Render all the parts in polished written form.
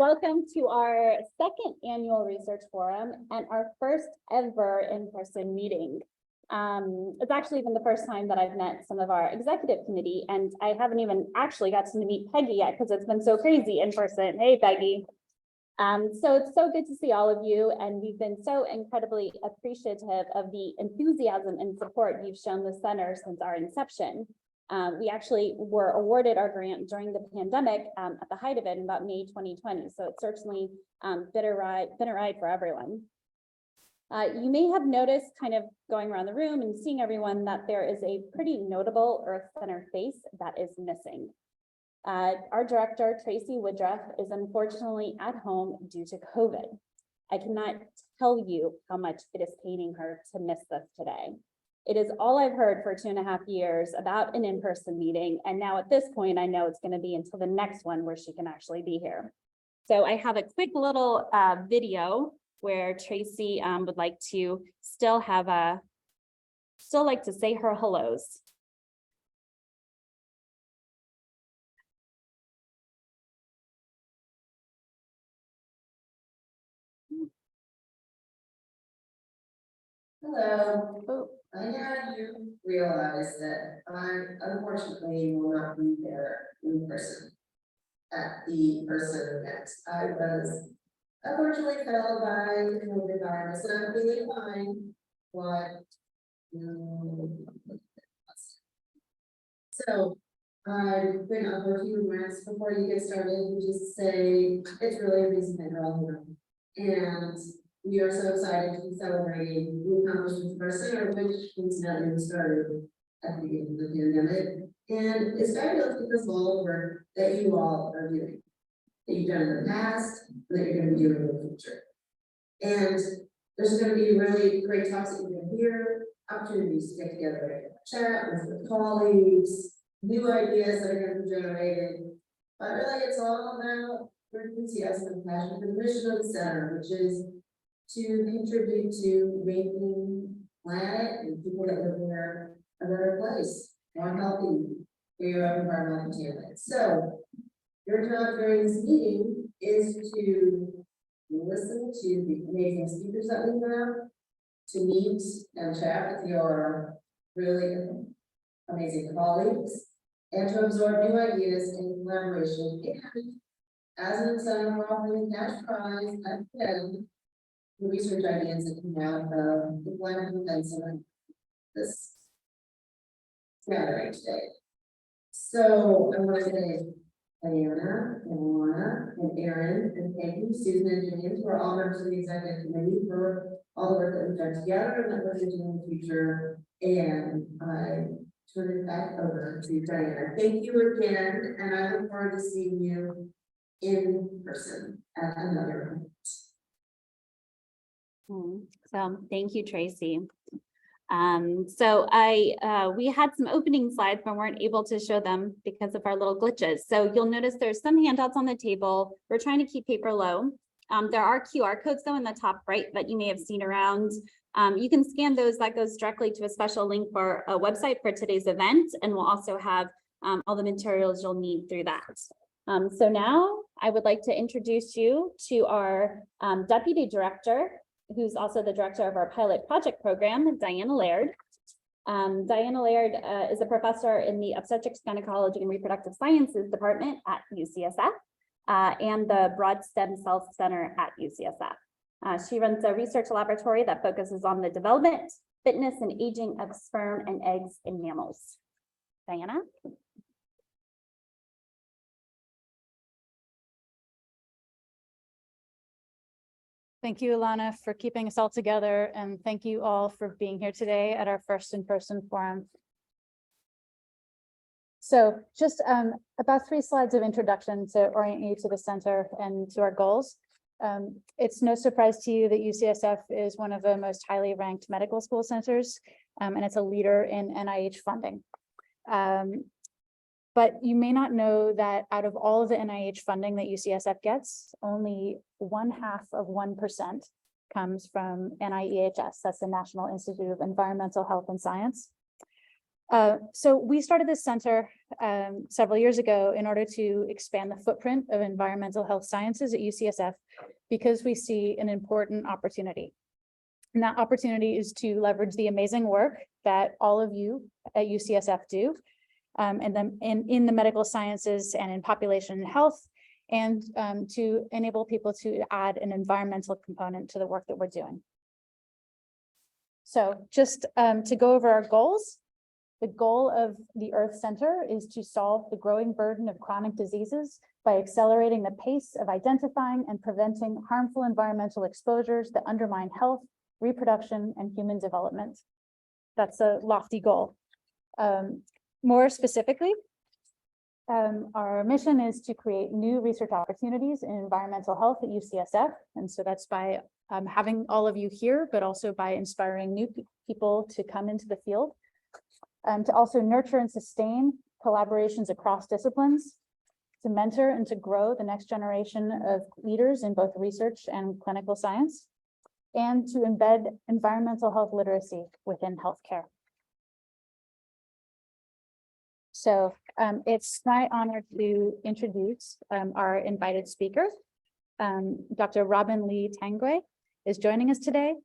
welcome to our second annual research forum and our first ever in-person meeting. It's actually been the first time that I've met some of our executive committee, and I haven't even actually got to meet Peggy yet because it's been so crazy in person. Hey, Peggy. So it's so good to see all of you, and we've been so incredibly appreciative of the enthusiasm and support you've shown the center since our inception. We actually were awarded our grant during the pandemic at the height of it in about May 2020. So it's certainly been a ride for everyone. You may have noticed, kind of going around the room and seeing everyone, that there is a pretty notable Earth Center face that is missing. Our director, Tracey Woodruff, is unfortunately at home due to COVID. I cannot tell you how much it is paining her to miss this today. It is all I've heard for 2.5 years about an in-person meeting. And now at this point, I know it's going to be until the next one where she can actually be here. So I have a quick little video where Tracey would like to still like to say her hellos. Hello. Oh. I know you realize that I unfortunately will not be there in person at the person event. I was unfortunately fell by the COVID virus, and I'm feeling fine. But so I've been up for a few remarks before you get started. We just say it's really amazing that you're all here, and we are so excited to be celebrating the accomplishments of our center, which incidentally started at the beginning of the pandemic. And it's fabulous because of all the work that you all are doing, that you've done in the past, and that you're going to be doing in the future. And there's going to be really great talks that you're going to hear, opportunities to get together, chat with your colleagues, new ideas that are going to be generated. But really, it's all about your enthusiasm and passion for the mission of the center, which is to contribute to making planet and people that live there a better place, more healthy for your own environmental contaminants. So your job during this meeting is to listen to the amazing speakers that we have, to meet and chat with your really amazing colleagues, and to absorb new ideas in collaboration. And as an incentive, we're offering a cash prize at the end. The research ideas that come out of the climate events and this gathering today. So I want to thank Helena and Lana and Aaron and thank you, Susan and James, who are all members of the executive committee, for all the work that we've done together and that we're going to do in the future. And I turn it back over to Diana. Thank you again, and I look forward to seeing you in person at another event. So thank you, Tracey. So we had some opening slides, but weren't able to show them because of our little glitches. So you'll notice there's some handouts on the table. We're trying to keep paper low. There are QR codes though in the top right that you may have seen around. You can scan those. That goes directly to a special link for a website for today's event, and we'll also have all the materials you'll need through that. So now I would like to introduce you to our Deputy Director, who's also the director of our pilot project program, Diana Laird. Diana Laird is a professor in the Obstetrics, Gynecology, and Reproductive Sciences Department at UCSF and the Broad Stem Cell Center at UCSF. She runs a research laboratory that focuses on the development, fitness, and aging of sperm and eggs in mammals. Diana? Thank you, Ilana, for keeping us all together, and thank you all for being here today at our first in-person forum. So just about 3 slides of introduction to orient you to the center and to our goals. It's no surprise to you that UCSF is one of the most highly ranked medical school centers, and it's a leader in NIH funding. But you may not know that out of all of the NIH funding that UCSF gets, only 0.5% comes from NIEHS, that's the National Institute of Environmental Health and Science. So we started this center several years ago in order to expand the footprint of environmental health sciences at UCSF because we see an important opportunity. And that opportunity is to leverage the amazing work that all of you at UCSF do, and then in the medical sciences and in population health, and to enable people to add an environmental component to the work that we're doing. So just to go over our goals, the goal of the EaRTH Center is to solve the growing burden of chronic diseases by accelerating the pace of identifying and preventing harmful environmental exposures that undermine health, reproduction, and human development. That's a lofty goal. More specifically, our mission is to create new research opportunities in environmental health at UCSF. And so that's by having all of you here, but also by inspiring new people to come into the field. To also nurture and sustain collaborations across disciplines, to mentor and to grow the next generation of leaders in both research and clinical science, and to embed environmental health literacy within healthcare. So it's my honor to introduce our invited speaker. Dr. Robyn Lee Tanguay is joining us today.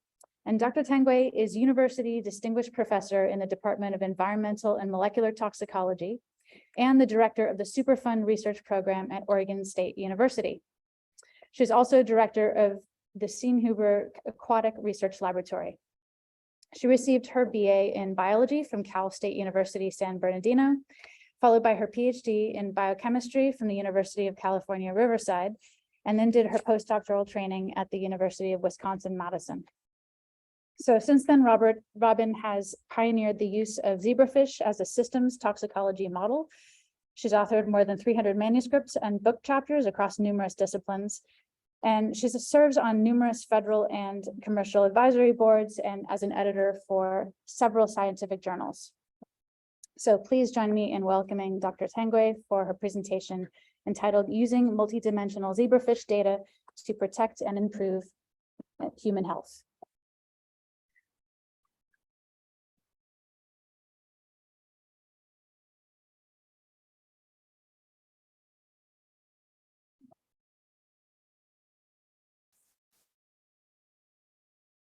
And Dr. Tanguay is University Distinguished Professor in the Department of Environmental and Molecular Toxicology and the Director of the Superfund Research Program at Oregon State University. She's also Director of the Steenhuber Aquatic Research Laboratory. She received her BA in Biology from Cal State University, San Bernardino, followed by her PhD in Biochemistry from the University of California, Riverside, and then did her postdoctoral training at the University of Wisconsin-Madison. So since then, Robyn has pioneered the use of zebrafish as a systems toxicology model. She's authored more than 300 manuscripts and book chapters across numerous disciplines. And she serves on numerous federal and commercial advisory boards and as an editor for several scientific journals. So please join me in welcoming Dr. Tanguay for her presentation entitled Using Multidimensional Zebrafish Data to Protect and Improve Human Health.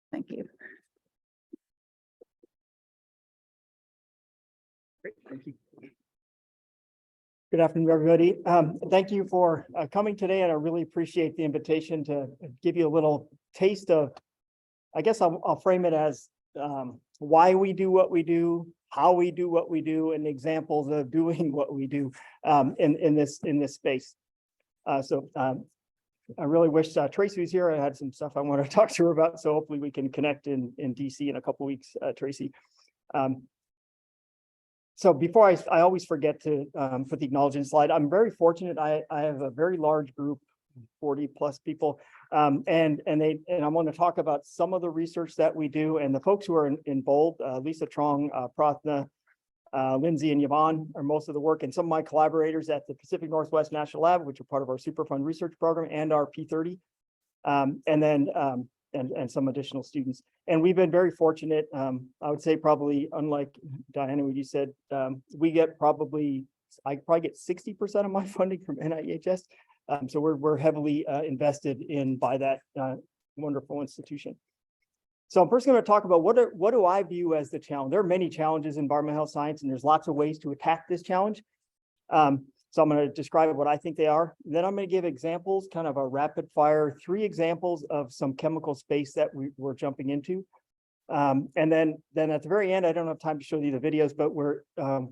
Thank you. Great, thank you. Good afternoon, everybody. Thank you for coming today, and I really appreciate the invitation to give you a little taste of, I guess I'll frame it as why we do what we do, how we do what we do, and examples of doing what we do in this space. I really wish Tracey was here. I had some stuff I want to talk to her about, so hopefully we can connect in DC in a couple of weeks, Tracey. So before I always forget to put the acknowledgement slide. I'm very fortunate. I have a very large group, 40 plus people, and I want to talk about some of the research that we do, and the folks who are in bold, Lisa Trong, Prathna, Lindsay and Yvonne are most of the work, and some of my collaborators at the Pacific Northwest National Lab, which are part of our Superfund research program and our P30, and then some additional students. And we've been very fortunate. I would say probably, unlike Diana, what you said, I probably get 60% of my funding from NIEHS. So we're heavily invested in by that wonderful institution. So I'm first going to talk about what do I view as the challenge. There are many challenges in environmental health science, and there's lots of ways to attack this challenge. So I'm going to describe what I think they are. Then I'm going to give examples, kind of a rapid fire, 3 examples of some chemical space that we're jumping into. And then at the very end, I don't have time to show you the videos, but we're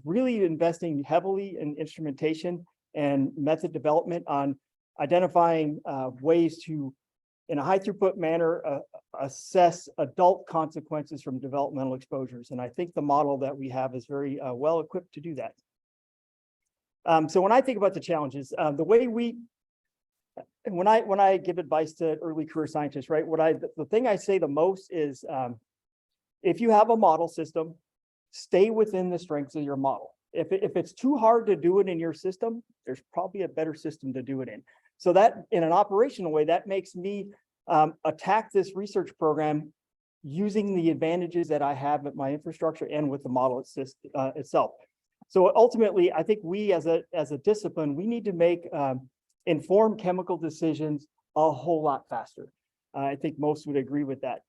really investing heavily in instrumentation and method development on identifying ways to, in a high throughput manner, assess adult consequences from developmental exposures. And I think the model that we have is very well equipped to do that. So when I think about the challenges, the way when I give advice to early career scientists, right, the thing I say the most is, if you have a model system, stay within the strengths of your model. If it's too hard to do it in your system, there's probably a better system to do it in. So that, in an operational way, that makes me attack this research program using the advantages that I have with my infrastructure and with the model itself. So ultimately, I think we as a discipline, we need to make informed chemical decisions a whole lot faster. I think most would agree with that.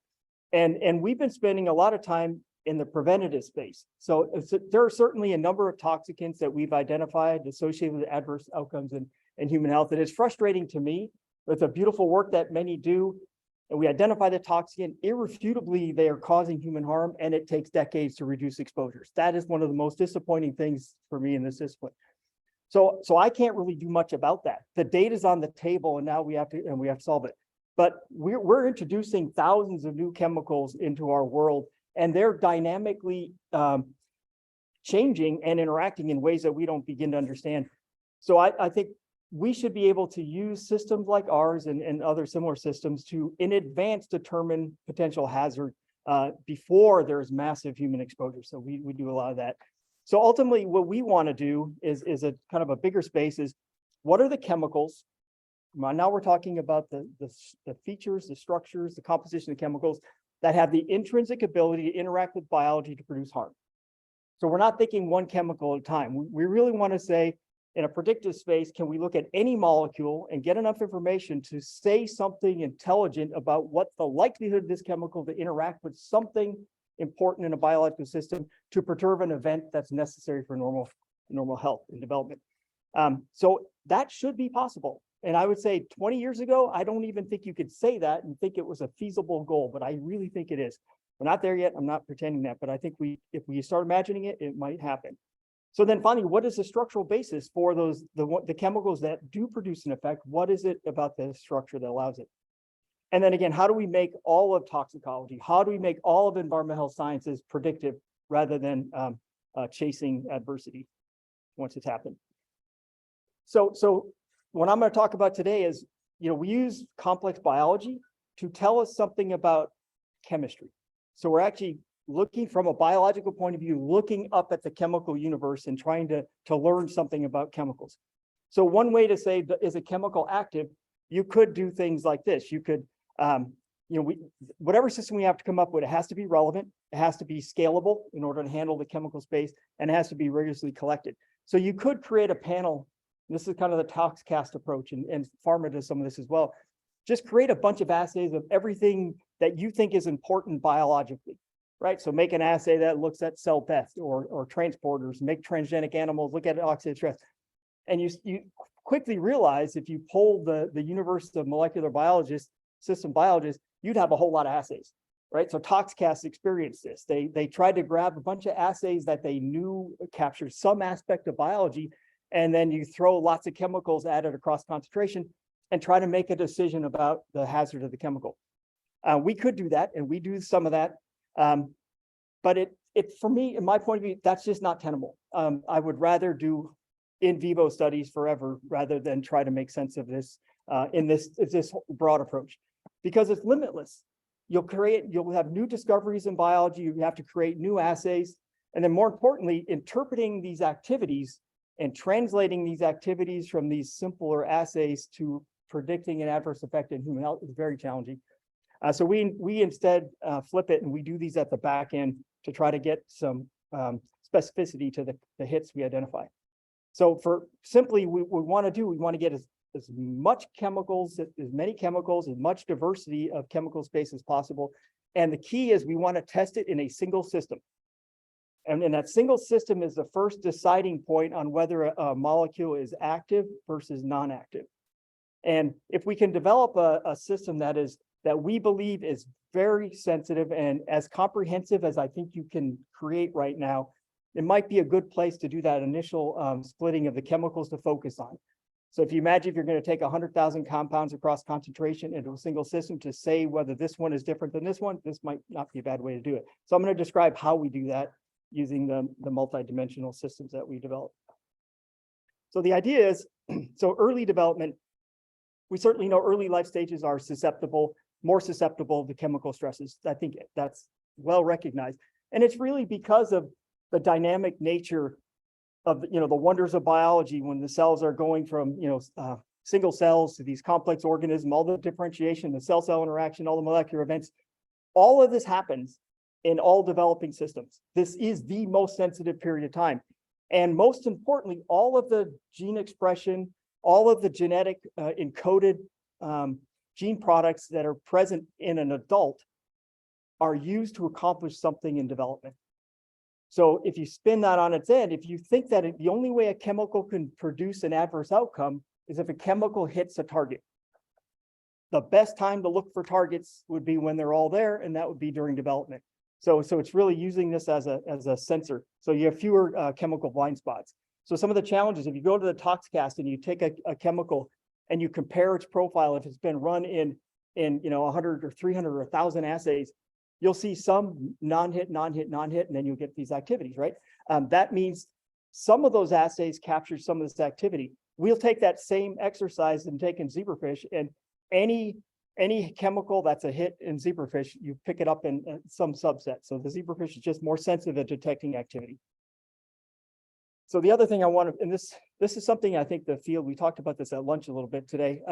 And we've been spending a lot of time in the preventative space. So there are certainly a number of toxicants that we've identified associated with adverse outcomes in human health. And it's frustrating to me with the beautiful work that many do. And we identify the toxin, irrefutably, they are causing human harm, and it takes decades to reduce exposures. That is one of the most disappointing things for me in this discipline. So I can't really do much about that. The data's on the table, and now we have to solve it. But we're introducing thousands of new chemicals into our world, and they're dynamically changing and interacting in ways that we don't begin to understand. So I think we should be able to use systems like ours and other similar systems to, in advance, determine potential hazard before there's massive human exposure. So we do a lot of that. So ultimately, what we want to do is a kind of a bigger space is, what are the chemicals? Now we're talking about the features, the structures, the composition of chemicals that have the intrinsic ability to interact with biology to produce harm. So we're not thinking one chemical at a time. We really want to say, in a predictive space, can we look at any molecule and get enough information to say something intelligent about what the likelihood of this chemical to interact with something important in a biological system to perturb an event that's necessary for normal health and development. So that should be possible. And I would say 20 years ago, I don't even think you could say that and think it was a feasible goal, but I really think it is. We're not there yet. I'm not pretending that, but I think if we start imagining it, it might happen. So then finally, what is the structural basis for the chemicals that do produce an effect? What is it about the structure that allows it? And then again, how do we make all of toxicology? How do we make all of environmental health sciences predictive rather than chasing adversity once it's happened? So what I'm going to talk about today is, we use complex biology to tell us something about chemistry. So we're actually looking from a biological point of view, looking up at the chemical universe and trying to learn something about chemicals. So one way to say, is a chemical active? You could do things like this. You could, whatever system we have to come up with, it has to be relevant. It has to be scalable in order to handle the chemical space, and it has to be rigorously collected. So you could create a panel. This is kind of the ToxCast approach, and pharma does some of this as well. Just create a bunch of assays of everything that you think is important biologically. Right, so make an assay that looks at cell death or transporters, make transgenic animals, look at oxidative stress. And you quickly realize if you poll the universe of molecular biologists, system biologists, you'd have a whole lot of assays, right? So ToxCast experienced this. They tried to grab a bunch of assays that they knew captured some aspect of biology, and then you throw lots of chemicals at it across concentration and try to make a decision about the hazard of the chemical. We could do that, and we do some of that. But it for me, in my point of view, that's just not tenable. I would rather do in vivo studies forever rather than try to make sense of this in this broad approach, because it's limitless. You'll have new discoveries in biology. You have to create new assays, and then more importantly, interpreting these activities and translating these activities from these simpler assays to predicting an adverse effect in human health is very challenging. So we instead flip it, and we do these at the back end to try to get some specificity to the hits we identify. So for simply, we want to get as much chemicals, as many chemicals, as much diversity of chemical space as possible. And the key is we want to test it in a single system. And that single system is the first deciding point on whether a molecule is active versus non-active. And if we can develop a system that we believe is very sensitive and as comprehensive as I think you can create right now, it might be a good place to do that initial splitting of the chemicals to focus on. So if you imagine if you're going to take 100,000 compounds across concentration into a single system to say whether this one is different than this one, this might not be a bad way to do it. So I'm going to describe how we do that using the multidimensional systems that we develop. So the idea is, so early development, we certainly know early life stages are more susceptible to chemical stresses. I think that's well recognized. And it's really because of the dynamic nature of, the wonders of biology when the cells are going from, single cells to these complex organisms, all the differentiation, the cell-cell interaction, all the molecular events. All of this happens in all developing systems. This is the most sensitive period of time. And most importantly, all of the gene expression, all of the genetic encoded gene products that are present in an adult are used to accomplish something in development. So if you spin that on its end, if you think that the only way a chemical can produce an adverse outcome is if a chemical hits a target. The best time to look for targets would be when they're all there, and that would be during development. So it's really using this as a sensor. So you have fewer chemical blind spots. So some of the challenges, if you go to the ToxCast and you take a chemical and you compare its profile, if it's been run in 100 or 300 or 1,000 assays, you'll see some non-hit, non-hit, non-hit, and then you'll get these activities, right? That means some of those assays capture some of this activity. We'll take that same exercise and take in zebrafish, and any chemical that's a hit in zebrafish, you pick it up in some subset. So the zebrafish is just more sensitive at detecting activity. So the other thing I want to, and this is something I think the field, we talked about this at lunch a little bit today.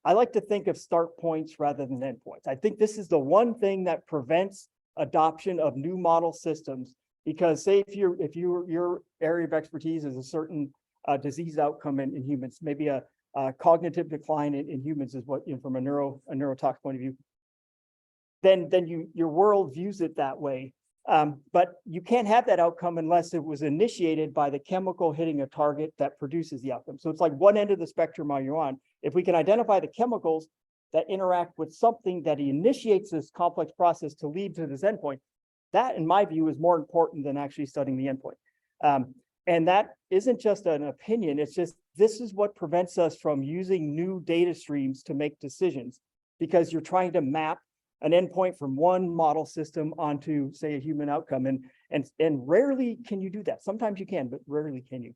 I like to think of start points rather than endpoints. I think this is the one thing that prevents adoption of new model systems, because say if your area of expertise is a certain disease outcome in humans, maybe a cognitive decline in humans is what, from a neurotox point of view, then your world views it that way. But you can't have that outcome unless it was initiated by the chemical hitting a target that produces the outcome. So it's like one end of the spectrum are you on. If we can identify the chemicals that interact with something that initiates this complex process to lead to this endpoint, that in my view is more important than actually studying the endpoint. And that isn't just an opinion, it's just, this is what prevents us from using new data streams to make decisions, because you're trying to map an endpoint from one model system onto, say, a human outcome. And rarely can you do that. Sometimes you can, but rarely can you.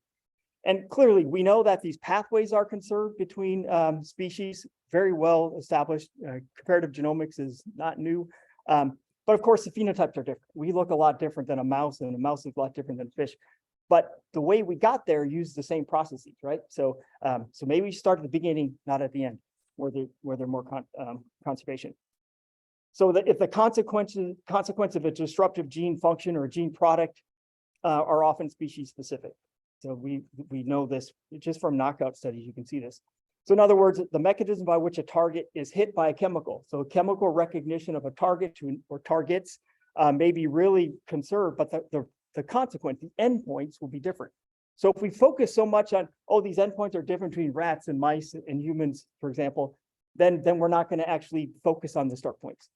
And clearly, we know that these pathways are conserved between species, very well established. Comparative genomics is not new. But of course, the phenotypes are different. We look a lot different than a mouse, and a mouse is a lot different than a fish. But the way we got there used the same processes, right? So maybe we start at the beginning, not at the end, where they're more conservation. So that if the consequence of a disruptive gene function or a gene product are often species specific. So we know this just from knockout studies, you can see this. So in other words, the mechanism by which a target is hit by a chemical. So chemical recognition of a target or targets may be really conserved, but the consequence, the endpoints will be different. So if we focus so much on, oh, these endpoints are different between rats and mice and humans, for example, then we're not going to actually focus on the start points.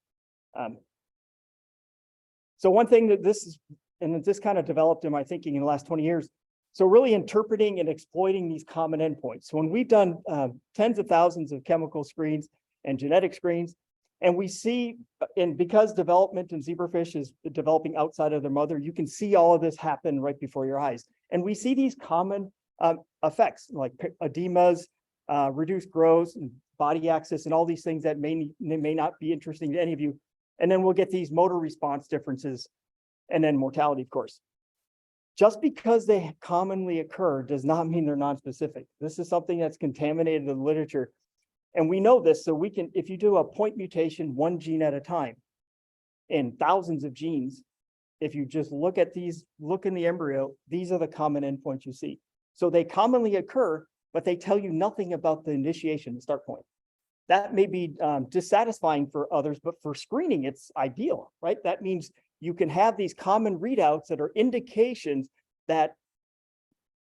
So one thing that this kind of developed in my thinking in the last 20 years. So really interpreting and exploiting these common endpoints. So when we've done tens of thousands of chemical screens and genetic screens, and we see, and because development in zebrafish is developing outside of their mother, you can see all of this happen right before your eyes. And we see these common effects like edemas, reduced growth, and body axis, and all these things that may not be interesting to any of you. And then we'll get these motor response differences, and then mortality, of course. Just because they commonly occur does not mean they're non-specific. This is something that's contaminated in the literature. And we know this, so we can, if you do a point mutation, one gene at a time, in thousands of genes, if you just look at these, look in the embryo, these are the common endpoints you see. So they commonly occur, but they tell you nothing about the initiation, the start point. That may be dissatisfying for others, but for screening, it's ideal, right? That means you can have these common readouts that are indications that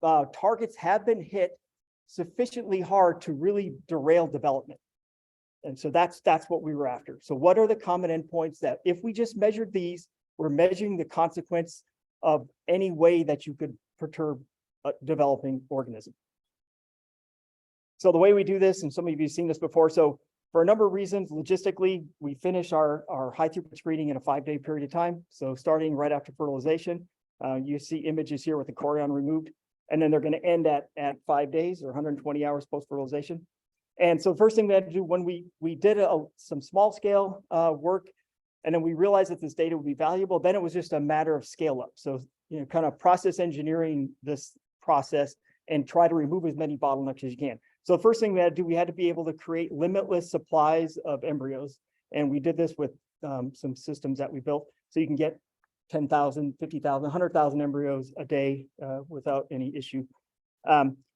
targets have been hit sufficiently hard to really derail development. And so that's what we were after. So what are the common endpoints that if we just measured these, we're measuring the consequence of any way that you could perturb a developing organism. So the way we do this, and some of you have seen this before, so for a number of reasons, logistically, we finish our high throughput screening in a 5-day period of time. So starting right after fertilization, you see images here with the chorion removed, and then they're going to end at 5 days or 120 hours post-fertilization. And so first thing we had to do when we did some small scale work, and then we realized that this data would be valuable, then it was just a matter of scale up. So, kind of process engineering this process and try to remove as many bottlenecks as you can. So the first thing we had to do, we had to be able to create limitless supplies of embryos. And we did this with some systems that we built. So you can get 10,000, 50,000, 100,000 embryos a day without any issue.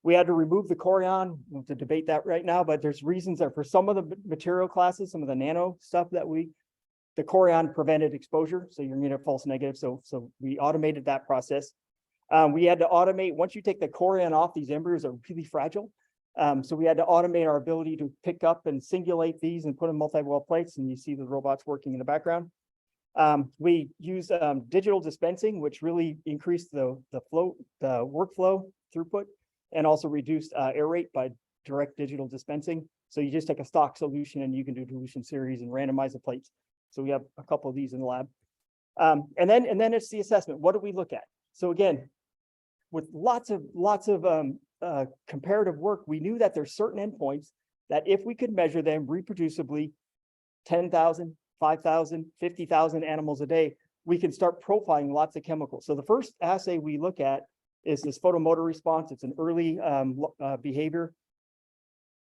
We had to remove the chorion. We have to debate that right now, but there's reasons that for some of the material classes, some of the nano stuff that the chorion prevented exposure. So you're gonna get a false negative. So we automated that process. We had to automate, once you take the chorion off, these embryos are really fragile. So we had to automate our ability to pick up and singulate these and put in multi-well plates, and you see the robots working in the background. We use digital dispensing, which really increased the workflow throughput, and also reduced error rate by direct digital dispensing. So you just take a stock solution and you can do dilution series and randomize the plates. So we have a couple of these in the lab. And then it's the assessment. What do we look at? So again, with lots of comparative work, we knew that there's certain endpoints that if we could measure them reproducibly, 10,000, 5,000, 50,000 animals a day, we can start profiling lots of chemicals. So the first assay we look at is this photomotor response. It's an early behavior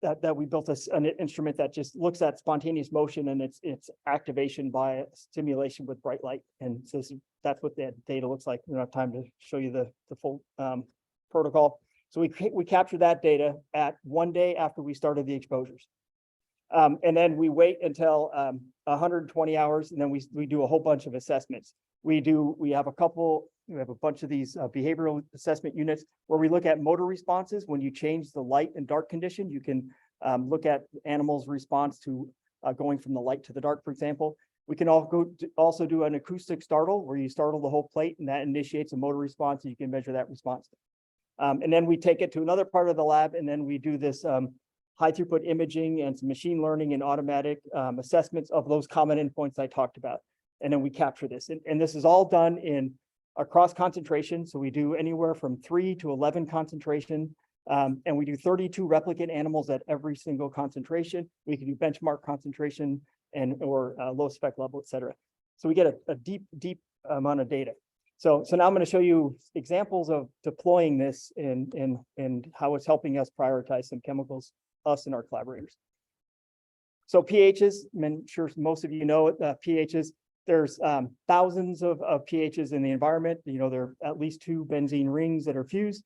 that we built an instrument that just looks at spontaneous motion and its activation by stimulation with bright light. And so that's what that data looks like. We don't have time to show you the full protocol. So we capture that data at 1 day after we started the exposures. And then we wait until 120 hours, and then we do a whole bunch of assessments. We have a bunch of these behavioral assessment units where we look at motor responses. When you change the light and dark condition, you can look at animals' response to going from the light to the dark, for example. We can also do an acoustic startle where you startle the whole plate, and that initiates a motor response, and you can measure that response. And then we take it to another part of the lab, and then we do this high throughput imaging and some machine learning and automatic assessments of those common endpoints I talked about. And then we capture this. And this is all done in across concentration. So we do anywhere from 3 to 11 concentration. And we do 32 replicate animals at every single concentration. We can do benchmark concentration or low spec level, et cetera. So we get a deep amount of data. So now I'm going to show you examples of deploying this and how it's helping us prioritize some chemicals, us and our collaborators. So pHs, I'm sure most of you know it, pHs, there's thousands of pHs in the environment. You know, there are at least 2 benzene rings that are fused,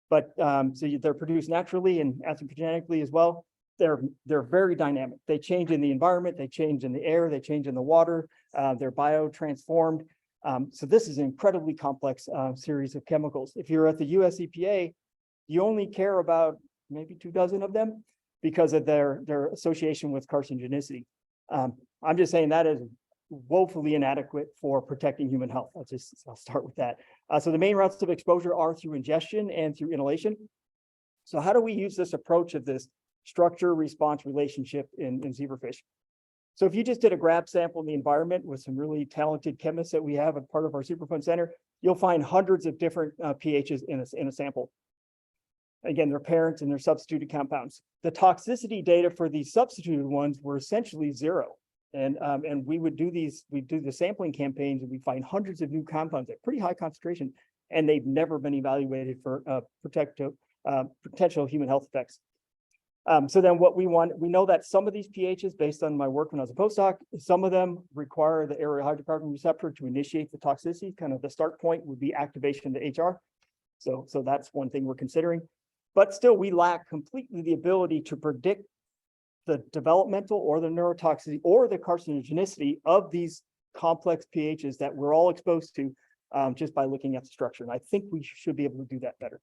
but so they're produced naturally and anthropogenically as well. They're very dynamic. They change in the environment, they change in the air, they change in the water, they're biotransformed. So this is an incredibly complex series of chemicals. If you're at the US EPA, you only care about maybe 24 of them because of their association with carcinogenicity. I'm just saying that is woefully inadequate for protecting human health. I'll start with that. So the main routes of exposure are through ingestion and through inhalation. So how do we use this approach of this structure-response relationship in zebrafish? So if you just did a grab sample in the environment with some really talented chemists that we have as part of our Superfund Center, you'll find hundreds of different pHs in a sample. Again, they're parents and they're substituted compounds. The toxicity data for these substituted ones were essentially 0. And we do the sampling campaigns and we find hundreds of new compounds at pretty high concentration, and they've never been evaluated for potential human health effects. So then what we know that some of these pHs, based on my work when I was a postdoc, some of them require the aryl hydrocarbon receptor to initiate the toxicity. Kind of the start point would be activation to HR. So that's one thing we're considering. But still, we lack completely the ability to predict the developmental or the neurotoxicity or the carcinogenicity of these complex pHs that we're all exposed to just by looking at the structure. And I think we should be able to do that better.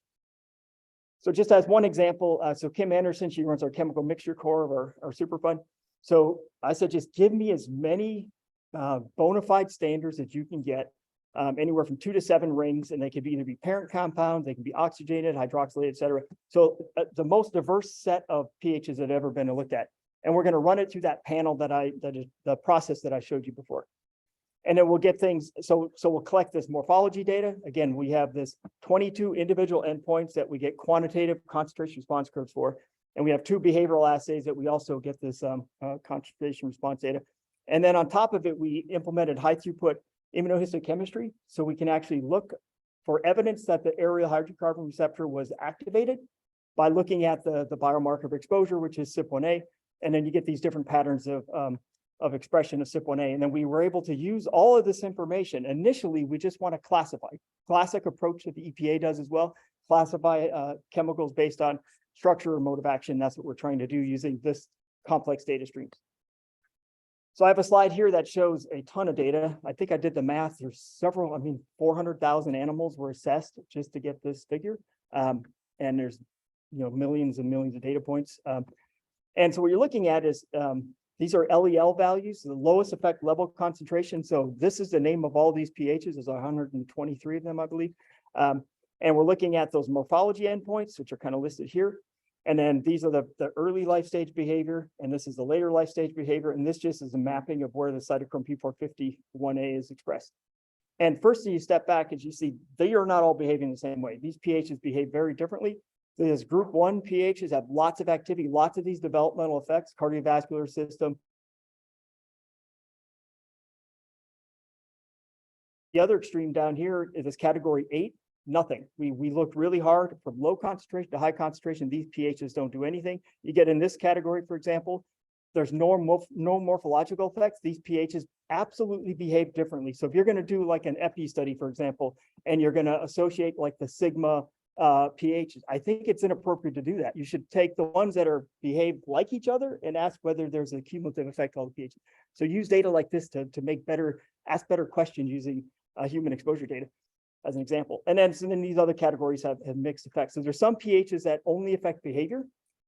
So just as one example, so Kim Anderson, she runs our chemical mixture core of our Superfund. So I said, just give me as many bona fide standards that you can get, anywhere from 2 to 7 rings, and they could either be parent compounds, they can be oxygenated, hydroxylated, et cetera. So the most diverse set of pHs that have ever been looked at. And we're going to run it through that panel that is the process that I showed you before. And then we'll get things, so we'll collect this morphology data. Again, we have this 22 individual endpoints that we get quantitative concentration response curves for. And we have 2 behavioral assays that we also get this concentration response data. And then on top of it, we implemented high throughput immunohistochemistry. So we can actually look for evidence that the aryl hydrocarbon receptor was activated by looking at the biomarker of exposure, which is CYP1A. And then you get these different patterns of of expression of CYP1A. And then we were able to use all of this information. Initially, we just want to classify. Classic approach that the EPA does as well. Classify chemicals based on structure or mode of action. That's what we're trying to do using this complex data streams. So I have a slide here that shows a ton of data. I think I did the math. There's several, 400,000 animals were assessed just to get this figure. And there's, millions and millions of data points. And so what you're looking at is, these are LEL values, the lowest effect level concentration. So this is the name of all these pHs. There's 123 of them, I believe. And we're looking at those morphology endpoints, which are kind of listed here. And then these are the early life stage behavior, and this is the later life stage behavior. And this just is a mapping of where the cytochrome P451A is expressed. And first, you step back as you see, they are not all behaving the same way. These pHs behave very differently. These group 1 pHs have lots of activity, lots of these developmental effects, cardiovascular system. The other extreme down here is this category 8, nothing. We looked really hard from low concentration to high concentration. These pHs don't do anything. You get in this category, for example, there's no morphological effects. These pHs absolutely behave differently. So if you're going to do like an epi study, for example, and you're going to associate like the sigma pHs, I think it's inappropriate to do that. You should take the ones that are behave like each other and ask whether there's a cumulative effect on the pHs. So use data like this to ask better questions using human exposure data as an example. And then these other categories have mixed effects. So there's some pHs that only affect behavior.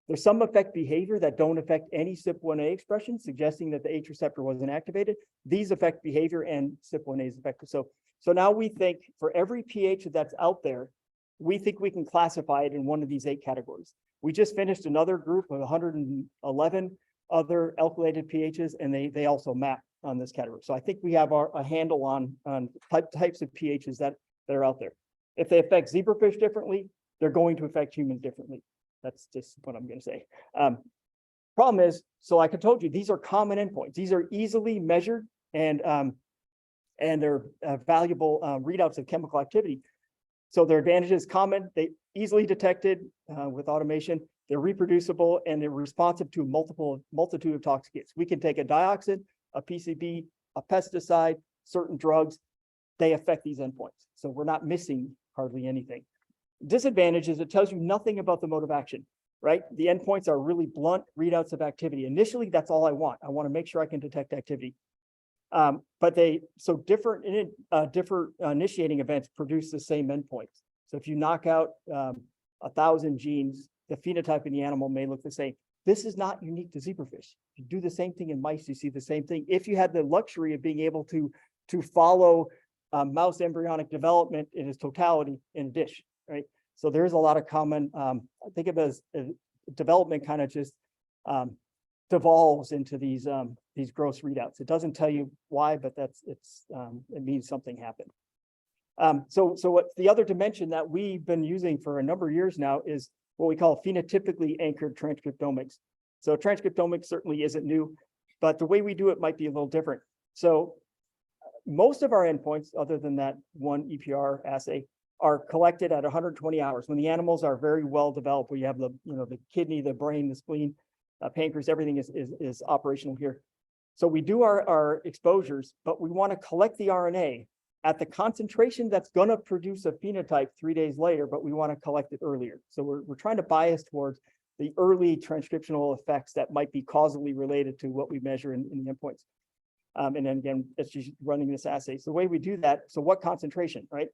There's some affect behavior that don't affect any CYP1A expression, suggesting that the H receptor wasn't activated. These affect behavior and CYP1A is affected. So now we think for every pH that's out there, we think we can classify it in one of these 8 categories. We just finished another group of 111 other alkylated pHs, and they also map on this category. So I think we have a handle on types of pHs that are out there. If they affect zebrafish differently, they're going to affect humans differently. That's just what I'm going to say. Problem is, so like I told you, these are common endpoints. These are easily measured and they're valuable readouts of chemical activity. So their advantages common, they easily detected with automation, they're reproducible, and they're responsive to a multitude of toxicants. We can take a dioxin, a PCB, a pesticide, certain drugs, they affect these endpoints. So we're not missing hardly anything. Disadvantage is it tells you nothing about the mode of action, right? The endpoints are really blunt readouts of activity. Initially, that's all I want. I want to make sure I can detect activity. But different initiating events produce the same endpoints. So if you knock out 1,000 genes, the phenotype in the animal may look the same. This is not unique to zebrafish. You do the same thing in mice, you see the same thing. If you had the luxury of being able to follow mouse embryonic development in its totality in a dish, right? So there's a lot of common, think of it as development kind of just devolves into these gross readouts. It doesn't tell you why, but it means something happened. So what the other dimension that we've been using for a number of years now is what we call phenotypically anchored transcriptomics. So transcriptomics certainly isn't new, but the way we do it might be a little different. So most of our endpoints, other than that one EPR assay, are collected at 120 hours when the animals are very well developed. We have the kidney, the brain, the spleen, pancreas, everything is operational here. So we do our exposures, but we want to collect the RNA at the concentration that's going to produce a phenotype 3 days later, but we want to collect it earlier. So we're trying to bias towards the early transcriptional effects that might be causally related to what we measure in the endpoints. And then again, it's just running this assay. So the way we do that, so what concentration, right?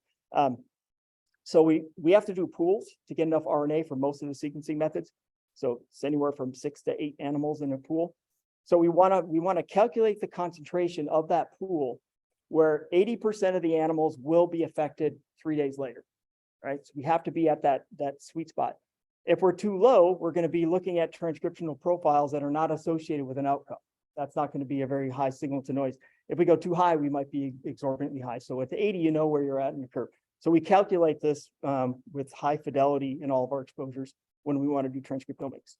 So we have to do pools to get enough RNA for most of the sequencing methods. So it's anywhere from 6 to 8 animals in a pool. So we want to calculate the concentration of that pool where 80% of the animals will be affected 3 days later, right? So we have to be at that sweet spot. If we're too low, we're going to be looking at transcriptional profiles that are not associated with an outcome. That's not going to be a very high signal to noise. If we go too high, we might be exorbitantly high. So at the 80, you know where you're at in the curve. So we calculate this with high fidelity in all of our exposures when we want to do transcriptomics.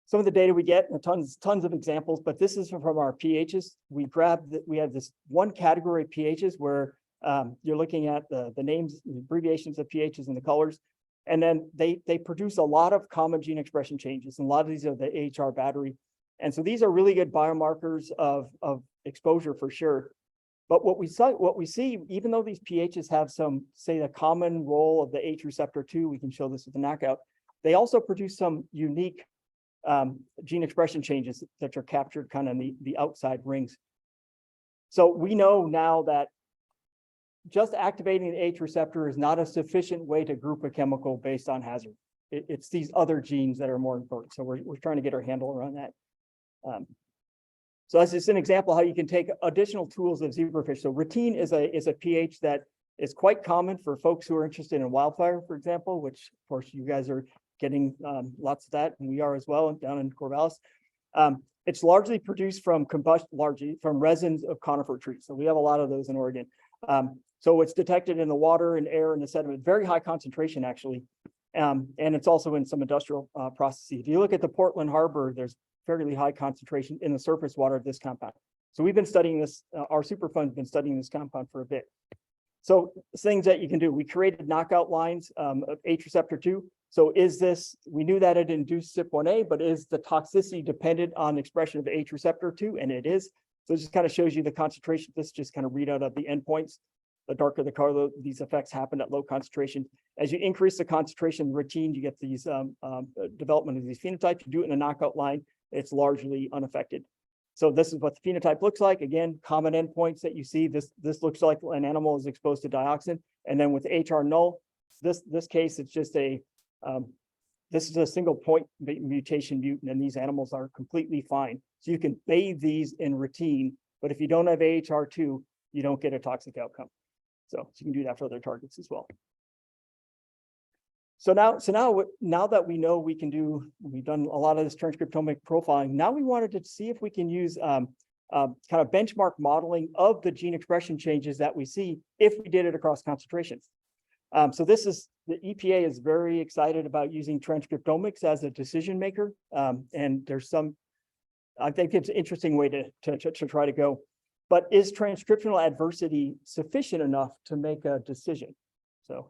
Some of the data we get, tons of examples, but this is from our pHs. We have this one category of pHs where you're looking at the names, the abbreviations of pHs and the colors, and then they produce a lot of common gene expression changes, and a lot of these are the AHR battery. And so these are really good biomarkers of exposure for sure. But what we see, even though these pHs have some, say, the common role of the H receptor 2, we can show this with the knockout, they also produce some unique gene expression changes that are captured kind of in the outside rings. So we know now that just activating the H receptor is not a sufficient way to group a chemical based on hazard. It's these other genes that are more important. So we're trying to get our handle around that. So that's just an example how you can take additional tools of zebrafish. So routine is a pH that is quite common for folks who are interested in wildfire, for example, which of course you guys are getting lots of that, and we are as well down in Corvallis. It's largely produced from from resins of conifer trees. So we have a lot of those in Oregon. So it's detected in the water and air and the sediment, very high concentration actually. And it's also in some industrial processes. If you look at the Portland Harbor, there's fairly high concentration in the surface water of this compound. So we've been studying this, our Superfund's been studying this compound for a bit. So things that you can do, we created knockout lines of H receptor 2. So is this, we knew that it induced CYP1A, but is the toxicity dependent on expression of H receptor 2? And it is. So it just kind of shows you the concentration. This just kind of read out of the endpoints. The darker the color, these effects happen at low concentration. As you increase the concentration of routine, you get these development of these phenotypes. You do it in a knockout line, it's largely unaffected. So this is what the phenotype looks like. Again, common endpoints that you see. This looks like an animal is exposed to dioxin. And then with HR null, this case, it's just this is a single point mutation mutant, and these animals are completely fine. So you can bathe these in routine, but if you don't have AHR2, you don't get a toxic outcome. So you can do that for other targets as well. So now that we know we've done a lot of this transcriptomic profiling, now we wanted to see if we can use kind of benchmark modeling of the gene expression changes that we see if we did it across concentrations. So this is, the EPA is very excited about using transcriptomics as a decision maker. And there's some, I think it's an interesting way to try to go. But is transcriptional adversity sufficient enough to make a decision? So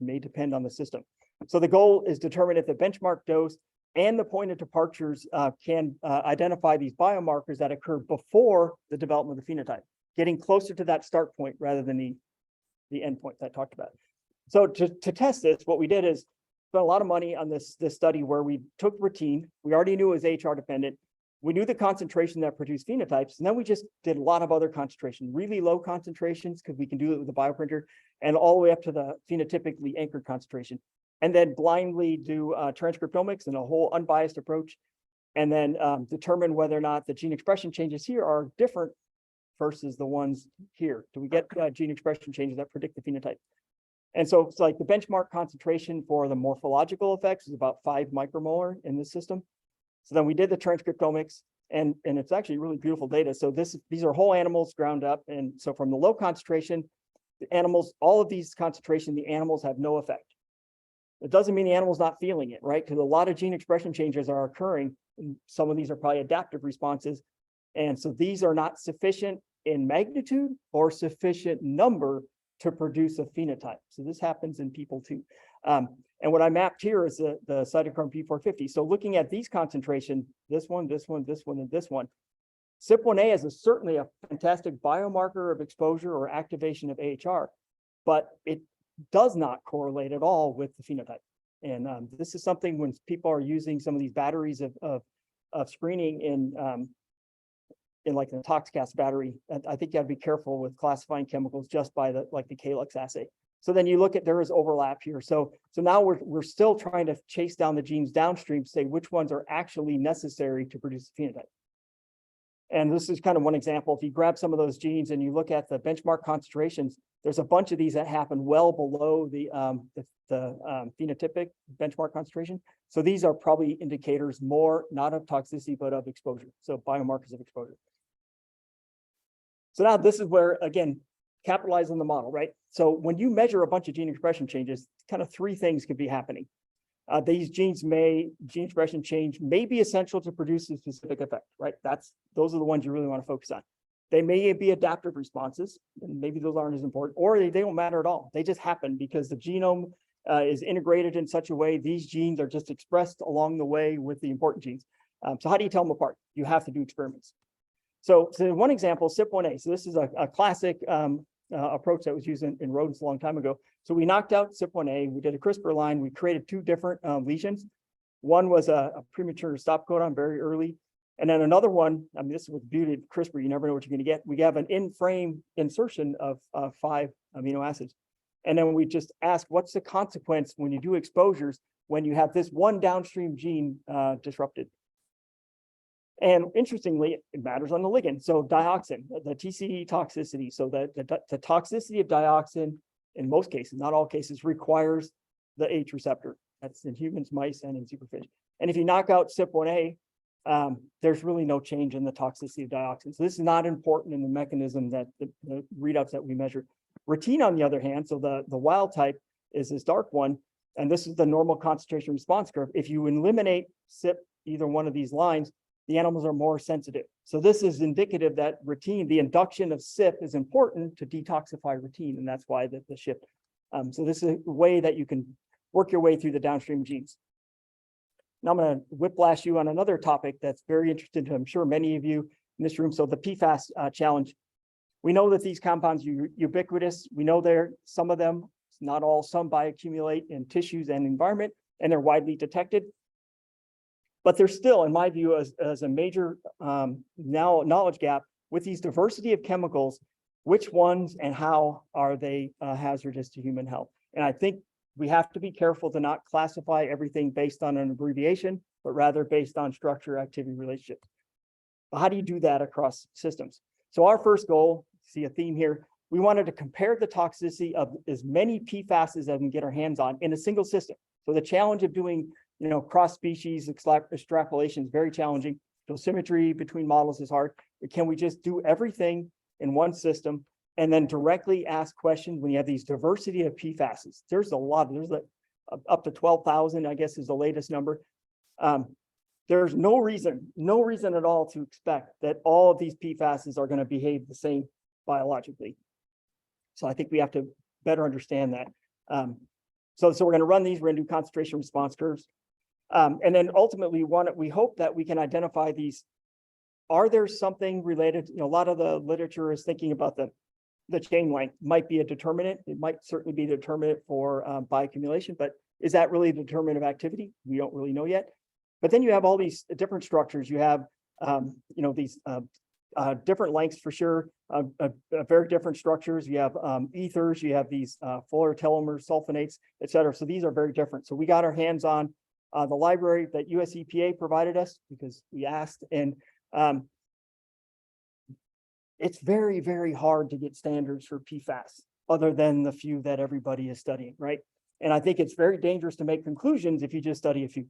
may depend on the system. So the goal is determine if the benchmark dose and the point of departures can identify these biomarkers that occur before the development of the phenotype, getting closer to that start point rather than the end point that I talked about. So to test this, what we did is spent a lot of money on this study where we took routine. We already knew it was HR dependent. We knew the concentration that produced phenotypes, and then we just did a lot of other concentration, really low concentrations, because we can do it with the bioprinter, and all the way up to the phenotypically anchored concentration. And then blindly do transcriptomics in a whole unbiased approach, and then determine whether or not the gene expression changes here are different versus the ones here. Do we get gene expression changes that predict the phenotype? And so it's like the benchmark concentration for the morphological effects is about 5 micromolar in this system. So then we did the transcriptomics, and it's actually really beautiful data. So these are whole animals ground up. And so from the low concentration, the animals, all of these concentration, the animals have no effect. It doesn't mean the animal's not feeling it, right? Because a lot of gene expression changes are occurring. And some of these are probably adaptive responses. And so these are not sufficient in magnitude or sufficient number to produce a phenotype. So this happens in people too. And what I mapped here is the cytochrome P450. So looking at these concentration, this one, this one, this one, and this one, CYP1A is certainly a fantastic biomarker of exposure or activation of AHR, but it does not correlate at all with the phenotype. And this is something when people are using some of these batteries of screening in like the ToxCast battery, I think you have to be careful with classifying chemicals just by the Calyx assay. So then you look at, there is overlap here. So now we're still trying to chase down the genes downstream to say which ones are actually necessary to produce a phenotype. And this is kind of one example. If you grab some of those genes and you look at the benchmark concentrations, there's a bunch of these that happen well below the phenotypic benchmark concentration. So these are probably indicators more, not of toxicity, but of exposure. So biomarkers of exposure. So now this is where, again, capitalize on the model, right? So when you measure a bunch of gene expression changes, kind of 3 things could be happening. These gene expression change may be essential to produce a specific effect, right? Those are the ones you really want to focus on. They may be adaptive responses, and maybe those aren't as important, or they don't matter at all. They just happen because the genome is integrated in such a way, these genes are just expressed along the way with the important genes. So how do you tell them apart? You have to do experiments. So one example, CYP1A. So this is a classic approach that was used in rodents a long time ago. So we knocked out CYP1A, we did a CRISPR line, we created two different lesions. One was a premature stop codon very early. And then another one, I mean, this is with beauty of CRISPR, you never know what you're going to get. We have an in-frame insertion of 5 amino acids. And then we just ask, what's the consequence when you do exposures when you have this one downstream gene disrupted? And interestingly, it matters on the ligand. So dioxin, the TCE toxicity. So the toxicity of dioxin, in most cases, not all cases, requires the H receptor. That's in humans, mice, and in zebrafish. And if you knock out CYP1A, there's really no change in the toxicity of dioxin. So this is not important in the mechanism that the readouts that we measure. Retin, on the other hand, so the wild type is this dark one, and this is the normal concentration response curve. If you eliminate CYP, either one of these lines, the animals are more sensitive. So this is indicative that retin, the induction of CYP, is important to detoxify retin, and that's why the shift. So this is a way that you can work your way through the downstream genes. Now I'm going to whiplash you on another topic that's very interesting to, I'm sure, many of you in this room. So the PFAS challenge. We know that these compounds are ubiquitous. We know some of them, not all, some bioaccumulate in tissues and environment, and they're widely detected. But there's still, in my view, as a major now knowledge gap with these diversity of chemicals, which ones and how are they hazardous to human health? And I think we have to be careful to not classify everything based on an abbreviation, but rather based on structure, activity, relationship. But how do you do that across systems? So our first goal, see a theme here, we wanted to compare the toxicity of as many PFAS as we can get our hands on in a single system. So the challenge of doing, cross-species extrapolation is very challenging. Dosimetry between models is hard. But can we just do everything in one system and then directly ask questions when you have these diversity of PFASs? There's a lot, there's up to 12,000, I guess is the latest number. There's no reason at all to expect that all of these PFASs are going to behave the same biologically. So I think we have to better understand that. So we're going to run these, we're going to do concentration response curves. And then ultimately, we hope that we can identify these. Are there something related? A lot of the literature is thinking about the chain length might be a determinant. It might certainly be a determinant for bioaccumulation, but is that really a determinant of activity? We don't really know yet. But then you have all these different structures. You have, these different lengths for sure, very different structures. You have ethers, you have these fluorotelomers, sulfonates, et cetera. So these are very different. So we got our hands on the library that US EPA provided us because we asked, and it's very, very hard to get standards for PFAS other than the few that everybody is studying, right? And I think it's very dangerous to make conclusions if you just study a few.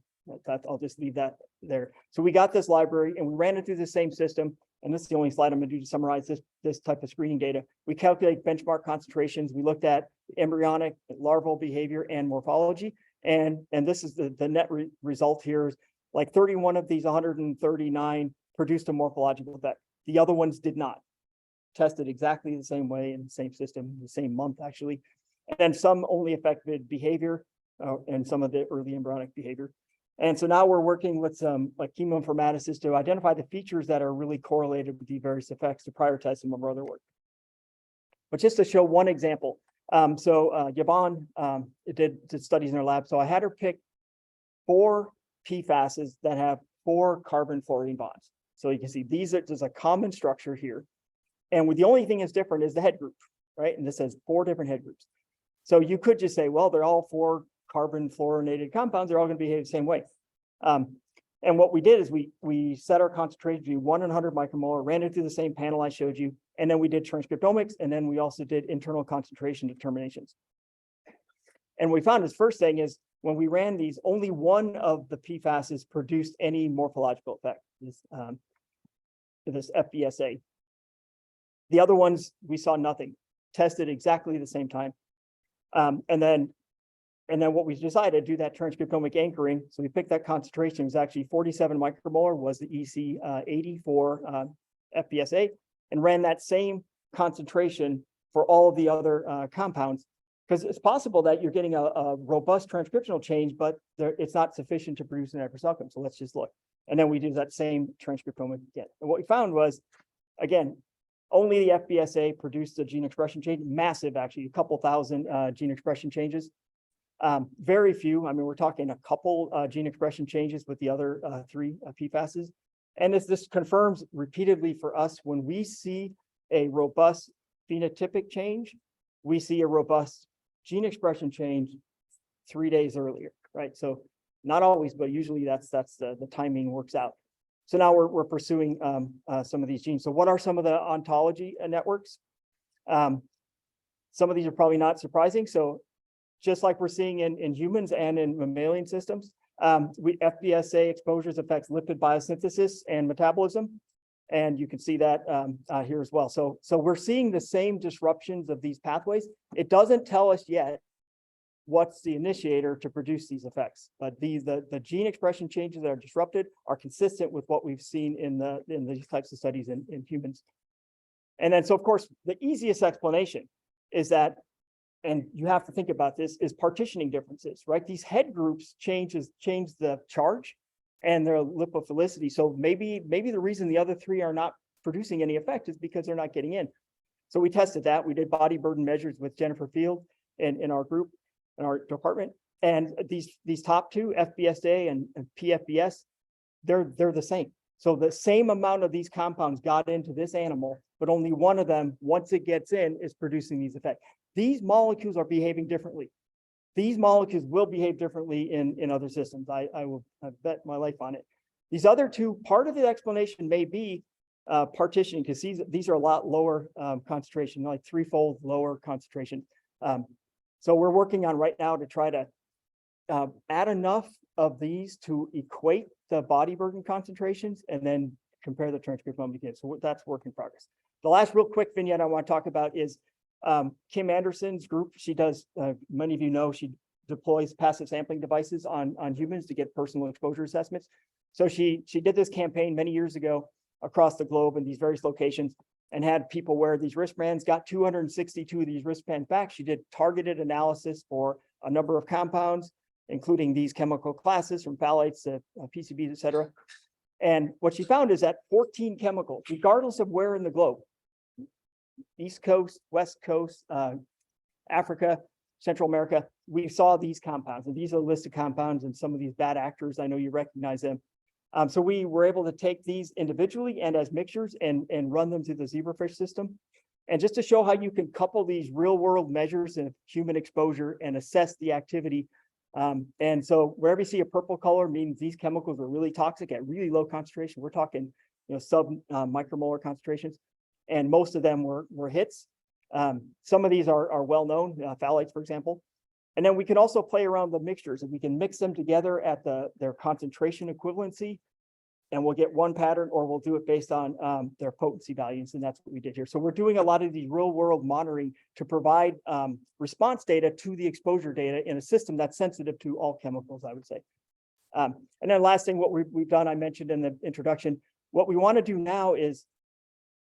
I'll just leave that there. So we got this library and we ran it through the same system. And this is the only slide I'm going to do to summarize this type of screening data. We calculate benchmark concentrations. We looked at embryonic, larval behavior, and morphology. And this is the net result here is like 31 of these 139 produced a morphological effect. The other ones did not. Tested exactly the same way in the same system, the same month actually. And then some only affected behavior and some of the early embryonic behavior. And so now we're working with some like chemoinformaticists to identify the features that are really correlated with the various effects to prioritize some of our other work. But just to show one example, Yvonne did studies in her lab. So I had her pick 4 PFASs that have 4 carbon-fluorine bonds. So you can see there's a common structure here. And the only thing that's different is the head group, right? And this has 4 different head groups. So you could just say, well, they're all 4 carbon fluorinated compounds. They're all going to behave the same way. And what we did is we set our concentration to 1 in 100 micromolar, ran it through the same panel I showed you, and then we did transcriptomics, and then we also did internal concentration determinations. And we found this first thing is when we ran these, only one of the PFASs produced any morphological effect, this FBSA. The other ones, we saw nothing, tested exactly the same time. And then what we decided to do that transcriptomic anchoring. So we picked that concentration. It was actually 47 micromolar was the EC80 for FBSA, and ran that same concentration for all of the other compounds. Because it's possible that you're getting a robust transcriptional change, but it's not sufficient to produce an adverse outcome. So let's just look. And then we do that same transcriptome again. And what we found was, again, only the FBSA produced a gene expression change, massive, actually, a couple thousand gene expression changes. Very few, I mean, we're talking a couple gene expression changes with the other three PFASs. And this confirms repeatedly for us, when we see a robust phenotypic change, we see a robust gene expression change 3 days earlier, right? So not always, but usually that's the timing works out. So now we're pursuing some of these genes. So what are some of the ontology networks? Some of these are probably not surprising. So just like we're seeing in humans and in mammalian systems, FBSA exposures affects lipid biosynthesis and metabolism. And you can see that here as well. So we're seeing the same disruptions of these pathways. It doesn't tell us yet what's the initiator to produce these effects, but the gene expression changes that are disrupted are consistent with what we've seen in these types of studies in humans. And then, so of course, the easiest explanation is that, and you have to think about this, is partitioning differences, right? These head groups change the charge and their lipophilicity. So maybe the reason the other three are not producing any effect is because they're not getting in. So we tested that. We did body burden measures with Jennifer Field in our group, in our department. And these top two, FBSA and PFBS, they're the same. So the same amount of these compounds got into this animal, but only one of them, once it gets in, is producing these effects. These molecules are behaving differently. These molecules will behave differently in other systems. I bet my life on it. These other two, part of the explanation may be partitioning, because these are a lot lower concentration, like threefold lower concentration. So we're working on right now to try to add enough of these to equate the body burden concentrations and then compare the transcriptome again. So that's work in progress. The last real quick vignette I want to talk about is Kim Anderson's group. She does, many of you know, she deploys passive sampling devices on humans to get personal exposure assessments. So she did this campaign many years ago across the globe in these various locations and had people wear these wristbands, got 262 of these wristbands back. She did targeted analysis for a number of compounds, including these chemical classes from phthalates to PCBs, et cetera. And what she found is that 14 chemicals, regardless of where in the globe, East Coast, West Coast, Africa, Central America, we saw these compounds, and these are a list of compounds and some of these bad actors. I know you recognize them. So we were able to take these individually and as mixtures and run them through the zebrafish system. And just to show how you can couple these real world measures of human exposure and assess the activity. And so wherever you see a purple color means these chemicals are really toxic at really low concentration. We're talking, sub micromolar concentrations. And most of them were hits. Some of these are well known, phthalates, for example. And then we can also play around the mixtures, and we can mix them together at their concentration equivalency, and we'll get one pattern, or we'll do it based on their potency values, and that's what we did here. So we're doing a lot of these real world monitoring to provide response data to the exposure data in a system that's sensitive to all chemicals, I would say. And then last thing, what we've done, I mentioned in the introduction, what we want to do now is,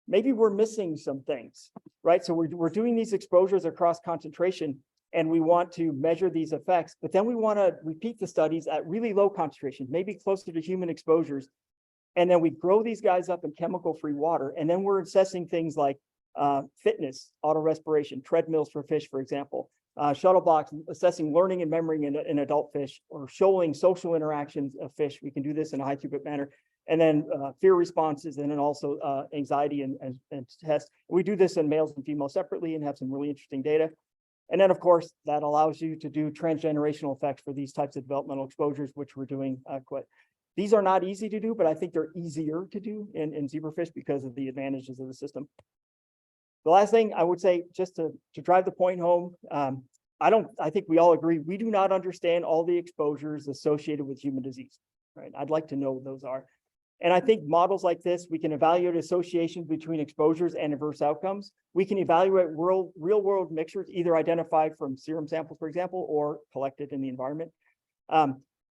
maybe we're missing some things, right? So we're doing these exposures across concentration, and we want to measure these effects, but then we want to repeat the studies at really low concentrations, maybe closer to human exposures. And then we grow these guys up in chemical-free water, and then we're assessing things like fitness, auto-respiration, treadmills for fish, for example, shuttle blocks, assessing learning and memory in adult fish, or showing social interactions of fish. We can do this in a high throughput manner. And then fear responses, and then also anxiety and tests. We do this in males and females separately and have some really interesting data. And then, of course, that allows you to do transgenerational effects for these types of developmental exposures, which we're doing quite. These are not easy to do, but I think they're easier to do in zebrafish because of the advantages of the system. The last thing I would say, just to drive the point home, I think we all agree, we do not understand all the exposures associated with human disease, right? I'd like to know what those are. And I think models like this, we can evaluate associations between exposures and adverse outcomes. We can evaluate real world mixtures, either identified from serum samples, for example, or collected in the environment.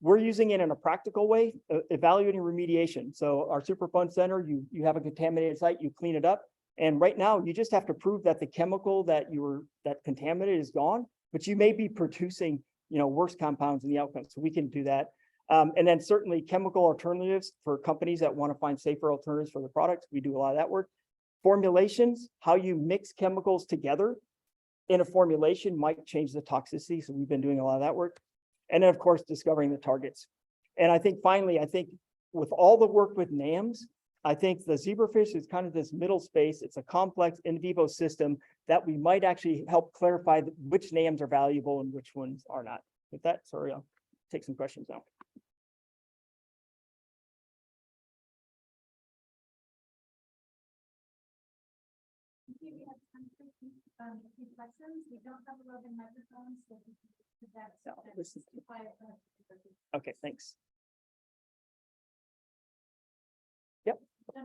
We're using it in a practical way, evaluating remediation. So our Superfund Center, you have a contaminated site, you clean it up. And right now, you just have to prove that the chemical that contaminated is gone, but you may be producing, worse compounds in the outcome. So we can do that. And then certainly chemical alternatives for companies that want to find safer alternatives for the products. We do a lot of that work. Formulations, how you mix chemicals together in a formulation might change the toxicity. So we've been doing a lot of that work. And then of course, discovering the targets. And I think finally, with all the work with NAMs, I think the zebrafish is kind of this middle space. It's a complex in vivo system that we might actually help clarify which NAMs are valuable and which ones are not. With that, sorry, I'll take some questions now. We have time for a few questions. We don't have a roving microphone, so that's quiet. Okay, thanks. Yep. Yeah,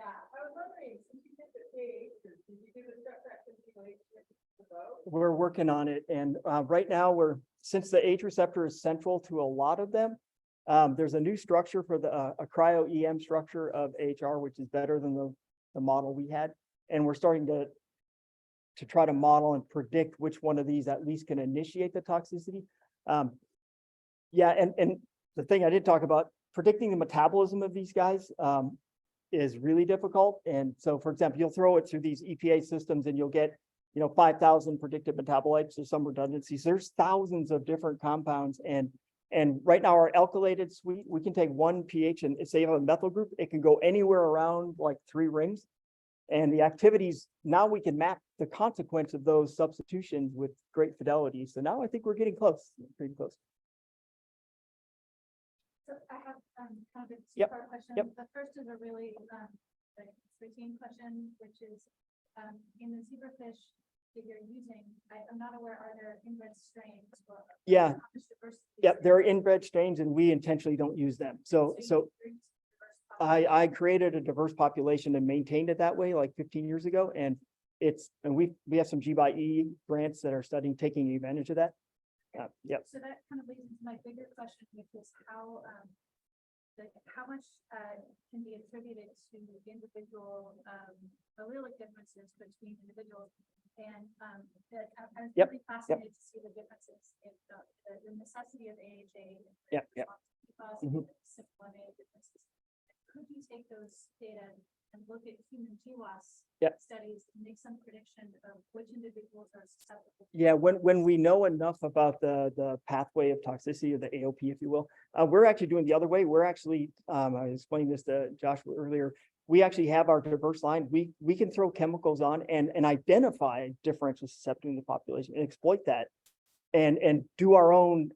I was wondering, since you did the PH, did you do the stress continuation with the boat? We're working on it, and right now since the age receptor is central to a lot of them, there's a new structure for a cryo-EM structure of AHR, which is better than the model we had. And we're starting to try to model and predict which one of these at least can initiate the toxicity. Yeah, and the thing I did talk about, predicting the metabolism of these guys is really difficult. And so, for example, you'll throw it through these EPA systems and you'll get 5,000 predicted metabolites. There's some redundancies. There's thousands of different compounds. And right now our alkylated suite, we can take one pH and say you have a methyl group, it can go anywhere around like 3 rings. And the activities, now we can map the consequence of those substitutions with great fidelity. So now I think we're getting close, pretty close. So I have kind of a Yep. two-part question. Yep. The first is a really like routine question, which is in the zebrafish that you're using, I'm not aware, are there inbred strains? Or Yeah. how much diversity is Yep, there there? are inbred strains and we intentionally don't use them. So you bring diverse I created a diverse population and maintained it that way like 15 years ago. And we have some G by E grants that are taking advantage of that. Yep. So that kind of leads into my bigger question, which is how much can be attributed to individual allelic differences between individuals, and I was Yep. really fascinated to see the differences in the necessity of AHA. Yep. Yep. Mhm. Differences. Could you take those data and look at human GWAS Yep. studies and make some prediction of which individuals are susceptible? Yeah, when we know enough about the pathway of toxicity, or the AOP, if you will, we're actually doing the other way. We're actually, I was explaining this to Joshua earlier. We actually have our diverse line. We can throw chemicals on and identify differential susceptibility in the population and exploit that, and do our own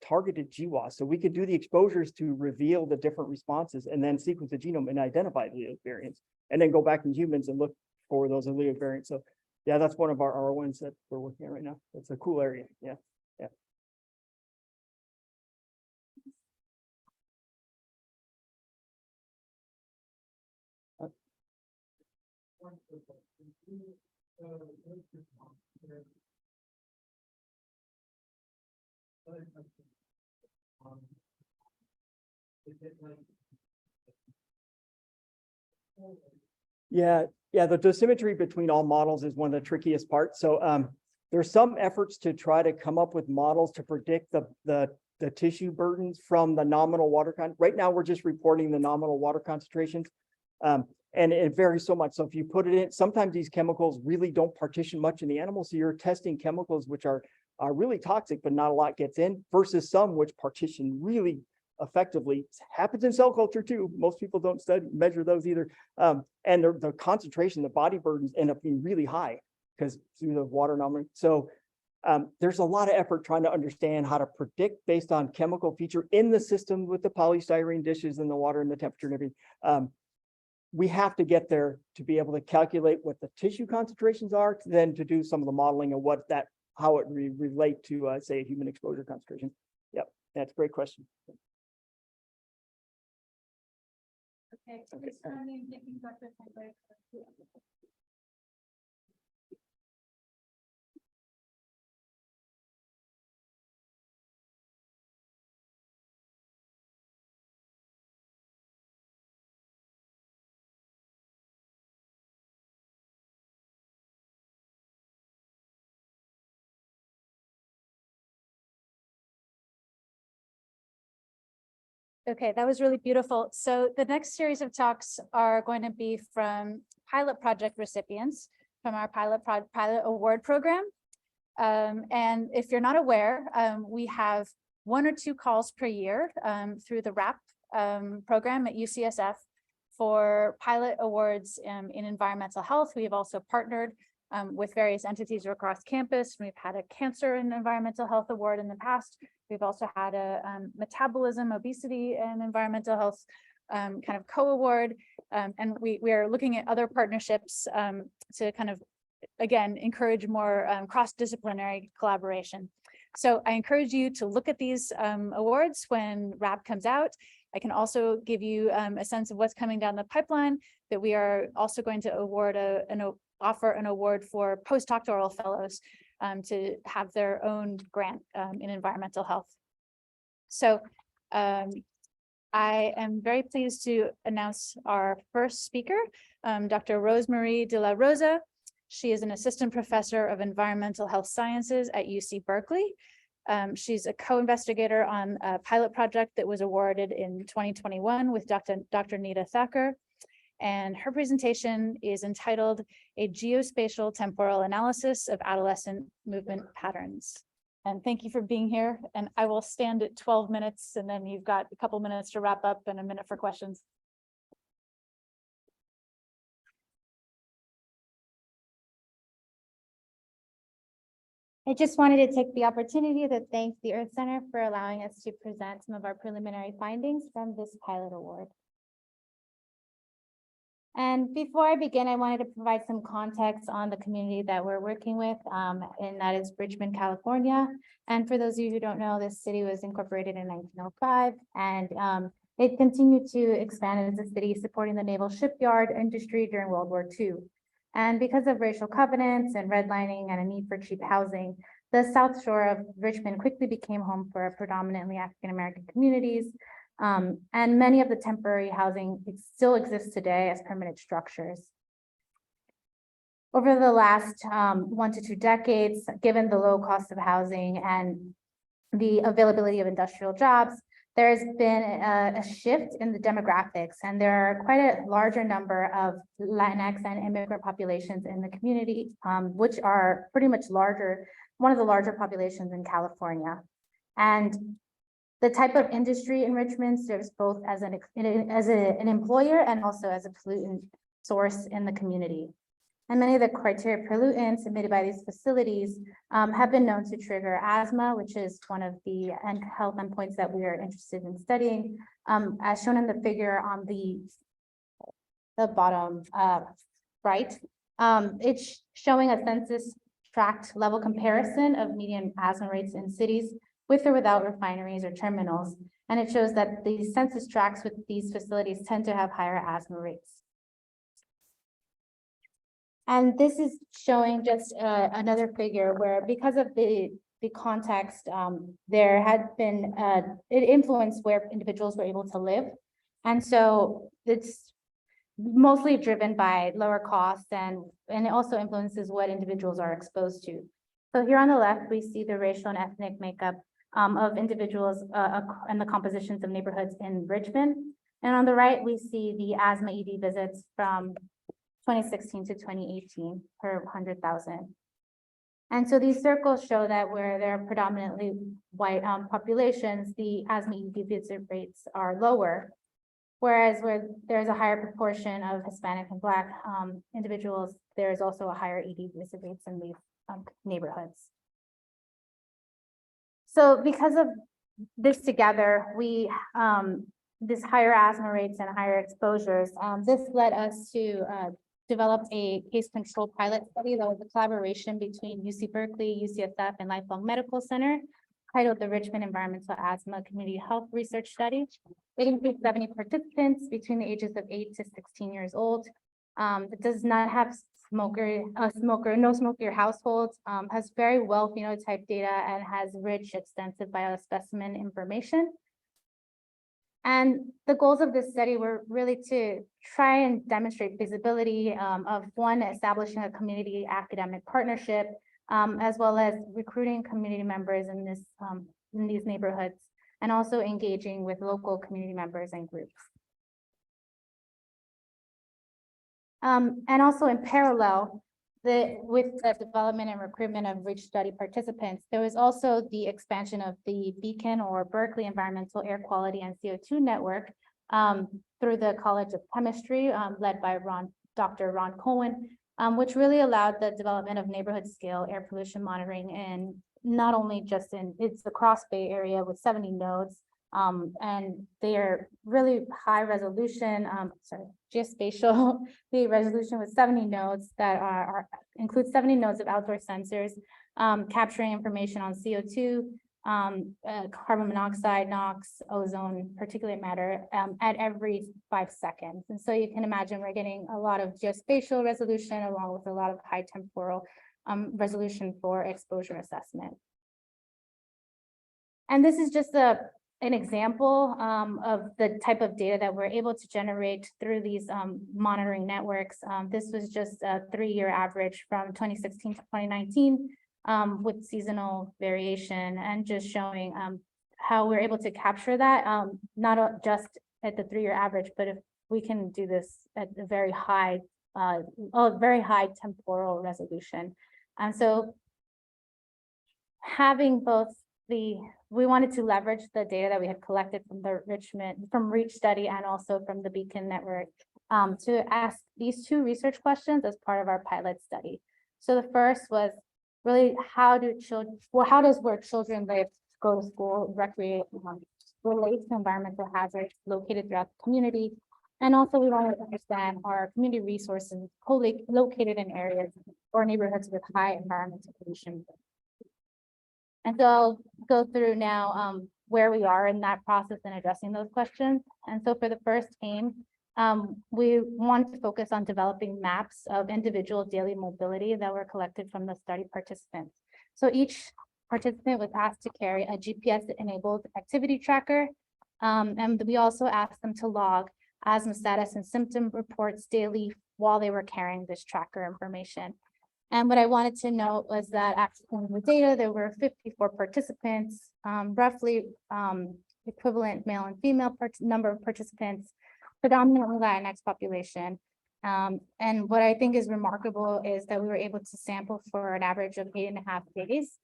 targeted GWAS. So we could do the exposures to reveal the different responses, and then sequence the genome and identify the variants, and then go back in humans and look for those allelic variants. So yeah, that's one of our R1s that we're working on right now. It's a cool area. Yeah. Yeah. Yeah, the dosimetry between all models is one of the trickiest parts. So there's some efforts to try to come up with models to predict the tissue burdens from the nominal water content. Right now, we're just reporting the nominal water concentrations. And it varies so much. So if you put it in, sometimes these chemicals really don't partition much in the animal. So you're testing chemicals which are really toxic, but not a lot gets in, versus some which partition really effectively. It happens in cell culture too. Most people don't measure those either. And the concentration, the body burdens end up being really high because through the water anomaly. So there's a lot of effort trying to understand how to predict based on chemical feature in the system with the polystyrene dishes and the water and the temperature and everything. We have to get there to be able to calculate what the tissue concentrations are, then to do some of the modeling of how it relate to say a human exposure concentration. Yep, that's a great question. Okay, please join me in thanking Dr. Tanguay. Okay, that was really beautiful. So the next series of talks are going to be from pilot project recipients from our pilot award program. And if you're not aware, we have 1 or 2 calls per year through the RAP program at UCSF for pilot awards in environmental health. We have also partnered with various entities across campus. We've had a cancer and environmental health award in the past. We've also had a metabolism, obesity, and environmental health kind of co-award. And we are looking at other partnerships to kind of, again, encourage more cross-disciplinary collaboration. So I encourage you to look at these awards when RAP comes out. I can also give you a sense of what's coming down the pipeline, that we are also going to award offer an award for postdoctoral fellows to have their own grant in environmental health. So I am very pleased to announce our first speaker, Dr. Rosemarie de la Rosa. She is an assistant professor of environmental health sciences at UC Berkeley. She's a co-investigator on a pilot project that was awarded in 2021 with Dr. Nita Thacker. And her presentation is entitled A Geospatial Temporal Analysis of Adolescent Movement Patterns. And thank you for being here. And I will stand at 12 minutes, and then you've got a couple minutes to wrap up and a minute for questions. I just wanted to take the opportunity to thank the EaRTH Center for allowing us to present some of our preliminary findings from this pilot award. And before I begin, I wanted to provide some context on the community that we're working with, and that is Richmond, California. And for those of you who don't know, this city was incorporated in 1905, and it continued to expand as a city, supporting the naval shipyard industry during World War II. And because of racial covenants and redlining and a need for cheap housing, the South Shore of Richmond quickly became home for predominantly African-American communities. And many of the temporary housing still exists today as permanent structures. Over the last 1 to 2 decades, given the low cost of housing and the availability of industrial jobs, there's been a shift in the demographics, and there are quite a larger number of Latinx and immigrant populations in the community, which are pretty much one of the larger populations in California. And the type of industry in Richmond serves both as an employer and also as a pollutant source in the community. And many of the criteria pollutants emitted by these facilities have been known to trigger asthma, which is one of the health endpoints that we are interested in studying. As shown in the figure on the bottom right, it's showing a census tract level comparison of median asthma rates in cities with or without refineries or terminals. And it shows that the census tracts with these facilities tend to have higher asthma rates. And this is showing just another figure where, because of the context, there had been, it influenced where individuals were able to live. And so it's mostly driven by lower costs, and it also influences what individuals are exposed to. So here on the left, we see the racial and ethnic makeup of individuals and the compositions of neighborhoods in Richmond. And on the right, we see the asthma ED visits from 2016 to 2018 per 100,000. And so these circles show that where there are predominantly white populations, the asthma ED visit rates are lower. Whereas where there's a higher proportion of Hispanic and Black individuals, there's also a higher ED visit rates in these neighborhoods. So because of this together, we this higher asthma rates and higher exposures, this led us to develop a case control pilot study that was a collaboration between UC Berkeley, UCSF, and Lifelong Medical Center, titled the Richmond Environmental Asthma Community Health Research Study. It includes 70 participants between the ages of 8 to 16 years old. It does not have no smoker households, has very well phenotype data, and has rich, extensive biospecimen information. And the goals of this study were really to try and demonstrate feasibility of one, establishing a community academic partnership, as well as recruiting community members in these neighborhoods and also engaging with local community members and groups. And also in parallel, with the development and recruitment of REACH study participants, there was also the expansion of the Beacon or Berkeley Environmental Air Quality and CO2 Network through the College of Chemistry, led by Dr. Ron Cohen, which really allowed the development of neighborhood scale air pollution monitoring, and not only just it's across Bay Area with 70 nodes, and they are really high resolution, geospatial. The resolution with 70 nodes that includes 70 nodes of outdoor sensors, capturing information on CO2, carbon monoxide, NOx, ozone, particulate matter, at every 5 seconds. And so you can imagine we're getting a lot of geospatial resolution along with a lot of high temporal resolution for exposure assessment. And this is just an example of the type of data that we're able to generate through these monitoring networks. This was just a 3-year average from 2016 to 2019 with seasonal variation, and just showing how we're able to capture that, not just at the 3-year average, but if we can do this at a very high temporal resolution. And so having both we wanted to leverage the data that we had collected from the REACH study and also from the Beacon network to ask these 2 research questions as part of our pilot study. So the first was really how does where children live, go to school, recreate, relate to environmental hazards located throughout the community. And also we wanted to understand our community resources located in areas or neighborhoods with high environmental pollution. And so I'll go through now where we are in that process and addressing those questions. And so for the first aim, we wanted to focus on developing maps of individual daily mobility that were collected from the study participants. So each participant was asked to carry a GPS-enabled activity tracker. And we also asked them to log asthma status and symptom reports daily while they were carrying this tracker information. And what I wanted to note was that after the data, there were 54 participants, roughly equivalent male and female number of participants, predominantly Latinx population. And what I think is remarkable is that we were able to sample for an average of 8.5 days,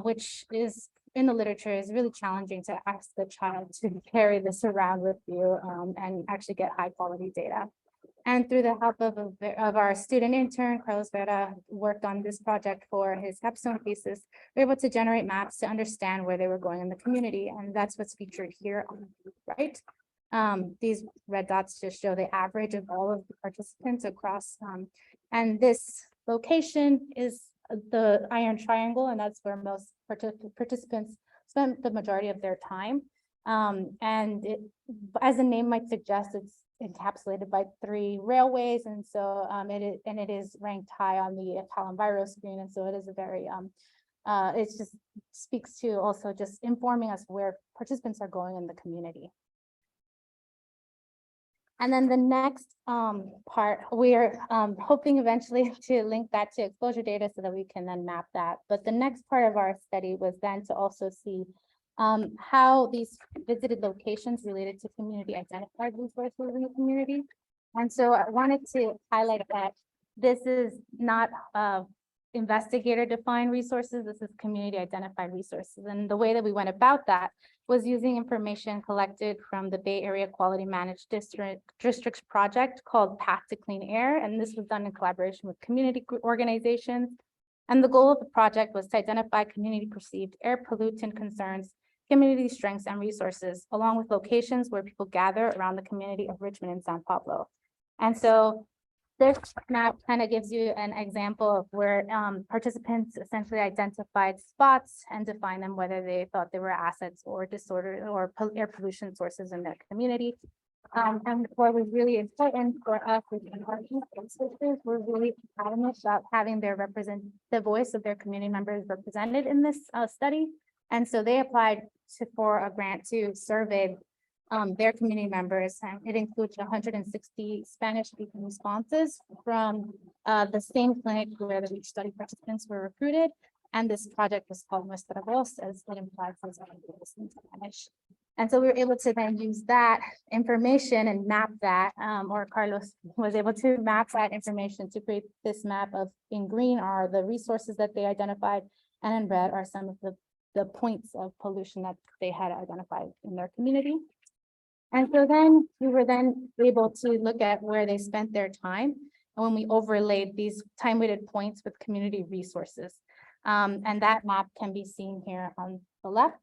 which is in the literature is really challenging to ask the child to carry this around with you and actually get high quality data. And through the help of our student intern, Carlos Vera, worked on this project for his capstone thesis, we were able to generate maps to understand where they were going in the community. And that's what's featured here on the right. These red dots just show the average of all of the participants across. And this location is the Iron Triangle, and that's where most participants spent the majority of their time. And as the name might suggest, it's encapsulated by 3 railways, and so it is ranked high on the Calum-Viro screen, and so it is a very it just speaks to also just informing us where participants are going in the community. And then the next part, we're hoping eventually to link that to exposure data so that we can then map that. But the next part of our study was then to also see how these visited locations related to community identified resources in the community. And so I wanted to highlight that this is not investigator defined resources, this is community identified resources. And the way that we went about that was using information collected from the Bay Area Quality Managed Districts project called Path to Clean Air. And this was done in collaboration with community organizations. And the goal of the project was to identify community perceived air pollutant concerns, community strengths and resources, along with locations where people gather around the community of Richmond and San Pablo. And so this map kind of gives you an example of where participants essentially identified spots and defined them, whether they thought they were assets or disorder or air pollution sources in their community. And what was really important for us with researchers, we're really adamant about having the voice of their community members represented in this study. And so they applied for a grant to survey their community members, and it includes 160 Spanish-speaking responses from the same clinic where the REACH study participants were recruited, And this project was called Nuestra Voz, as it implies as in Spanish. And so we were able to then use that information and map that, or Carlos was able to map that information to create this map of, in green are the resources that they identified, and in red are some of the points of pollution that they had identified in their community. And so then we were then able to look at where they spent their time, and when we overlaid these time-weighted points with community resources. And that map can be seen here on the left.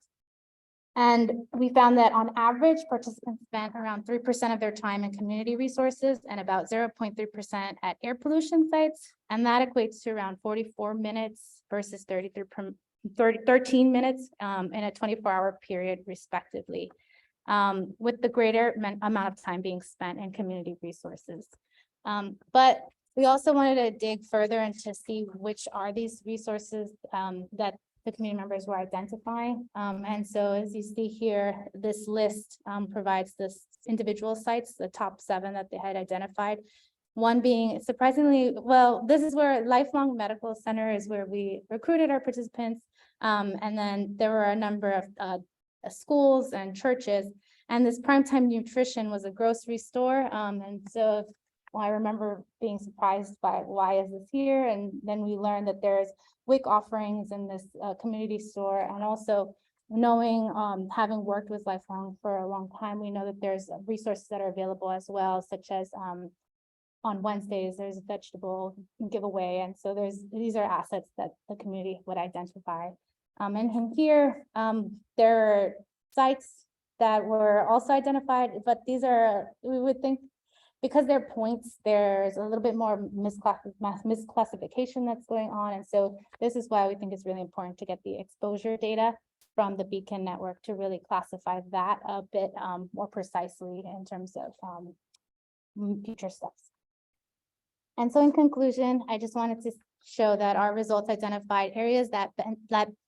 And we found that on average, participants spent around 3% of their time in community resources and about 0.3% at air pollution sites. And that equates to around 44 minutes versus 13 minutes in a 24-hour period respectively, with the greater amount of time being spent in community resources. But we also wanted to dig further and to see which are these resources that the community members were identifying. And so as you see here, this list provides this individual sites, the top 7 that they had identified. One being surprisingly, well, this is where Lifelong Medical Center is where we recruited our participants. And then there were a number of schools and churches, and this Primetime Nutrition was a grocery store. And so I remember being surprised by why is this here? And then we learned that there's WIC offerings in this community store, and also knowing, having worked with Lifelong for a long time, we know that there's resources that are available as well, such as on Wednesdays, there's a vegetable giveaway. And so these are assets that the community would identify. And from here, there are sites that were also identified, but these are, we would think, because they're points, there's a little bit more misclassification that's going on. And so this is why we think it's really important to get the exposure data from the Beacon network to really classify that a bit more precisely in terms of future steps. And so in conclusion, I just wanted to show that our results identified areas that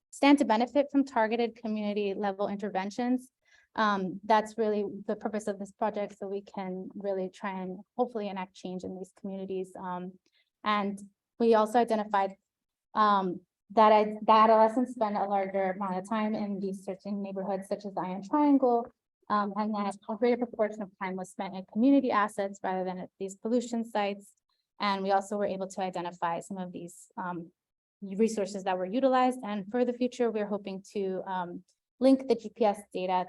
stand to benefit from targeted community level interventions. That's really the purpose of this project, so we can really try and hopefully enact change in these communities. And we also identified that adolescents spend a larger amount of time in these certain neighborhoods such as the Iron Triangle, and that a greater proportion of time was spent in community assets rather than at these pollution sites. And we also were able to identify some of these resources that were utilized. And for the future, we're hoping to link the GPS data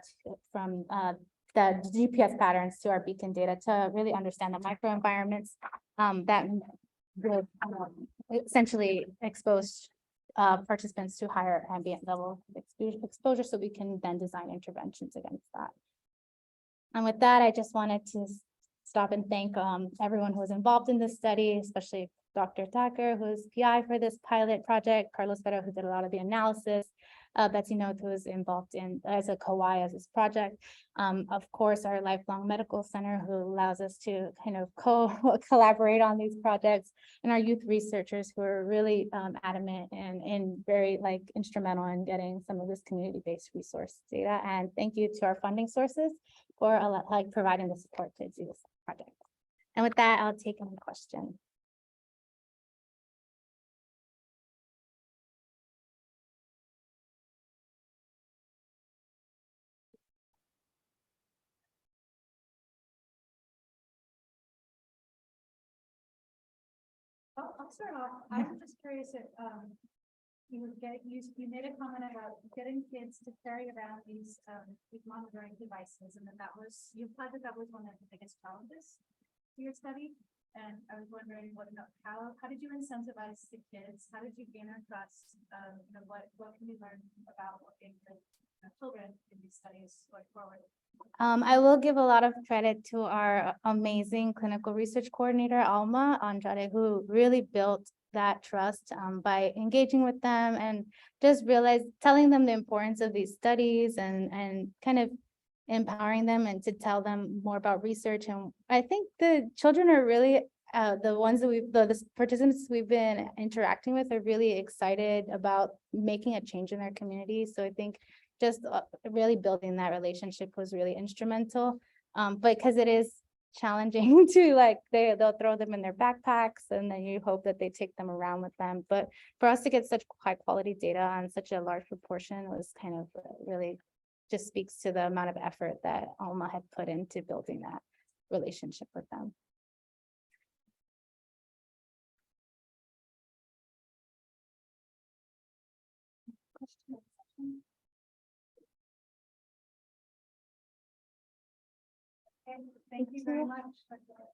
from the GPS patterns to our Beacon data to really understand the microenvironments that would essentially expose participants to higher ambient level exposure, so we can then design interventions against that. And with that, I just wanted to stop and thank everyone who was involved in this study, especially Dr. Thacker, who is PI for this pilot project, Carlos Vera, who did a lot of the analysis, Betsy Noth, who was involved in as a co-I as this project. Of course, our Lifelong Medical Center, who allows us to kind of collaborate on these projects, and our youth researchers who are really adamant and very instrumental in getting some of this community-based resource data. And thank you to our funding sources for providing the support to do this project. And with that, I'll take any question. I'll start off. I'm just curious if you made a comment about getting kids to carry around these monitoring devices, and that was, you implied that was one of the biggest challenges to your study. And I was wondering how did you incentivize the kids? How did you gain their trust? What can you learn about working with children in these studies going forward? I will give a lot of credit to our amazing clinical research coordinator, Alma Andrade, who really built that trust by engaging with them and just telling them the importance of these studies and kind of empowering them and to tell them more about research. And I think the children are really the ones that the participants we've been interacting with are really excited about making a change in their community. So I think just really building that relationship was really instrumental, because it is challenging to like, they'll throw them in their backpacks and then you hope that they take them around with them. But for us to get such high quality data on such a large proportion was kind of really just speaks to the amount of effort that Alma had put into building that relationship with them. Thank you very much. Okay.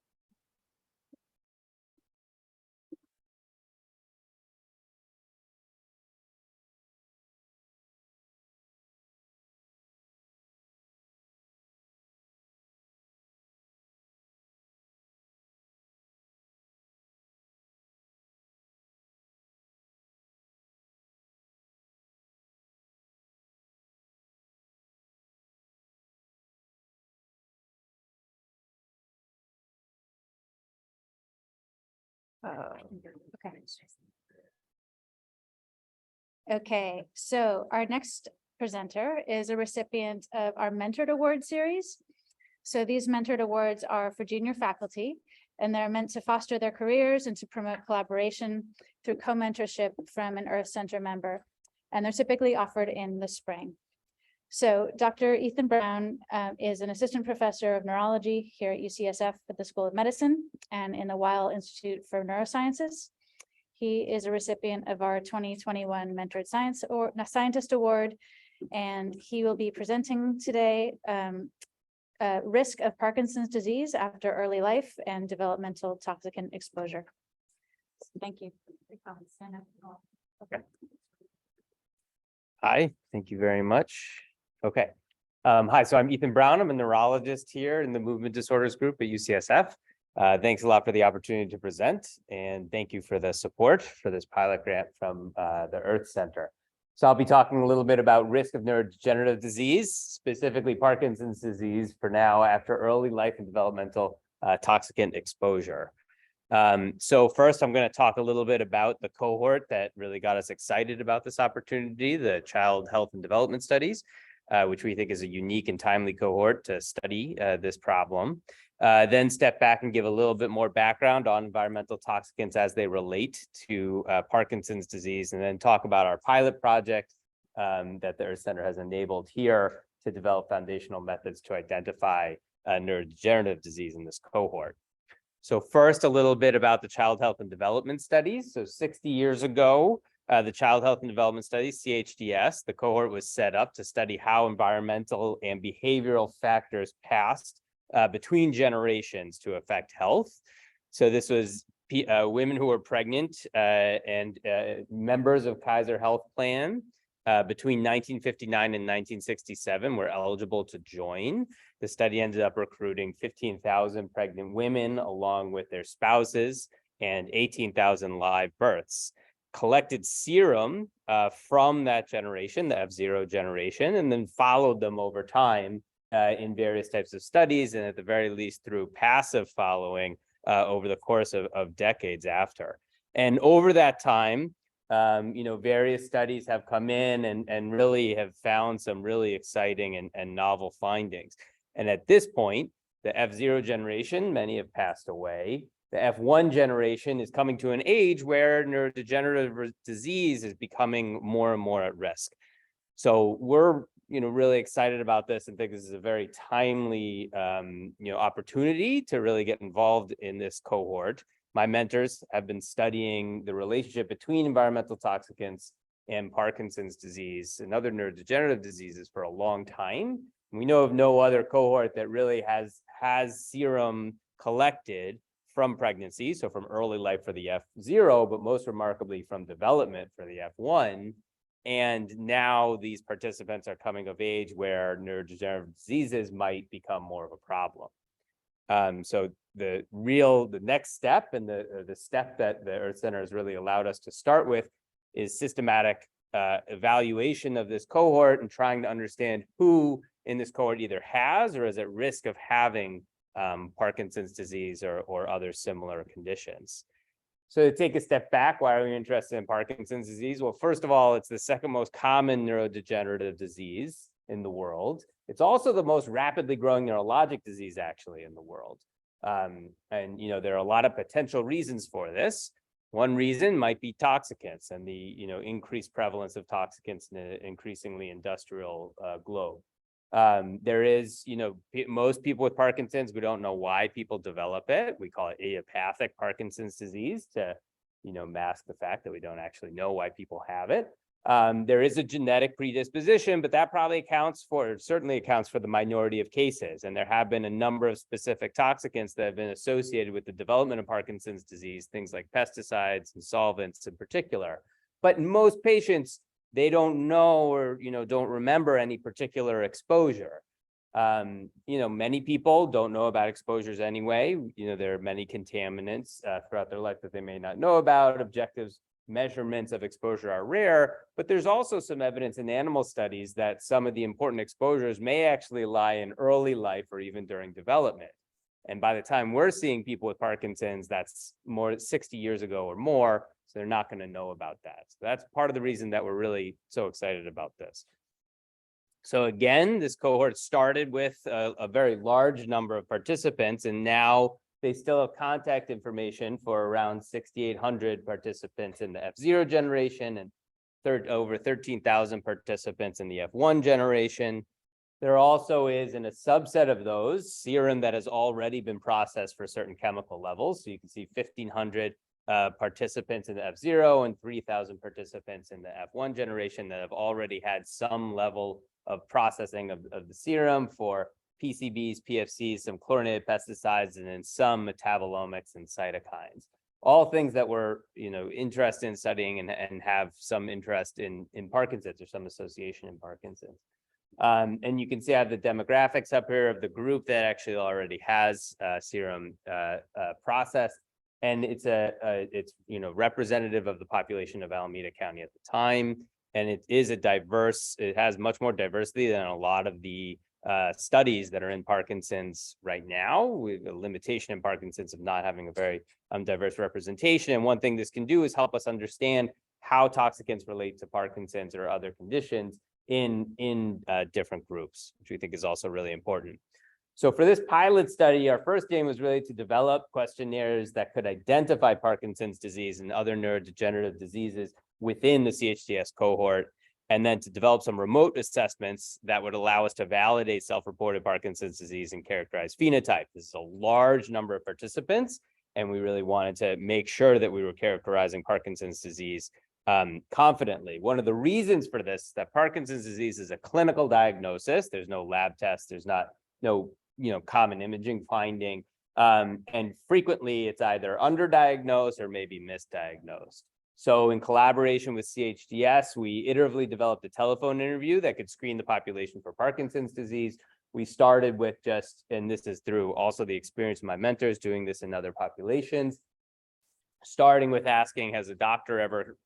Okay, so our next presenter is a recipient of our Mentored Award series. So these Mentored Awards are for junior faculty, and they're meant to foster their careers and to promote collaboration through co-mentorship from an EaRTH Center member. And they're typically offered in the spring. So Dr. Ethan Brown is an assistant professor of neurology here at UCSF at the School of Medicine and in the Weill Institute for Neurosciences. He is a recipient of our 2021 Mentored Scientist Award, and he will be presenting today risk of Parkinson's disease after early life and developmental toxicant exposure. Thank you. Okay. Hi, thank you very much. Okay. Hi, so I'm Ethan Brown. I'm a neurologist here in the movement disorders group at UCSF. Thanks a lot for the opportunity to present, and thank you for the support for this pilot grant from the EaRTH Center. So I'll be talking a little bit about risk of neurodegenerative disease, specifically Parkinson's disease for now after early life and developmental toxicant exposure. So first, I'm going to talk a little bit about the cohort that really got us excited about this opportunity, the Child Health and Development Studies, which we think is a unique and timely cohort to study this problem. Then step back and give a little bit more background on environmental toxicants as they relate to Parkinson's disease, and then talk about our pilot project that the EaRTH Center has enabled here to develop foundational methods to identify neurodegenerative disease in this cohort. So first, a little bit about the Child Health and Development Studies. So 60 years ago, the Child Health and Development Studies, CHDS, the cohort was set up to study how environmental and behavioral factors passed between generations to affect health. So this was women who were pregnant and members of Kaiser Health Plan between 1959 and 1967 were eligible to join. The study ended up recruiting 15,000 pregnant women along with their spouses and 18,000 live births. Collected serum from that generation, the F0 generation, and then followed them over time in various types of studies, and at the very least through passive following over the course of decades after. And over that time, various studies have come in and really have found some really exciting and novel findings. And at this point, the F0 generation, many have passed away. The F1 generation is coming to an age where neurodegenerative disease is becoming more and more at risk. So we're really excited about this and think this is a very timely opportunity to really get involved in this cohort. My mentors have been studying the relationship between environmental toxicants and Parkinson's disease and other neurodegenerative diseases for a long time. We know of no other cohort that really has serum collected from pregnancy, so from early life for the F0, but most remarkably from development for the F1. And now these participants are coming of age where neurodegenerative diseases might become more of a problem. So the next step and the step that the EaRTH Center has really allowed us to start with is systematic evaluation of this cohort and trying to understand who in this cohort either has or is at risk of having Parkinson's disease or other similar conditions. So to take a step back, why are we interested in Parkinson's disease? Well, first of all, it's the second most common neurodegenerative disease in the world. It's also the most rapidly growing neurologic disease actually in the world. And, there are a lot of potential reasons for this. One reason might be toxicants and the, increased prevalence of toxicants in an increasingly industrial globe. There is, most people with Parkinson's, we don't know why people develop it. We call it idiopathic Parkinson's disease to, mask the fact that we don't actually know why people have it. There is a genetic predisposition, but that probably certainly accounts for the minority of cases. And there have been a number of specific toxicants that have been associated with the development of Parkinson's disease, things like pesticides and solvents in particular. But in most patients, they don't know or, don't remember any particular exposure. Many people don't know about exposures anyway. There are many contaminants throughout their life that they may not know about. Objectives measurements of exposure are rare, but there's also some evidence in animal studies that some of the important exposures may actually lie in early life or even during development. And by the time we're seeing people with Parkinson's, that's more than 60 years ago or more, so they're not going to know about that. So that's part of the reason that we're really so excited about this. So again, this cohort started with a very large number of participants, and now they still have contact information for around 6,800 participants in the F0 generation and over 13,000 participants in the F1 generation. There also is, in a subset of those, serum that has already been processed for certain chemical levels. So you can see 1,500 participants in the F0 and 3,000 participants in the F1 generation that have already had some level of processing of the serum for PCBs, PFCs, some chlorinated pesticides, and then some metabolomics and cytokines. All things that we're, interested in studying and have some interest in Parkinson's or some association in Parkinson's. And you can see I have the demographics up here of the group that actually already has serum processed, and it's representative of the population of Alameda County at the time, and it is it has much more diversity than a lot of the studies that are in Parkinson's right now, with a limitation in Parkinson's of not having a very diverse representation. And one thing this can do is help us understand how toxicants relate to Parkinson's or other conditions in different groups, which we think is also really important. So for this pilot study, our first aim was really to develop questionnaires that could identify Parkinson's disease and other neurodegenerative diseases within the CHDS cohort, and then to develop some remote assessments that would allow us to validate self-reported Parkinson's disease and characterize phenotype. This is a large number of participants, and we really wanted to make sure that we were characterizing Parkinson's disease confidently. One of the reasons for this is that Parkinson's disease is a clinical diagnosis. There's no lab test. There's no common imaging finding. And frequently it's either underdiagnosed or maybe misdiagnosed. So in collaboration with CHDS, we iteratively developed a telephone interview that could screen the population for Parkinson's disease. We started with and this is through also the experience of my mentors doing this in other populations, starting with asking, has a doctor ever,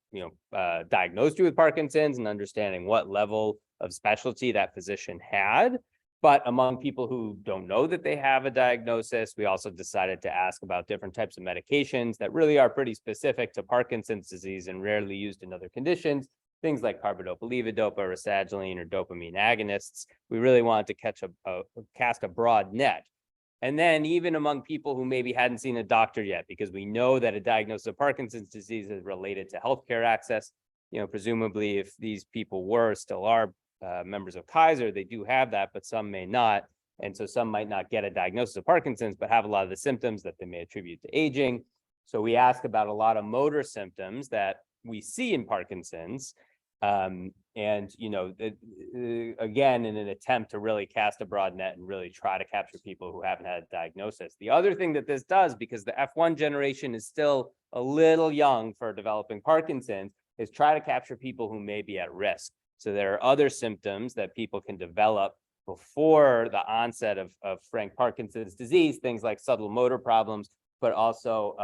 diagnosed you with Parkinson's, and understanding what level of specialty that physician had. But among people who don't know that they have a diagnosis, we also decided to ask about different types of medications that really are pretty specific to Parkinson's disease and rarely used in other conditions. Things like carbidopa, levodopa, rasagiline, or dopamine agonists. We really wanted to cast a broad net. And then even among people who maybe hadn't seen a doctor yet, because we know that a diagnosis of Parkinson's disease is related to healthcare access. Presumably if these people still are members of Kaiser, they do have that, but some may not. And so some might not get a diagnosis of Parkinson's, but have a lot of the symptoms that they may attribute to aging. So we ask about a lot of motor symptoms that we see in Parkinson's. Again, in an attempt to really cast a broad net and really try to capture people who haven't had a diagnosis. The other thing that this does, because the F1 generation is still a little young for developing Parkinson's, is try to capture people who may be at risk. So there are other symptoms that people can develop before the onset of frank Parkinson's disease, things like subtle motor problems, but also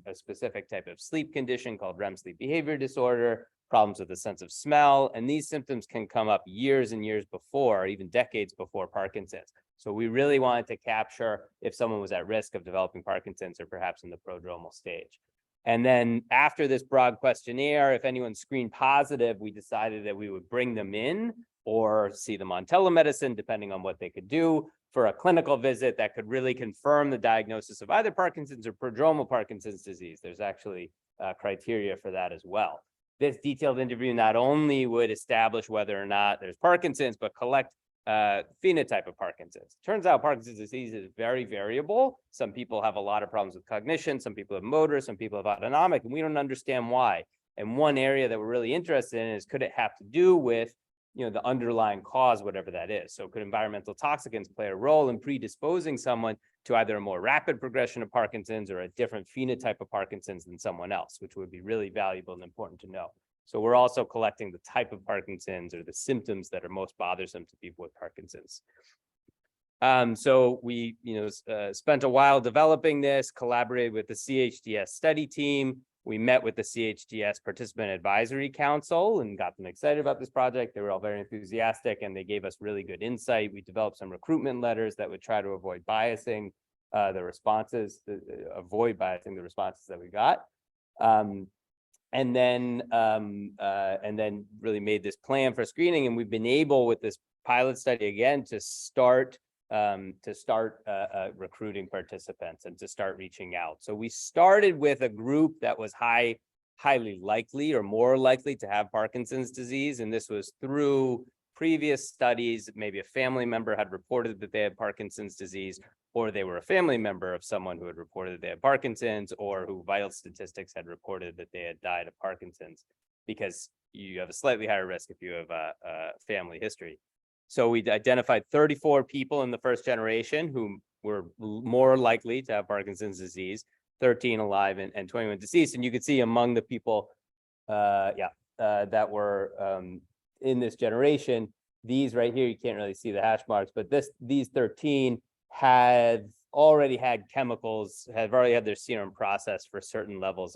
a specific type of sleep condition called REM sleep behavior disorder, problems with the sense of smell. And these symptoms can come up years and years before, even decades before Parkinson's. So we really wanted to capture if someone was at risk of developing Parkinson's or perhaps in the prodromal stage. And then after this broad questionnaire, if anyone screened positive, we decided that we would bring them in or see them on telemedicine, depending on what they could do. for a clinical visit that could really confirm the diagnosis of either Parkinson's or prodromal Parkinson's disease. There's actually criteria for that as well. This detailed interview not only would establish whether or not there's Parkinson's, but collect phenotype of Parkinson's. Turns out Parkinson's disease is very variable. Some people have a lot of problems with cognition, some people have motor, some people have autonomic, and we don't understand why. And one area that we're really interested in is, could it have to do with, you know, the underlying cause, whatever that is? So could environmental toxicants play a role in predisposing someone to either a more rapid progression of Parkinson's or a different phenotype of Parkinson's than someone else, which would be really valuable and important to know. So we're also collecting the type of Parkinson's or the symptoms that are most bothersome to people with Parkinson's. So we, spent a while developing this, collaborated with the CHDS study team. We met with the CHDS Participant Advisory Council and got them excited about this project. They were all very enthusiastic and they gave us really good insight. We developed some recruitment letters that would try to avoid biasing the responses, the responses that we got. And then really made this plan for screening. And we've been able, with this pilot study again, to start recruiting participants and to start reaching out. So we started with a group that was highly likely or more likely to have Parkinson's disease. And this was through previous studies. Maybe a family member had reported that they had Parkinson's disease, or they were a family member of someone who had reported that they had Parkinson's, or who vital statistics had reported that they had died of Parkinson's, because you have a slightly higher risk if you have a family history. So we identified 34 people in the first generation who were more likely to have Parkinson's disease, 13 alive and 21 deceased. And you could see among the people that were in this generation, these right here, you can't really see the hash marks, but these 13 have already had chemicals, have already had their serum processed for certain levels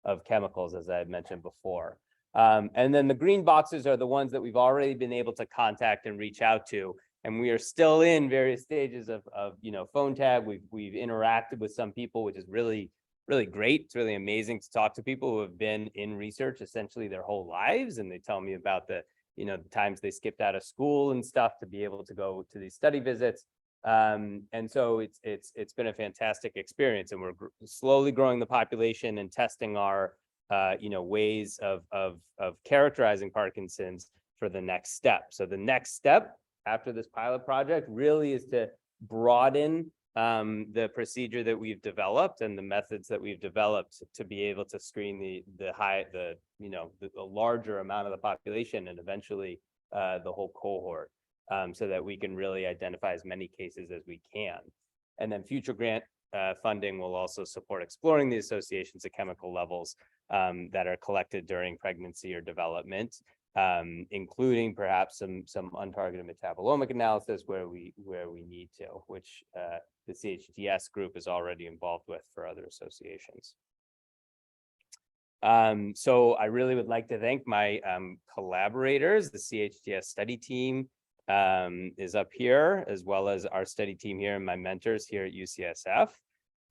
of chemicals, as I had mentioned before. And then the green boxes are the ones that we've already been able to contact and reach out to. And we are still in various stages of phone tag. We've interacted with some people, which is really, really great. It's really amazing to talk to people who have been in research essentially their whole lives. And they tell me about the times they skipped out of school and stuff to be able to go to these study visits. And so it's been a fantastic experience, and we're slowly growing the population and testing our ways of characterizing Parkinson's for the next step. So the next step after this pilot project really is to broaden the procedure that we've developed and the methods that we've developed to be able to screen the larger amount of the population and eventually the whole cohort, so that we can really identify as many cases as we can. And then future grant funding will also support exploring the associations of chemical levels that are collected during pregnancy or development, including perhaps some untargeted metabolomic analysis where we need to, which the CHDS group is already involved with for other associations. So I really would like to thank my collaborators. The CHDS study team is up here, as well as our study team here and my mentors here at UCSF.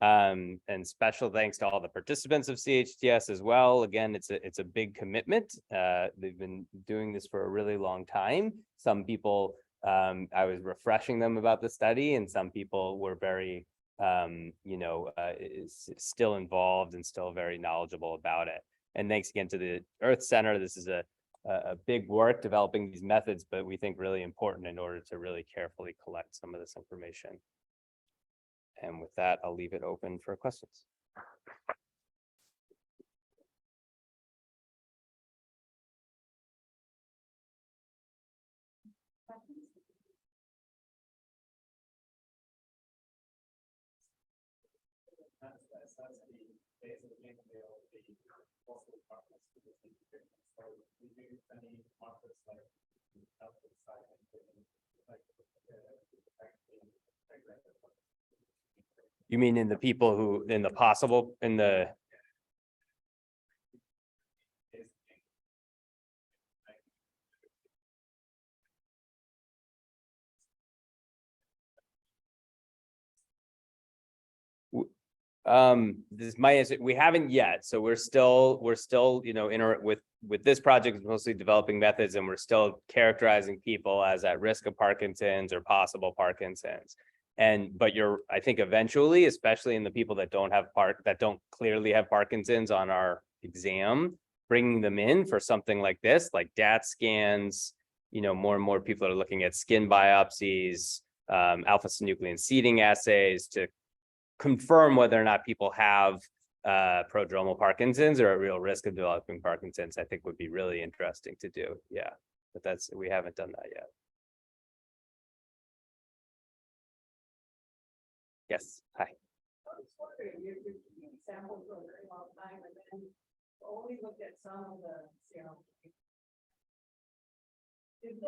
And special thanks to all the participants of CHDS as well. Again, it's a big commitment. They've been doing this for a really long time. Some people, I was refreshing them about the study, and some people were very, still involved and still very knowledgeable about it. And thanks again to the EaRTH Center. This is a big work developing these methods, but we think really important in order to really carefully collect some of this information. And with that, I'll leave it open for questions. You mean in the people who, in the possible, in the. This my answer, we haven't yet, so we're still, you know, with this project, it's mostly developing methods, and we're still characterizing people as at risk of Parkinson's or possible Parkinson's. But I think eventually, especially in the people that don't clearly have Parkinson's on our exam, bringing them in for something like this, like DAT scans, you know, more and more people are looking at skin biopsies, alpha-synuclein seeding assays to confirm whether or not people have prodromal Parkinson's or a real risk of developing Parkinson's, I think would be really interesting to do. Yeah, but we haven't done that yet. Yes, hi. I was wondering, you're keeping samples for a very long time and then only look at some of the serum. Is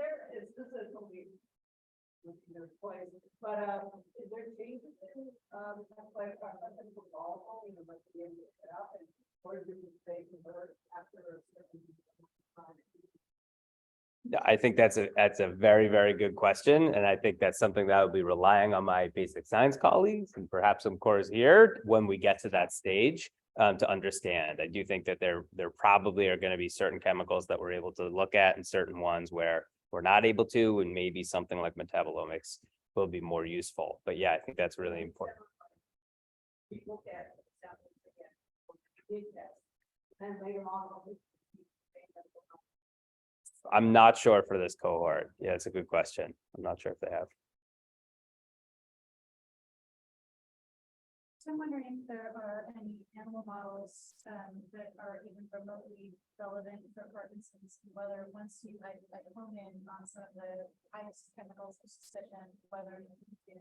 this is only looking at twice, but is there changes in like you know, like the end it up and or does it stay convert after a certain time? I think that's a very, very good question. And I think that's something that I will be relying on my basic science colleagues and perhaps some cores here when we get to that stage to understand. I do think that there probably are going to be certain chemicals that we're able to look at and certain ones where we're not able to, and maybe something like metabolomics will be more useful. But yeah, I think that's really important. We look at samples again, and later on. I'm not sure for this cohort. Yeah, it's a good question. I'm not sure if they have. So I'm wondering if there are any animal models that are even remotely relevant for Parkinson's, whether once you like hone in on some of the highest chemicals of suspicion, whether you can do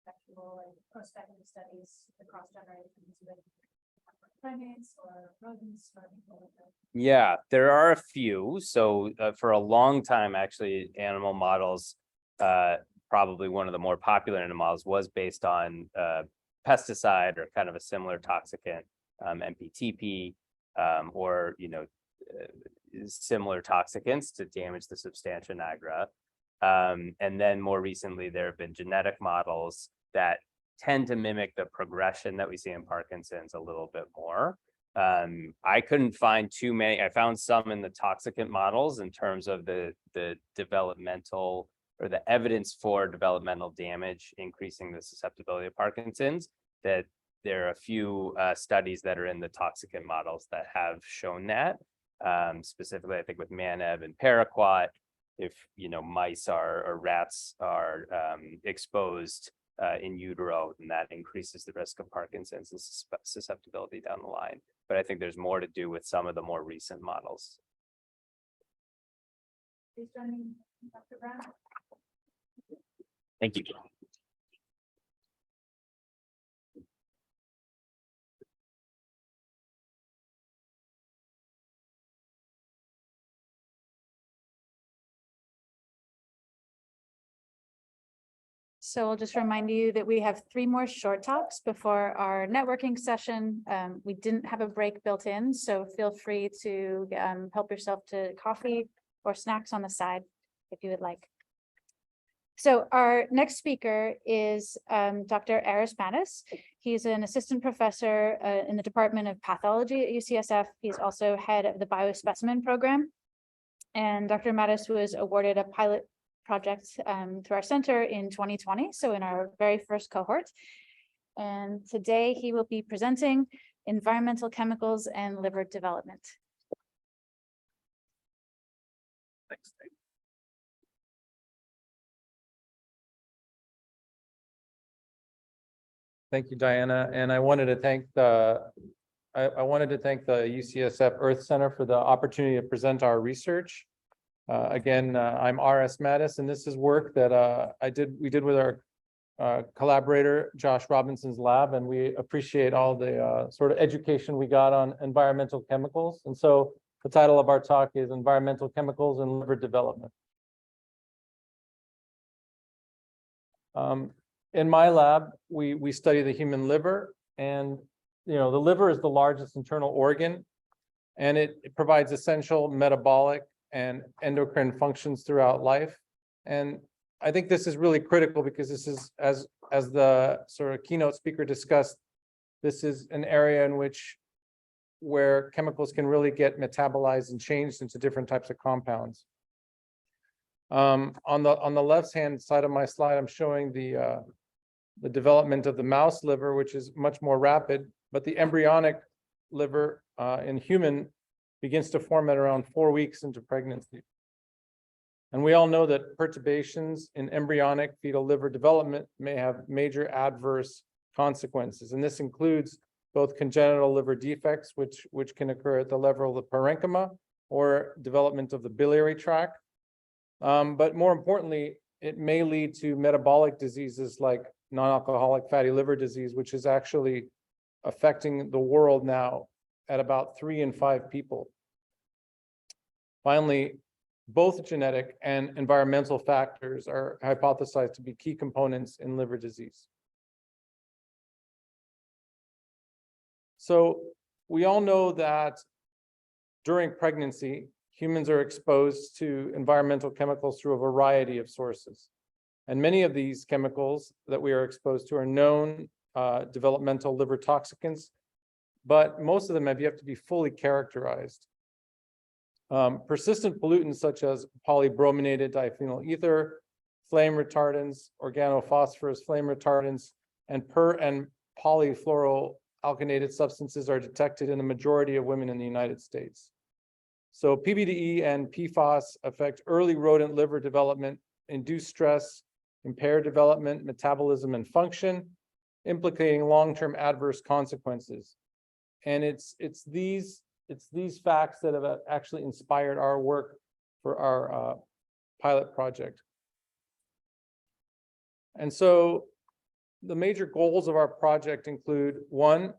actual like prospective studies across generations with primates or rodents or anything like that. Yeah, there are a few. So for a long time, actually, animal models, probably one of the more popular animal models was based on pesticide or kind of a similar toxicant, MPTP, or, you know, similar toxicants to damage the substantia nigra. And then more recently, there have been genetic models that tend to mimic the progression that we see in Parkinson's a little bit more. I couldn't find too many. I found some in the toxicant models in terms of the developmental or the evidence for developmental damage, increasing the susceptibility of Parkinson's, that there are a few studies that are in the toxicant models that have shown that. Specifically, I think with Maneb and Paraquat, if, you know, mice or rats are exposed in utero, and that increases the risk of Parkinson's and susceptibility down the line. But I think there's more to do with some of the more recent models. Please join me, Dr. Brown. Thank you. So I'll just remind you that we have 3 more short talks before our networking session. We didn't have a break built in, so feel free to help yourself to coffee or snacks on the side if you would like. So our next speaker is Dr. Aras Mattis. He's an assistant professor in the Department of Pathology at UCSF. He's also head of the biospecimen program. And Dr. Mattis was awarded a pilot project through our center in 2020, so in our very first cohort. And today he will be presenting environmental chemicals and liver development. Thanks. Thank you, Diana. And I wanted to thank the UCSF EaRTH Center for the opportunity to present our research. Again, I'm Aras Mattis, and this is work that we did with our collaborator, Josh Robinson's lab, and we appreciate all the sort of education we got on environmental chemicals. And so the title of our talk is Environmental Chemicals and Liver Development. In my lab, we study the human liver, and the liver is the largest internal organ, and it provides essential metabolic and endocrine functions throughout life. And I think this is really critical because this is, as the sort of keynote speaker discussed, This is an area in which where chemicals can really get metabolized and changed into different types of compounds. On the left-hand side of my slide, I'm showing the development of the mouse liver, which is much more rapid, but the embryonic liver in human begins to form at around 4 weeks into pregnancy. And we all know that perturbations in embryonic fetal liver development may have major adverse consequences. And this includes both congenital liver defects, which can occur at the level of the parenchyma or development of the biliary tract. But more importantly, it may lead to metabolic diseases like non-alcoholic fatty liver disease, which is actually affecting the world now at about 3 in 5 people. Finally, both genetic and environmental factors are hypothesized to be key components in liver disease. So we all know that during pregnancy, humans are exposed to environmental chemicals through a variety of sources. And many of these chemicals that we are exposed to are known developmental liver toxicants, but most of them have yet to be fully characterized. Persistent pollutants such as polybrominated diphenyl ether, flame retardants, organophosphorus flame retardants, and polyfluoroalkylated substances are detected in the majority of women in the United States. So PBDE and PFAS affect early rodent liver development, induce stress, impair development, metabolism, and function, implicating long-term adverse consequences. And it's these facts that have actually inspired our work for our pilot project. And so the major goals of our project include: 1,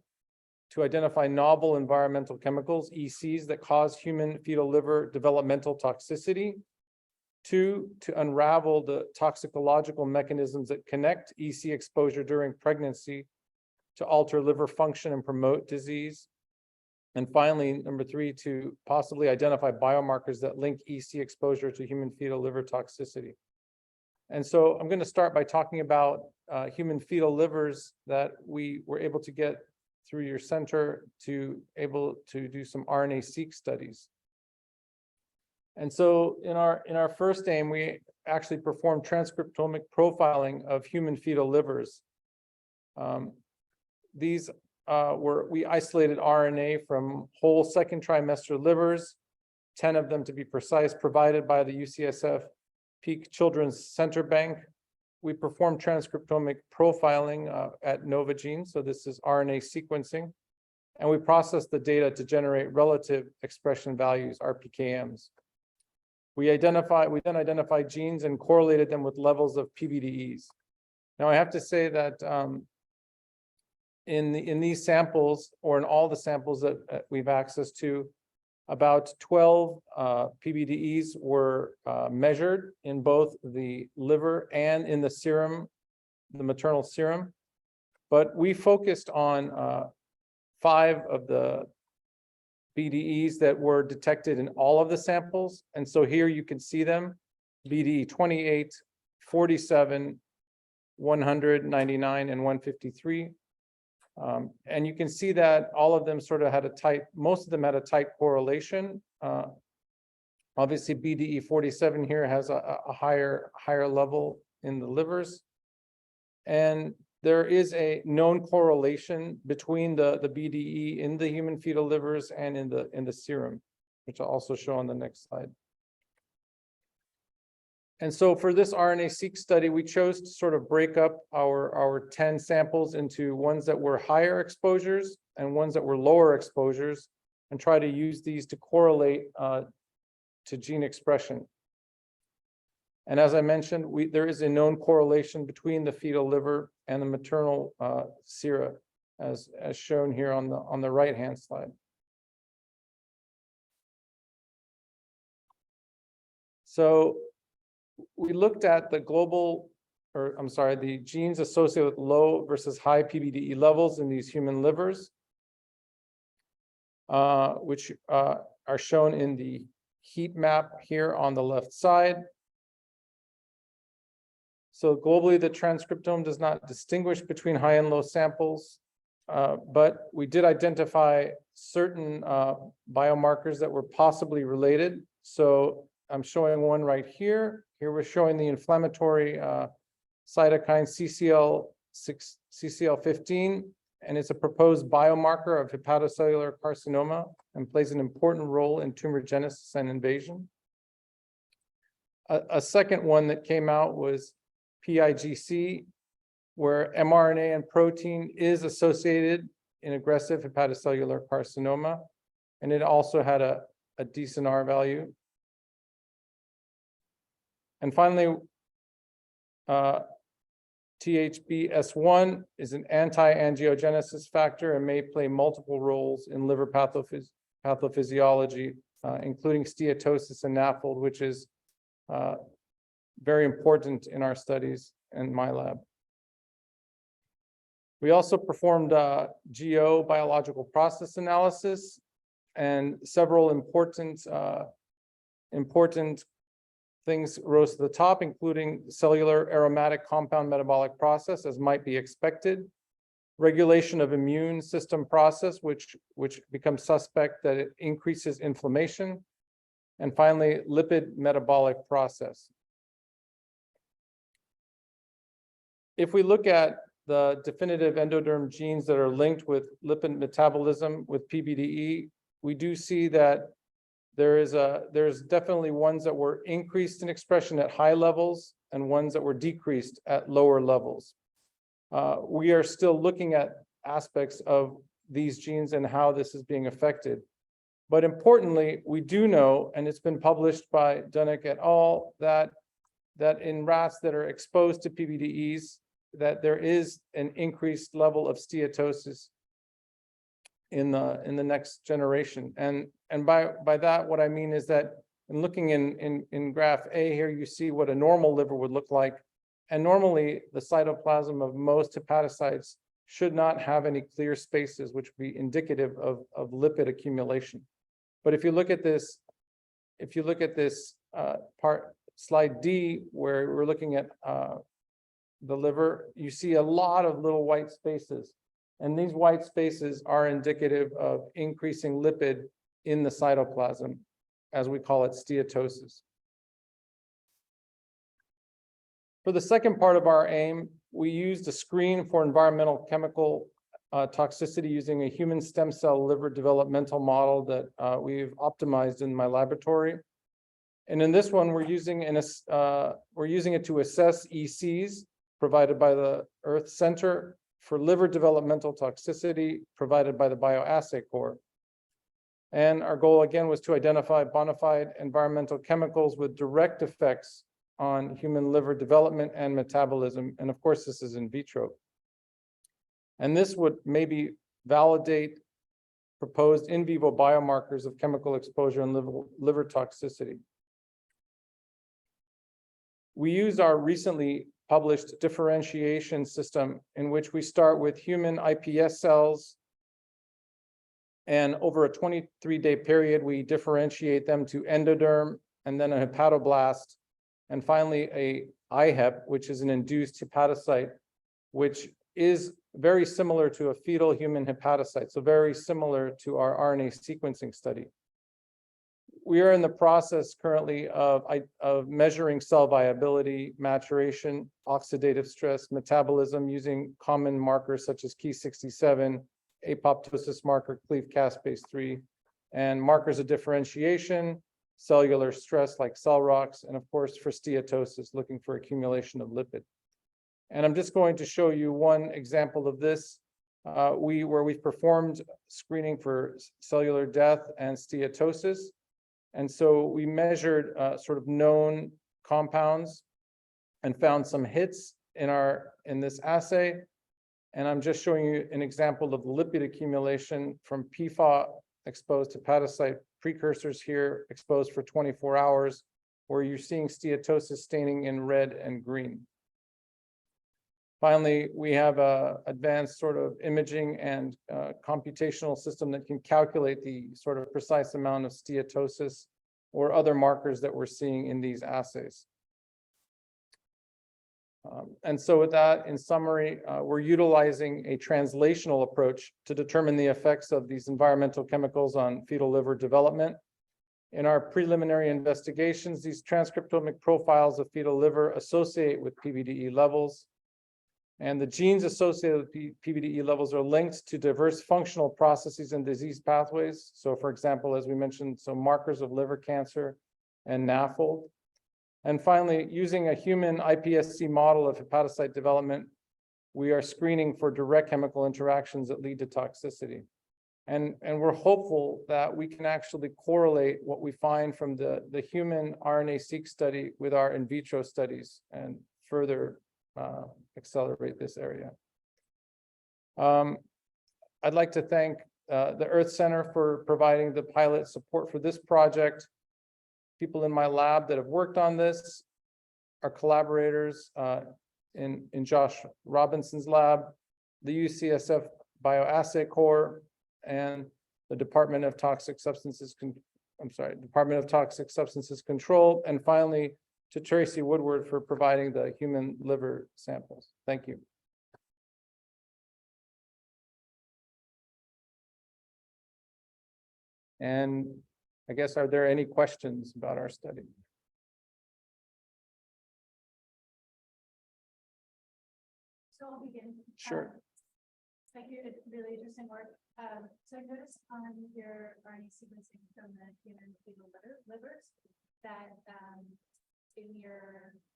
to identify novel environmental chemicals, ECs, that cause human fetal liver developmental toxicity. 2, to unravel the toxicological mechanisms that connect EC exposure during pregnancy to alter liver function and promote disease. And finally, number 3, to possibly identify biomarkers that link EC exposure to human fetal liver toxicity. And so I'm going to start by talking about human fetal livers that we were able to get through your center to able to do some RNA-seq studies. And so in our first aim, we actually performed transcriptomic profiling of human fetal livers. We isolated RNA from whole second trimester livers, 10 of them to be precise, provided by the UCSF Peak Children's Center Bank. We performed transcriptomic profiling at Novogene, so this is RNA sequencing, and we processed the data to generate relative expression values, RPKMs. We then identified genes and correlated them with levels of PBDEs. Now I have to say that in these samples, or in all the samples that we've access to, about 12 PBDEs were measured in both the liver and in the serum, the maternal serum. But we focused on 5 of the BDEs that were detected in all of the samples. And so here you can see them: BDE 28, 47, 199, and 153. And you can see that all of them sort of had most of them had a tight correlation. Obviously, BDE 47 here has a higher level in the livers. And there is a known correlation between the BDE in the human fetal livers and in the serum, which I'll also show on the next slide. And so for this RNA-seq study, we chose to sort of break up our 10 samples into ones that were higher exposures and ones that were lower exposures, and try to use these to correlate to gene expression. And as I mentioned, there is a known correlation between the fetal liver and the maternal sera, as shown here on the right-hand slide. So we looked at the the genes associated with low versus high PBDE levels in these human livers, which are shown in the heat map here on the left side. So globally, the transcriptome does not distinguish between high and low samples. but we did identify certain biomarkers that were possibly related. So I'm showing one right here. Here we're showing the inflammatory cytokine CCL15, and it's a proposed biomarker of hepatocellular carcinoma and plays an important role in tumor genesis and invasion. A second one that came out was PIGC, where mRNA and protein is associated in aggressive hepatocellular carcinoma, and it also had a decent R value. And finally, THBS1 is an anti-angiogenesis factor and may play multiple roles in liver pathophysiology, including steatosis and NAFLD, which is very important in our studies in my lab. We also performed GO biological process analysis and several important things rose to the top, including cellular aromatic compound metabolic process, as might be expected, regulation of immune system process, which becomes suspect that it increases inflammation, and finally, lipid metabolic process. If we look at the definitive endoderm genes that are linked with lipid metabolism with PBDE, we do see that there's definitely ones that were increased in expression at high levels and ones that were decreased at lower levels. We are still looking at aspects of these genes and how this is being affected. But importantly, we do know, and it's been published by Dunnick et al., that in rats that are exposed to PBDEs, that there is an increased level of steatosis in the next generation. And by that, what I mean is that in looking in graph A here, you see what a normal liver would look like. And normally the cytoplasm of most hepatocytes should not have any clear spaces, which would be indicative of lipid accumulation. But if you look at this, part, slide D, where we're looking at the liver, you see a lot of little white spaces. And these white spaces are indicative of increasing lipid in the cytoplasm, as we call it steatosis. For the second part of our aim, we used a screen for environmental chemical toxicity using a human stem cell liver developmental model that we've optimized in my laboratory. And in this one, we're using it to assess ECs provided by the EaRTH Center for liver developmental toxicity provided by the Bioassay Corps. And our goal again was to identify bona fide environmental chemicals with direct effects on human liver development and metabolism. And of course, this is in vitro. And this would maybe validate proposed in vivo biomarkers of chemical exposure and liver toxicity. We used our recently published differentiation system in which we start with human iPS cells, and over a 23-day period, we differentiate them to endoderm and then a hepatoblast, and finally a IHEP, which is an induced hepatocyte, which is very similar to a fetal human hepatocyte, so very similar to our RNA sequencing study. We are in the process currently of measuring cell viability, maturation, oxidative stress, metabolism using common markers such as Ki67, apoptosis marker, cleave caspase 3, and markers of differentiation, cellular stress like cell rocks, and of course for steatosis, looking for accumulation of lipid. And I'm just going to show you one example of this, where we've performed screening for cellular death and steatosis. And so we measured sort of known compounds and found some hits in this assay. And I'm just showing you an example of lipid accumulation from PFA exposed hepatocyte precursors here, exposed for 24 hours, where you're seeing steatosis staining in red and green. Finally, we have a advanced sort of imaging and computational system that can calculate the sort of precise amount of steatosis or other markers that we're seeing in these assays. And so with that, in summary, we're utilizing a translational approach to determine the effects of these environmental chemicals on fetal liver development. In our preliminary investigations, these transcriptomic profiles of fetal liver associate with PBDE levels. And the genes associated with PBDE levels are linked to diverse functional processes and disease pathways. So for example, as we mentioned, so markers of liver cancer and NAFLD. And finally, using a human iPSC model of hepatocyte development, we are screening for direct chemical interactions that lead to toxicity. And we're hopeful that we can actually correlate what we find from the human RNA-seq study with our in vitro studies and further accelerate this area. I'd like to thank the EaRTH Center for providing the pilot support for this project, people in my lab that have worked on this, our collaborators in Josh Robinson's lab, the UCSF Bioassay Core, and the Department of Toxic Substances Control, and finally to Tracey Woodward for providing the human liver samples. Thank you. And I guess, are there any questions about our study? So I'll begin. Sure. Thank you, it's really interesting work. So I noticed on your RNA sequencing from the human fetal livers that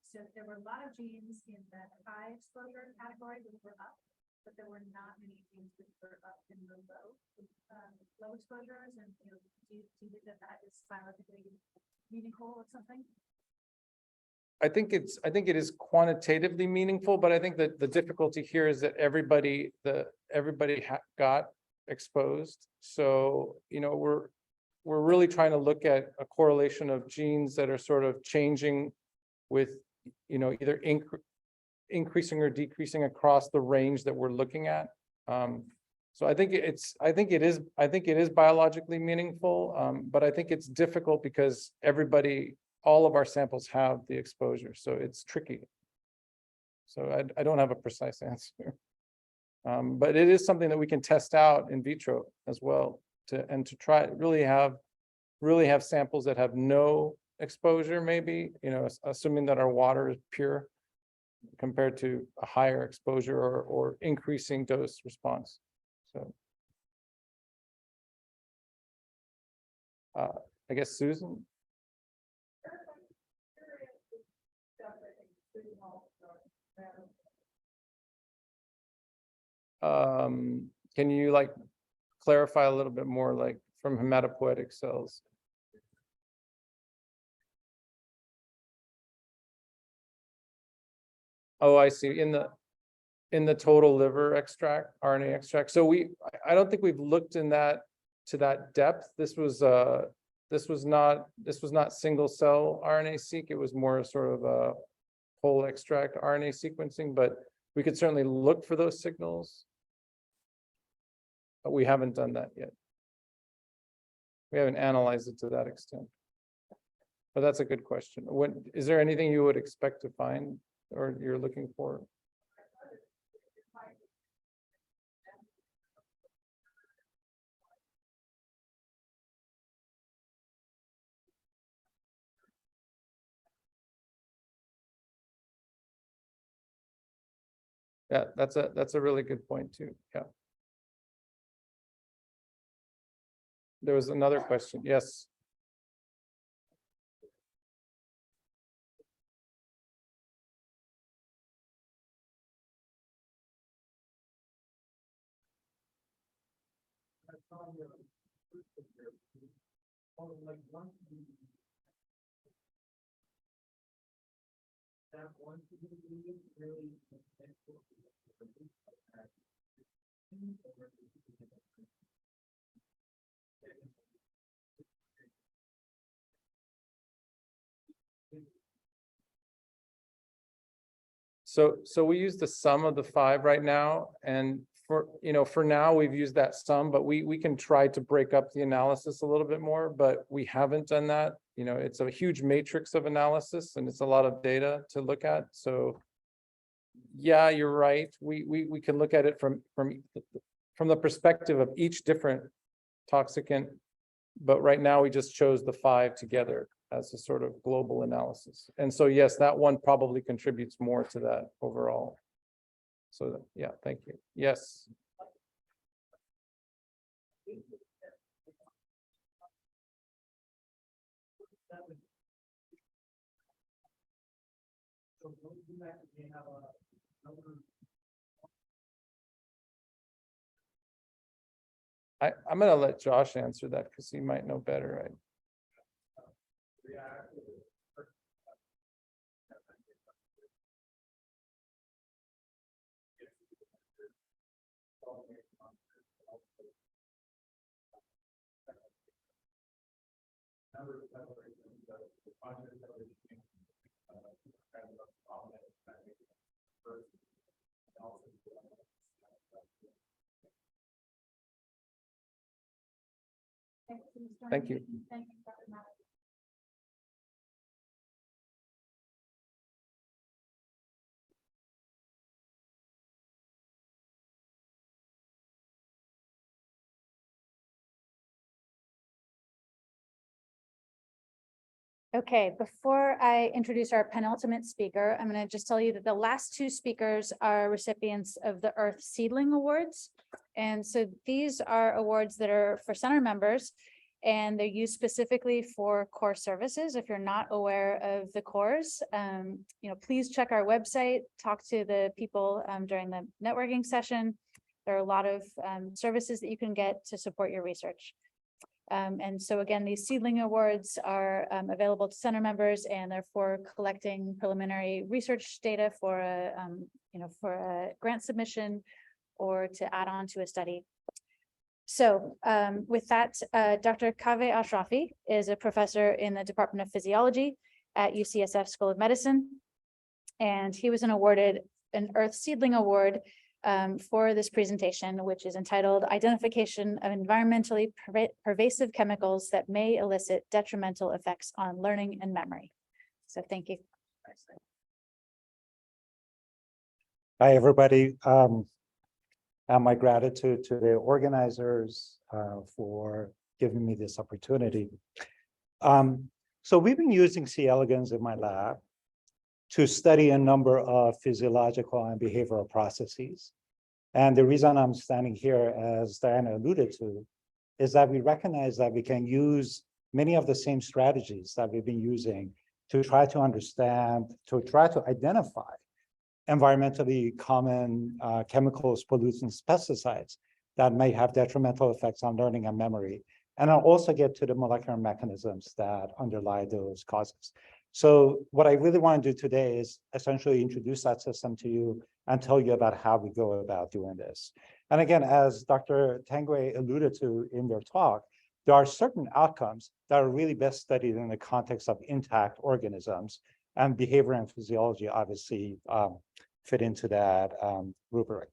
so there were a lot of genes in the high exposure category that were up, but there were not many genes that were up in the low exposures. And do you think that is biologically meaningful or something? I think it is quantitatively meaningful, but I think that the difficulty here is that everybody got exposed. So, we're really trying to look at a correlation of genes that are sort of changing with, either increasing or decreasing across the range that we're looking at. So I think it is biologically meaningful, but I think it's difficult because all of our samples have the exposure, so it's tricky. So I don't have a precise answer. But it is something that we can test out in vitro as well to try really have samples that have no exposure, maybe, assuming that our water is pure compared to a higher exposure or increasing dose response. So I guess Susan. Can you clarify a little bit more, from hematopoietic cells? Oh, I see. In the total liver extract, RNA extract. So I don't think we've looked to that depth. This was not single cell RNA-seq. It was more sort of a whole extract RNA sequencing, but we could certainly look for those signals. But we haven't done that yet. We haven't analyzed it to that extent. But that's a good question. Is there anything you would expect to find or you're looking for? Yeah, that's a really good point too. Yeah. There was another question. Yes. So we use the sum of the 5 right now, and for now we've used that sum, but we can try to break up the analysis a little bit more, but we haven't done that. It's a huge matrix of analysis and it's a lot of data to look at. So Yeah, you're right. We can look at it from the perspective of each different toxicant. But right now, we just chose the 5 together as a sort of global analysis. And so, yes, that one probably contributes more to that overall. So, yeah, thank you. Yes. I'm gonna let Josh answer that because he might know better, right? Thank you. Thank you, Dr. Mattis. Okay, before I introduce our penultimate speaker, I'm going to just tell you that the last 2 speakers are recipients of the EaRTH Seedling Awards. And so these are awards that are for center members, and they're used specifically for core services. If you're not aware of the cores, please check our website, talk to the people during the networking session. There are a lot of services that you can get to support your research. And so again, these seedling awards are available to center members, and they're for collecting preliminary research data for a grant submission or to add on to a study. So with that, Dr. Kaveh Ashrafi is a professor in the Department of Physiology at UCSF School of Medicine. And he was awarded an EaRTH Seedling Award for this presentation, which is entitled Identification of Environmentally Pervasive Chemicals That May Elicit Detrimental Effects on Learning and Memory. So thank you. Hi, everybody. And my gratitude to the organizers for giving me this opportunity. So we've been using C. elegans in my lab to study a number of physiological and behavioral processes. And the reason I'm standing here, as Diana alluded to, is that we recognize that we can use many of the same strategies that we've been using to try to understand, to try to identify environmentally common chemicals, pollutants, pesticides that may have detrimental effects on learning and memory. And I'll also get to the molecular mechanisms that underlie those causes. So what I really want to do today is essentially introduce that system to you and tell you about how we go about doing this. And again, as Dr. Tanguay alluded to in their talk, there are certain outcomes that are really best studied in the context of intact organisms, and behavior and physiology obviously fit into that rubric.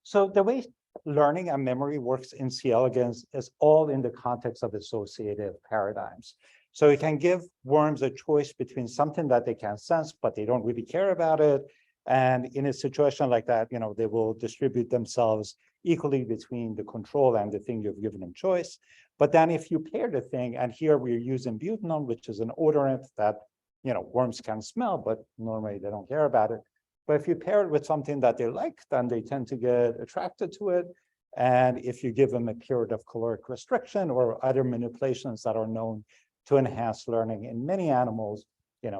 So the way learning and memory works in C. elegans is all in the context of associative paradigms. So it can give worms a choice between something that they can sense, but they don't really care about it. And in a situation like that, they will distribute themselves equally between the control and the thing you've given them choice. But then if you pair the thing, and here we're using butanol, which is an odorant that worms can smell, but normally they don't care about it. But if you pair it with something that they like, then they tend to get attracted to it. And if you give them a period of caloric restriction or other manipulations that are known to enhance learning in many animals,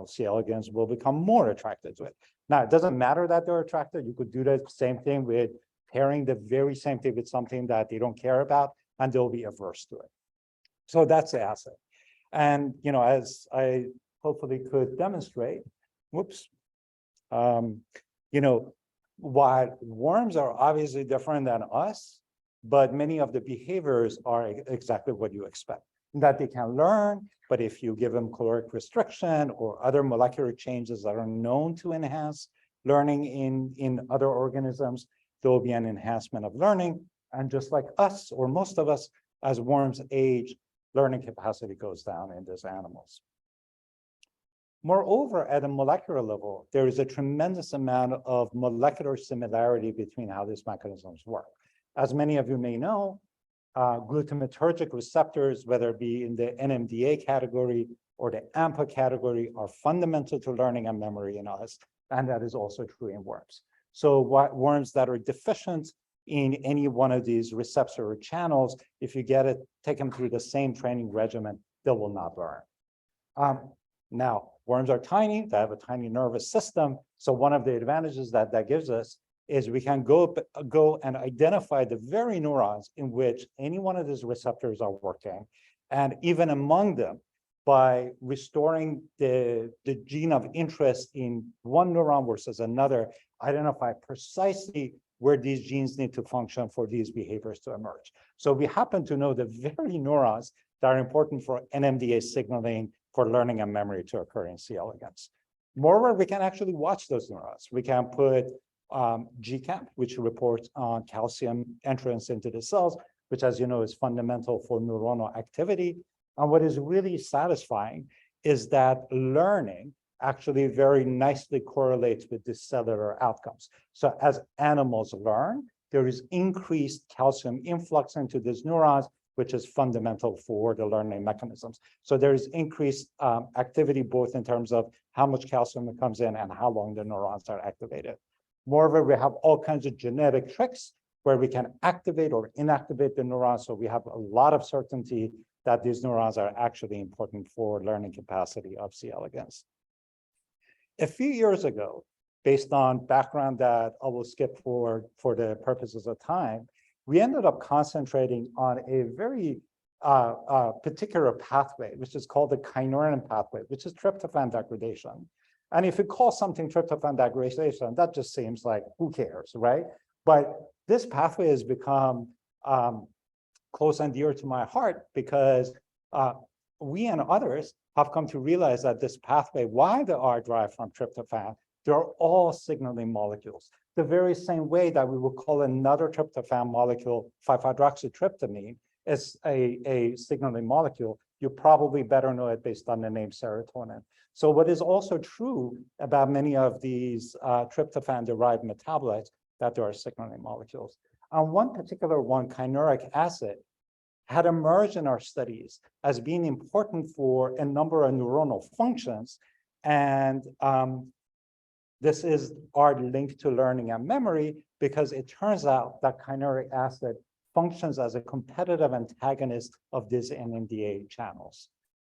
C. elegans will become more attracted to it. Now, it doesn't matter that they're attracted. You could do the same thing with pairing the very same thing with something that they don't care about, and they'll be averse to it. So that's the asset. And, as I hopefully could demonstrate, while worms are obviously different than us, but many of the behaviors are exactly what you expect, that they can learn, but if you give them caloric restriction or other molecular changes that are known to enhance learning in other organisms, there will be an enhancement of learning. And just like us, or most of us, as worms age, learning capacity goes down in these animals. Moreover, at a molecular level, there is a tremendous amount of molecular similarity between how these mechanisms work. As many of you may know, glutamatergic receptors, whether it be in the NMDA category or the AMPA category, are fundamental to learning and memory in us, and that is also true in worms. So worms that are deficient in any one of these receptor channels, if you take them through the same training regimen, they will not learn. Now, worms are tiny, they have a tiny nervous system. So one of the advantages that gives us is we can go and identify the very neurons in which any one of these receptors are working. And even among them, by restoring the gene of interest in one neuron versus another, identify precisely where these genes need to function for these behaviors to emerge. So we happen to know the very neurons that are important for NMDA signaling for learning and memory to occur in C. elegans. Moreover, we can actually watch those neurons. We can put GCAP, which reports on calcium entrance into the cells, which, as you know, is fundamental for neuronal activity. And what is really satisfying is that learning actually very nicely correlates with the cellular outcomes. So as animals learn, there is increased calcium influx into these neurons, which is fundamental for the learning mechanisms. So there is increased activity, both in terms of how much calcium comes in and how long the neurons are activated. Moreover, we have all kinds of genetic tricks where we can activate or inactivate the neurons. So we have a lot of certainty that these neurons are actually important for learning capacity of C. elegans. A few years ago, based on background that I will skip for the purposes of time, we ended up concentrating on a very particular pathway, which is called the kynurenine pathway, which is tryptophan degradation. And if you call something tryptophan degradation, that just seems like, who cares, right? But this pathway has become close and dear to my heart because we and others have come to realize that this pathway, why they are derived from tryptophan, they're all signaling molecules. The very same way that we will call another tryptophan molecule 5-hydroxytryptamine is a signaling molecule. You probably better know it based on the name serotonin. So what is also true about many of these tryptophan-derived metabolites, that there are signaling molecules. And one particular one, kynuric acid, had emerged in our studies as being important for a number of neuronal functions. And this is our link to learning and memory, because it turns out that kynuric acid functions as a competitive antagonist of these NMDA channels.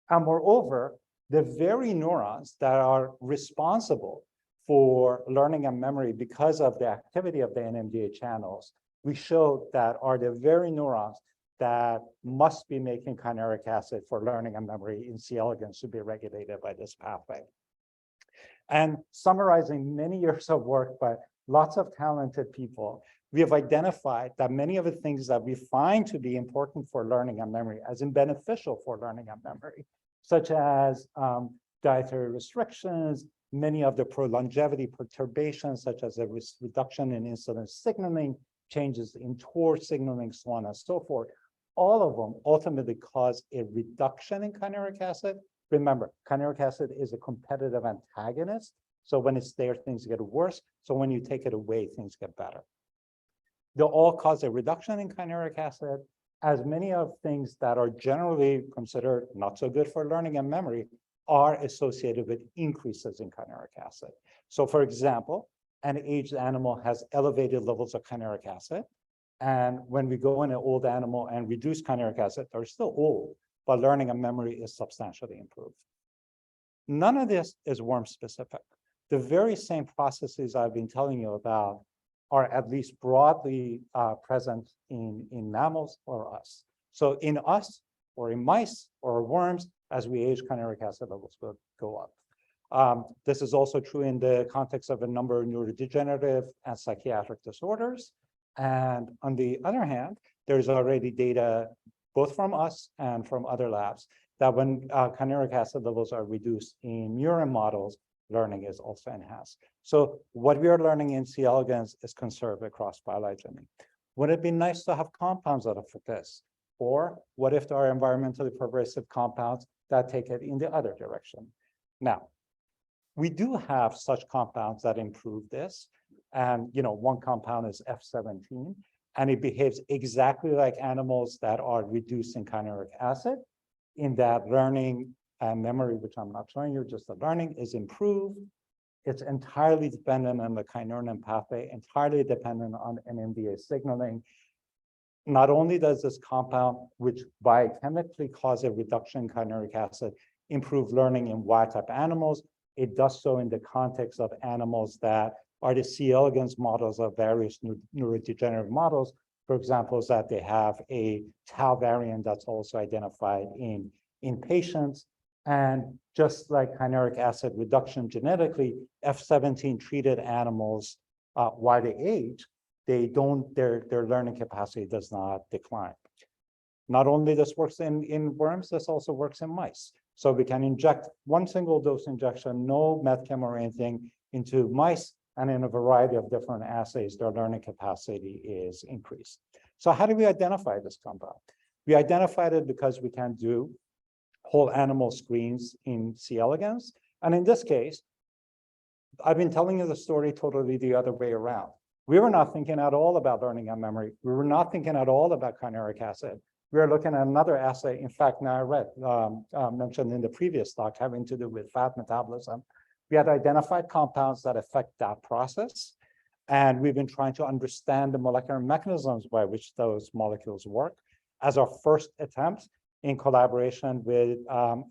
And moreover, the very neurons that are responsible for learning and memory because of the activity of the NMDA channels, we showed that are the very neurons that must be making kynuric acid for learning and memory in C. elegans to be regulated by this pathway. And summarizing many years of work by lots of talented people, we have identified that many of the things that we find to be important for learning and memory, as in beneficial for learning and memory, such as dietary restrictions, many of the pro-longevity perturbations, such as a reduction in insulin signaling, changes in TOR signaling, so on and so forth, all of them ultimately cause a reduction in kynuric acid. Remember, kynuric acid is a competitive antagonist. So when it's there, things get worse. So when you take it away, things get better. They'll all cause a reduction in kynuric acid, as many of things that are generally considered not so good for learning and memory are associated with increases in kynuric acid. So for example, an aged animal has elevated levels of kynuric acid. And when we go in an old animal and reduce kynuric acid, they're still old, but learning and memory is substantially improved. None of this is worm specific. The very same processes I've been telling you about are at least broadly present in mammals or us. So in us or in mice or worms, as we age, kynuric acid levels will go up. This is also true in the context of a number of neurodegenerative and psychiatric disorders. And on the other hand, there's already data, both from us and from other labs, that when kynuric acid levels are reduced in murine models, learning is also enhanced. So what we are learning in C. elegans is conserved across phylogeny. Would it be nice to have compounds that affect this? Or what if there are environmentally pervasive compounds that take it in the other direction? Now, we do have such compounds that improve this. And, one compound is F17, and it behaves exactly like animals that are reduced in chimeric acid, in that learning and memory, which I'm not showing you, just the learning is improved. It's entirely dependent on the kynurenine pathway, entirely dependent on NMDA signaling. Not only does this compound, which biochemically causes a reduction in chimeric acid, improve learning in wild-type animals, it does so in the context of animals that are the C. elegans models of various neurodegenerative models. For example, is that they have a tau variant that's also identified in patients. And just like chimeric acid reduction genetically, F17 treated animals, while they age, their learning capacity does not decline. Not only this works in worms, this also works in mice. So we can inject one single dose injection, no med chem or anything, into mice, and in a variety of different assays, their learning capacity is increased. So how do we identify this compound? We identified it because we can do whole animal screens in C. elegans. And in this case, I've been telling you the story totally the other way around. We were not thinking at all about learning and memory. We were not thinking at all about chimeric acid. We are looking at another assay. In fact, now I read, mentioned in the previous talk, having to do with fat metabolism. We had identified compounds that affect that process. And we've been trying to understand the molecular mechanisms by which those molecules work. As our first attempt, in collaboration with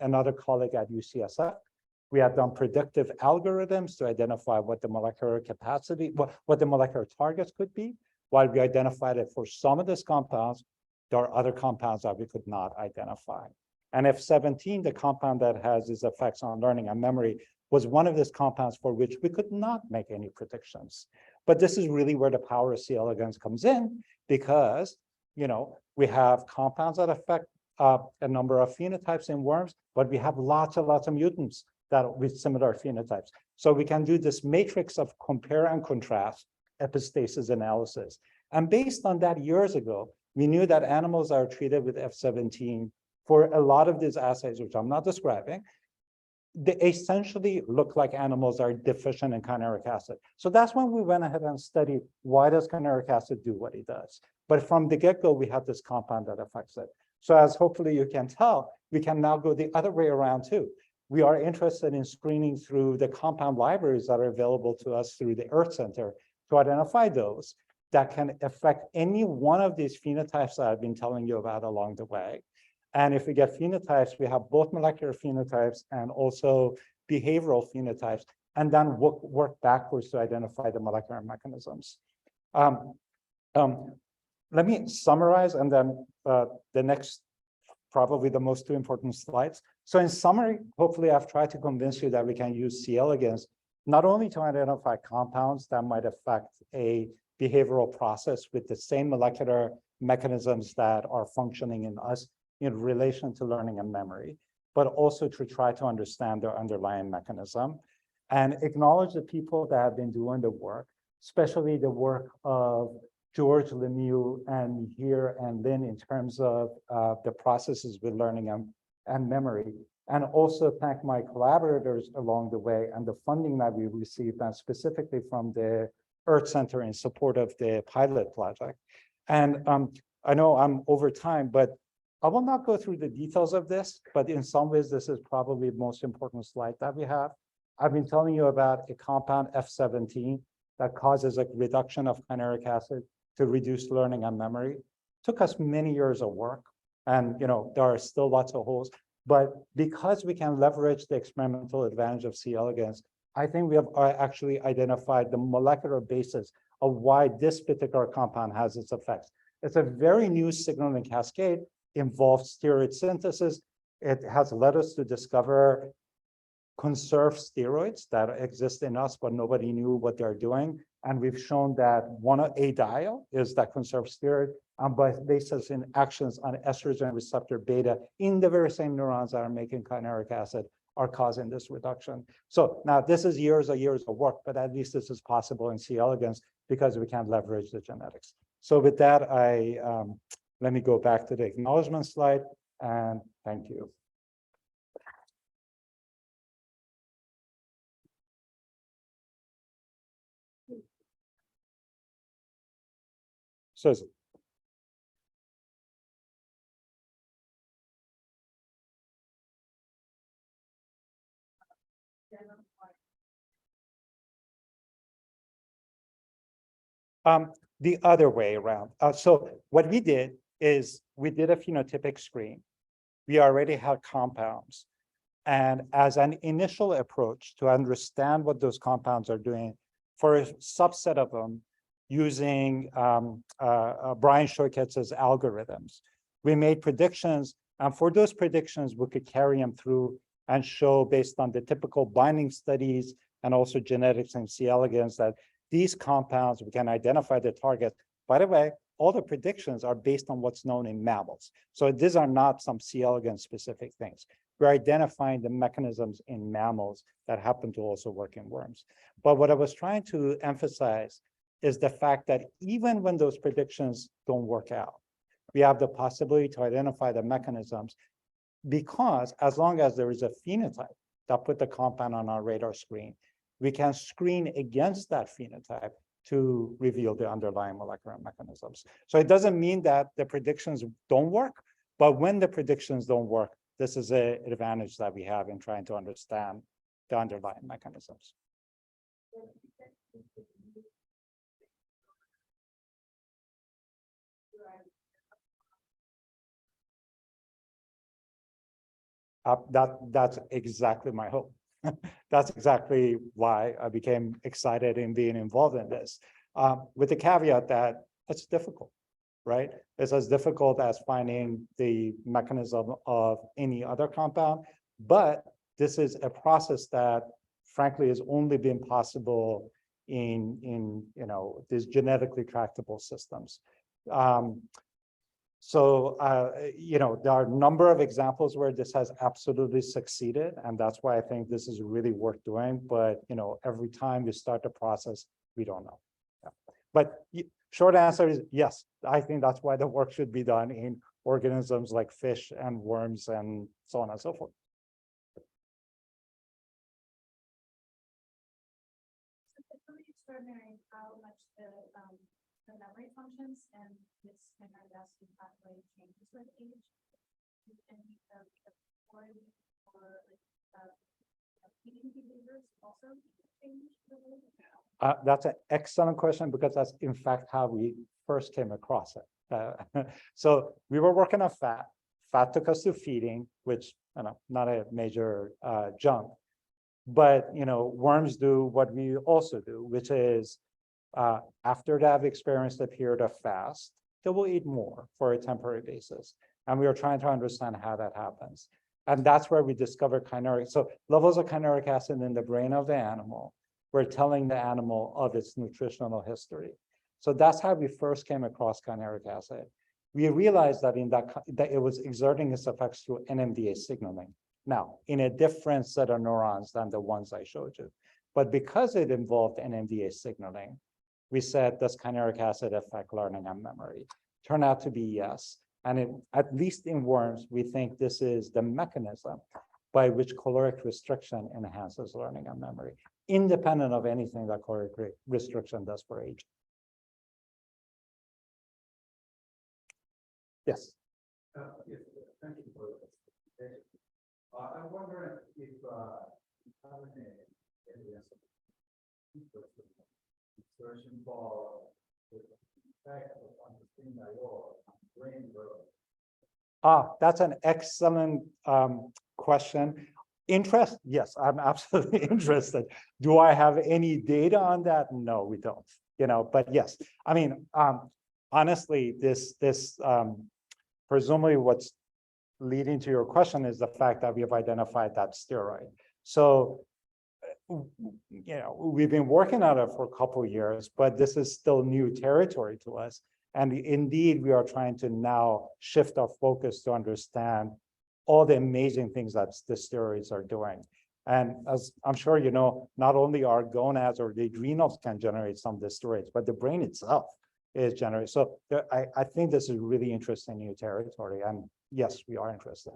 another colleague at UCSF, we have done predictive algorithms to identify what the molecular capacity, what the molecular targets could be. While we identified it for some of these compounds, there are other compounds that we could not identify. And F17, the compound that has its effects on learning and memory, was one of these compounds for which we could not make any predictions. But this is really where the power of C. elegans comes in, because we have compounds that affect a number of phenotypes in worms, but we have lots of mutants that with similar phenotypes. So we can do this matrix of compare and contrast epistasis analysis. And based on that years ago, we knew that animals that are treated with F17 for a lot of these assays, which I'm not describing, they essentially look like animals that are deficient in chimeric acid. So that's when we went ahead and studied, why does chimeric acid do what it does? But from the get-go, we have this compound that affects it. So as hopefully you can tell, we can now go the other way around too. We are interested in screening through the compound libraries that are available to us through the EaRTH Center to identify those that can affect any one of these phenotypes that I've been telling you about along the way. And if we get phenotypes, we have both molecular phenotypes and also behavioral phenotypes, and then work backwards to identify the molecular mechanisms. Let me summarize, and then the next, probably the most two important slides. So in summary, hopefully I've tried to convince you that we can use C. elegans not only to identify compounds that might affect a behavioral process with the same molecular mechanisms that are functioning in us in relation to learning and memory, but also to try to understand their underlying mechanism and acknowledge the people that have been doing the work, especially the work of George, Lemieux, and here and Lynn in terms of the processes with learning and memory. And also thank my collaborators along the way and the funding that we received, and specifically from the EaRTH Center in support of the pilot project. And I know I'm over time, but I will not go through the details of this, but in some ways, this is probably the most important slide that we have. I've been telling you about a compound F17 that causes a reduction of chimeric acid to reduce learning and memory. Took us many years of work, and there are still lots of holes, but because we can leverage the experimental advantage of C. elegans, I think we have actually identified the molecular basis of why this particular compound has its effects. It's a very new signaling cascade, involves steroid synthesis. It has led us to discover conserved steroids that exist in us, but nobody knew what they're doing. And we've shown that A-diol is that conserved steroid, and by basis in actions on estrogen receptor beta in the very same neurons that are making chimeric acid are causing this reduction. So now this is years of work, but at least this is possible in C. elegans because we can leverage the genetics. So with that, let me go back to the acknowledgement slide, and thank you. Susan. The other way around. So what we did is we did a phenotypic screen. We already had compounds. And as an initial approach to understand what those compounds are doing for a subset of them using Brian Shoketz's algorithms, we made predictions. And for those predictions, we could carry them through and show based on the typical binding studies and also genetics and C. elegans that these compounds, we can identify the target. By the way, all the predictions are based on what's known in mammals. So these are not some C. elegans specific things. We're identifying the mechanisms in mammals that happen to also work in worms. But what I was trying to emphasize is the fact that even when those predictions don't work out, we have the possibility to identify the mechanisms, because as long as there is a phenotype that put the compound on our radar screen, we can screen against that phenotype to reveal the underlying molecular mechanisms. So it doesn't mean that the predictions don't work, but when the predictions don't work, this is an advantage that we have in trying to understand the underlying mechanisms. That's exactly my hope. That's exactly why I became excited in being involved in this, with the caveat that it's difficult, right? It's as difficult as finding the mechanism of any other compound, but this is a process that frankly has only been possible in these genetically tractable systems. So, there are a number of examples where this has absolutely succeeded, and that's why I think this is really worth doing. But, every time you start the process, we don't know. Yeah. But short answer is yes, I think that's why the work should be done in organisms like fish and worms and so on and so forth. It's really extraordinary how much the memory functions and this kind of vascular pathway changes with age. And or eating behaviors also change. That's an excellent question, because that's in fact how we first came across it. So we were working on fat. Fat took us to feeding, which not a major jump. But worms do what we also do, which is after they have experienced a period of fast, they will eat more for a temporary basis. And we are trying to understand how that happens. And that's where we discover chimeric. So levels of chimeric acid in the brain of the animal, we're telling the animal of its nutritional history. So that's how we first came across chimeric acid. We realized that that it was exerting its effects through NMDA signaling. Now, in a different set of neurons than the ones I showed you. But because it involved NMDA signaling, we said, does chimeric acid affect learning and memory? Turned out to be yes. And at least in worms, we think this is the mechanism by which caloric restriction enhances learning and memory, independent of anything that caloric restriction does for age. Yes. Yes, thank you for this. I'm wondering if you have any evidence of searching for the effect of understanding your brain growth. That's an excellent question. Interest? Yes, I'm absolutely interested. Do I have any data on that? No, we don't. But yes, I mean, honestly, this presumably what's leading to your question is the fact that we have identified that steroid. So, we've been working on it for a couple of years, but this is still new territory to us. And indeed, we are trying to now shift our focus to understand all the amazing things that the steroids are doing. And as I'm sure you know, not only our gonads or the adrenals can generate some of the steroids, but the brain itself is generated. So I think this is really interesting new territory. And yes, we are interested.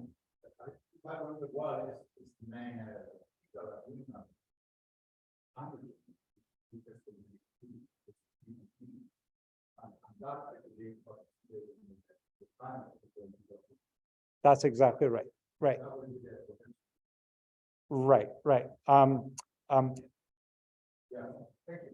I wonder why is the main not actually, but the time. That's exactly right. Right. Right, right. Yeah, thank you.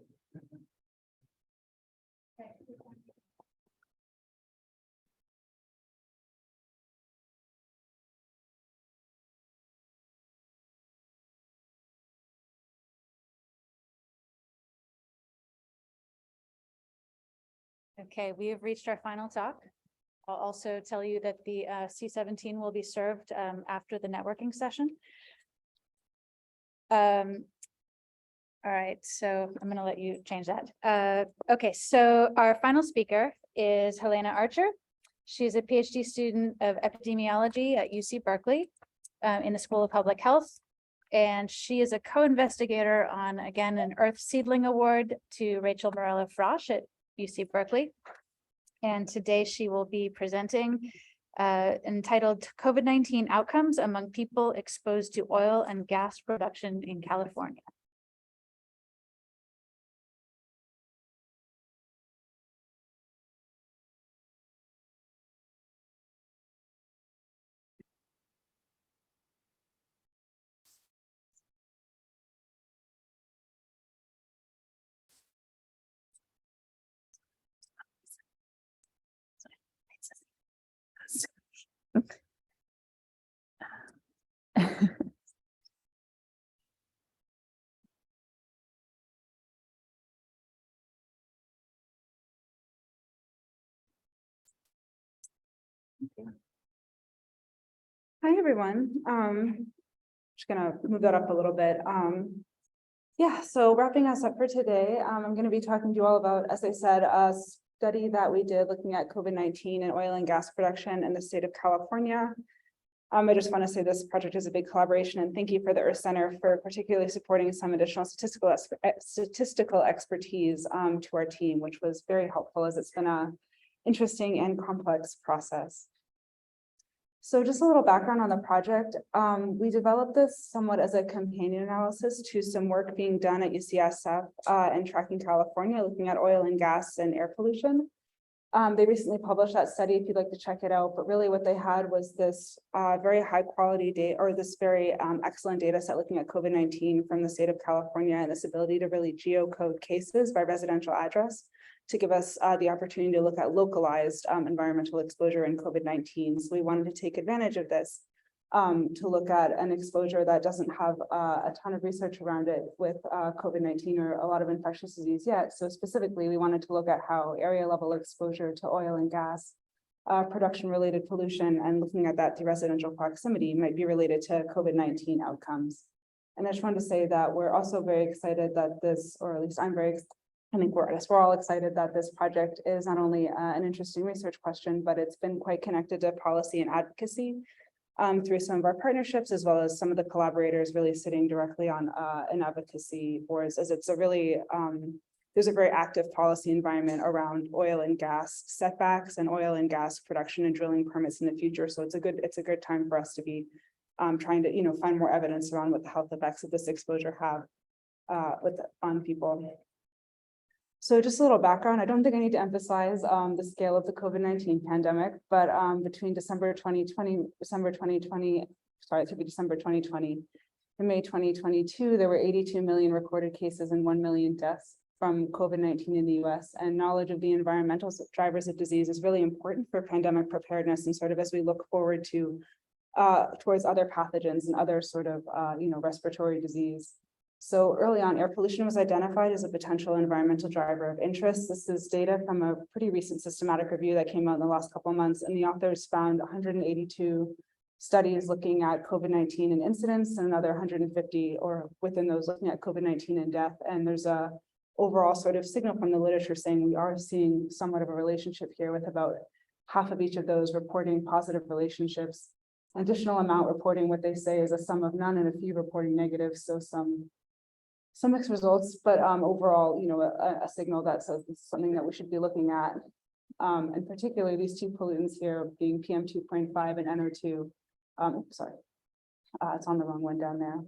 Okay, we have reached our final talk. I'll also tell you that the C-17 will be served after the networking session. All right, so I'm going to let you change that. Okay, so our final speaker is Helena Archer. She's a PhD student of epidemiology at UC Berkeley in the School of Public Health. And she is a co-investigator on, again, an EaRTH Seedling Award to Rachel Morello-Frosch at UC Berkeley. And today she will be presenting entitled COVID-19 Outcomes Among People Exposed to Oil and Gas Production in California. Hi, everyone. Just gonna move that up a little bit. Yeah, so wrapping us up for today, I'm gonna be talking to you all about, as I said, a study that we did looking at COVID-19 and oil and gas production in the state of California. I just want to say this project is a big collaboration, and thank you for the EaRTH Center for particularly supporting some additional statistical expertise to our team, which was very helpful as it's been a interesting and complex process. So just a little background on the project. We developed this somewhat as a companion analysis to some work being done at UCSF and Tracking California, looking at oil and gas and air pollution. They recently published that study if you'd like to check it out, but really what they had was this very high quality data, or this very excellent data set looking at COVID-19 from the state of California, and this ability to really geocode cases by residential address to give us the opportunity to look at localized environmental exposure in COVID-19. So we wanted to take advantage of this to look at an exposure that doesn't have a ton of research around it with COVID-19 or a lot of infectious disease yet. So specifically, we wanted to look at how area level exposure to oil and gas production related pollution, and looking at that through residential proximity, might be related to COVID-19 outcomes. And I just wanted to say that we're also very excited that this, or at least I think we're all excited that this project is not only an interesting research question, but it's been quite connected to policy and advocacy through some of our partnerships, as well as some of the collaborators really sitting directly on an advocacy boards, as it's a really, there's a very active policy environment around oil and gas setbacks and oil and gas production and drilling permits in the future. So it's a good time for us to be trying to, find more evidence around what the health effects of this exposure have on people. So just a little background, I don't think I need to emphasize the scale of the COVID-19 pandemic, but between December 2020 and May 2022, there were 82 million recorded cases and 1 million deaths from COVID-19 in the US. And knowledge of the environmental drivers of disease is really important for pandemic preparedness, and sort of as we look forward to towards other pathogens and other sort of respiratory disease. So early on, air pollution was identified as a potential environmental driver of interest. This is data from a pretty recent systematic review that came out in the last couple of months, and the authors found 182 studies looking at COVID-19 and incidence, and another 150, or within those, looking at COVID-19 and death. And there's a overall sort of signal from the literature saying we are seeing somewhat of a relationship here, with about half of each of those reporting positive relationships, additional amount reporting what they say is a sum of none, and a few reporting negative. So some mixed results, but overall, a signal that says this is something that we should be looking at. And particularly these two pollutants here being PM 2.5 and NO2. Sorry, it's on the wrong one down there.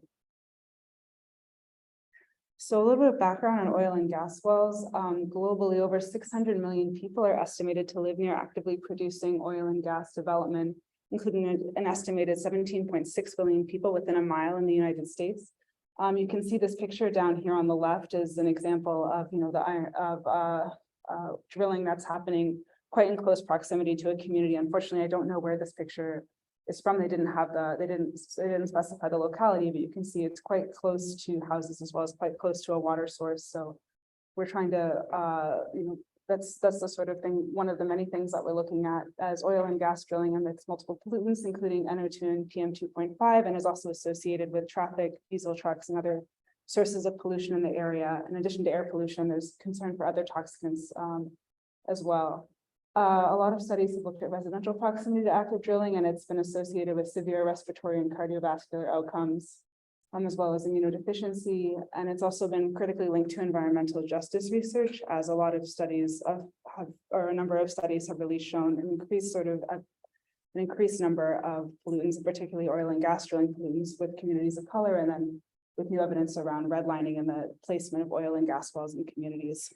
So a little bit of background on oil and gas wells. Globally, over 600 million people are estimated to live near actively producing oil and gas development, including an estimated 17.6 billion people within a mile in the United States. You can see this picture down here on the left is an example of, drilling that's happening quite in close proximity to a community. Unfortunately, I don't know where this picture is from. They didn't specify the locality, but you can see it's quite close to houses as well as quite close to a water source. So we're trying to, that's the sort of thing, one of the many things that we're looking at as oil and gas drilling emits multiple pollutants, including NO2 and PM2.5, and is also associated with traffic, diesel trucks, and other sources of pollution in the area. In addition to air pollution, there's concern for other toxins as well. A lot of studies have looked at residential proximity to active drilling, and it's been associated with severe respiratory and cardiovascular outcomes, as well as immunodeficiency. And it's also been critically linked to environmental justice research, as a lot of studies or a number of studies have really shown an increased number of pollutants, particularly oil and gas drilling pollutants with communities of color, and then with new evidence around redlining and the placement of oil and gas wells in communities.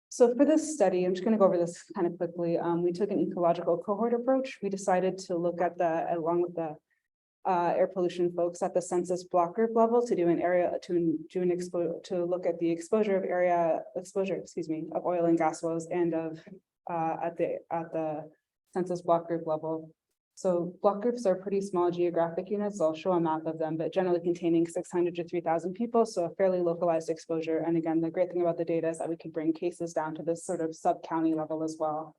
So for this study, I'm just going to go over this kind of quickly. We took an ecological cohort approach. We decided to look at along with the air pollution folks at the census block group level to do an area to look at the exposure of oil and gas wells and of at the census block group level. So block groups are pretty small geographic units. I'll show a map of them, but generally containing 600 to 3,000 people. So a fairly localized exposure. And again, the great thing about the data is that we could bring cases down to this sort of sub-county level as well.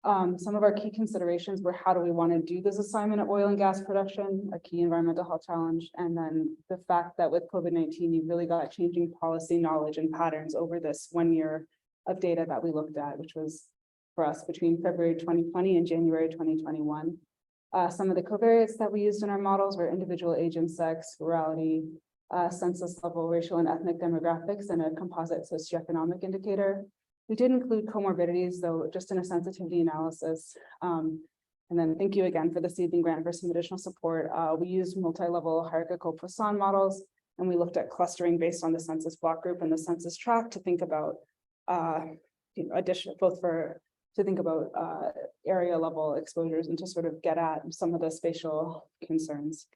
Some of our key considerations were how do we want to do this assignment of oil and gas production, a key environmental health challenge, and then the fact that with COVID-19, you really got changing policy knowledge and patterns over this 1 year of data that we looked at, which was for us between February 2020 and January 2021. Some of the covariates that we used in our models were individual age and sex, rurality, census level, racial and ethnic demographics, and a composite socioeconomic indicator. We did include comorbidities, though, just in a sensitivity analysis. And then thank you again for the seeding grant for some additional support. We used multi-level hierarchical Poisson models, and we looked at clustering based on the census block group and the census tract to think about area level exposures and to sort of get at some of the spatial concerns.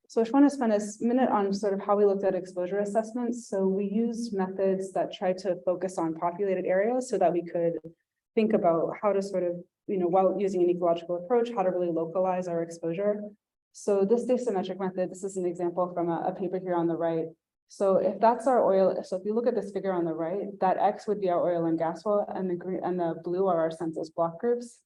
So I just want to spend a minute on sort of how we looked at exposure assessments. So we used methods that tried to focus on populated areas so that we could think about how to sort of, while using an ecological approach, how to really localize our exposure. So this asymmetric method, this is an example from a paper here on the right. So if that's our oil, so if you look at this figure on the right, that X would be our oil and gas well, and the green and the blue are our census block groups.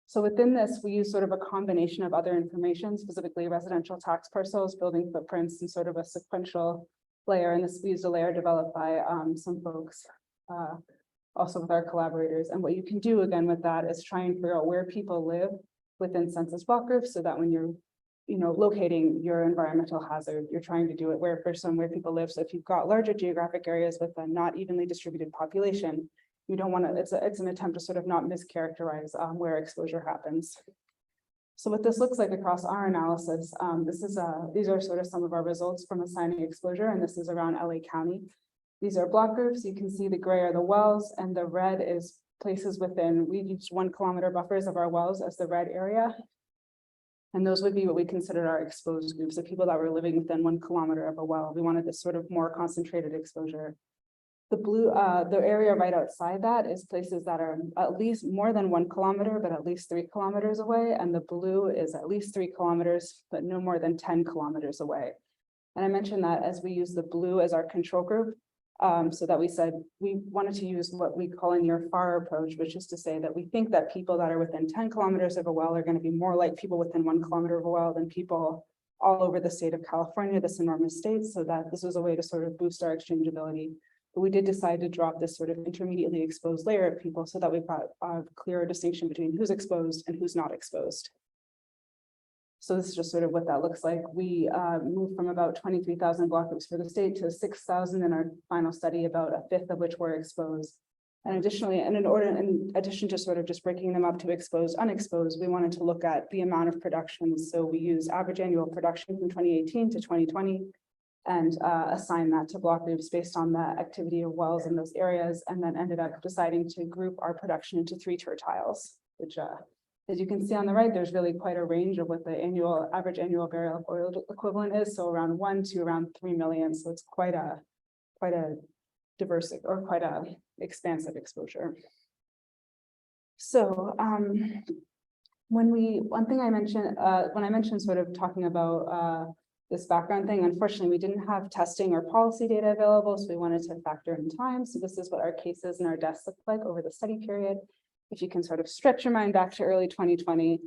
So within this, we use sort of a combination of other information, specifically residential tax parcels, building footprints, and sort of a sequential layer. And this we used a layer developed by some folks, also with our collaborators. And what you can do again with that is try and figure out where people live within census block groups, so that when you're locating your environmental hazard, you're trying to do it where people live. So if you've got larger geographic areas with a not evenly distributed population, you don't want to, it's an attempt to sort of not mischaracterize where exposure happens. So what this looks like across our analysis, these are sort of some of our results from assigning exposure, and this is around LA County. These are block groups. You can see the gray are the wells, and the red is places within, we used 1 kilometer buffers of our wells as the red area. And those would be what we considered our exposed groups, the people that were living within 1 kilometer of a well. We wanted this sort of more concentrated exposure. The blue, the area right outside that is places that are at least more than 1 kilometer, but at least 3 kilometers away. And the blue is at least 3 kilometers, but no more than 10 kilometers away. And I mentioned that as we use the blue as our control group, so that we said we wanted to use what we call a near far approach, which is to say that we think that people that are within 10 kilometers of a well are going to be more like people within 1 kilometer of a well than people all over the state of California, this enormous state, so that this was a way to sort of boost our exchangeability. But we did decide to drop this sort of intermediately exposed layer of people so that we've got a clearer distinction between who's exposed and who's not exposed. So this is just sort of what that looks like. We moved from about 23,000 block groups for the state to 6,000 in our final study, about a fifth of which were exposed. And additionally, and in addition to sort of just breaking them up to exposed, unexposed, we wanted to look at the amount of production. So we used average annual production from 2018 to 2020, and assign that to block groups based on the activity of wells in those areas, and then ended up deciding to group our production into 3 tertiles, which as you can see on the right, there's really quite a range of what the average annual barrel of oil equivalent is. So around 1 to around 3 million. So it's quite a diverse or quite a expansive exposure. So one thing I mentioned, when I mentioned sort of talking about this background thing, unfortunately, we didn't have testing or policy data available, so we wanted to factor in time. So this is what our cases and our deaths look like over the study period. If you can sort of stretch your mind back to early 2020,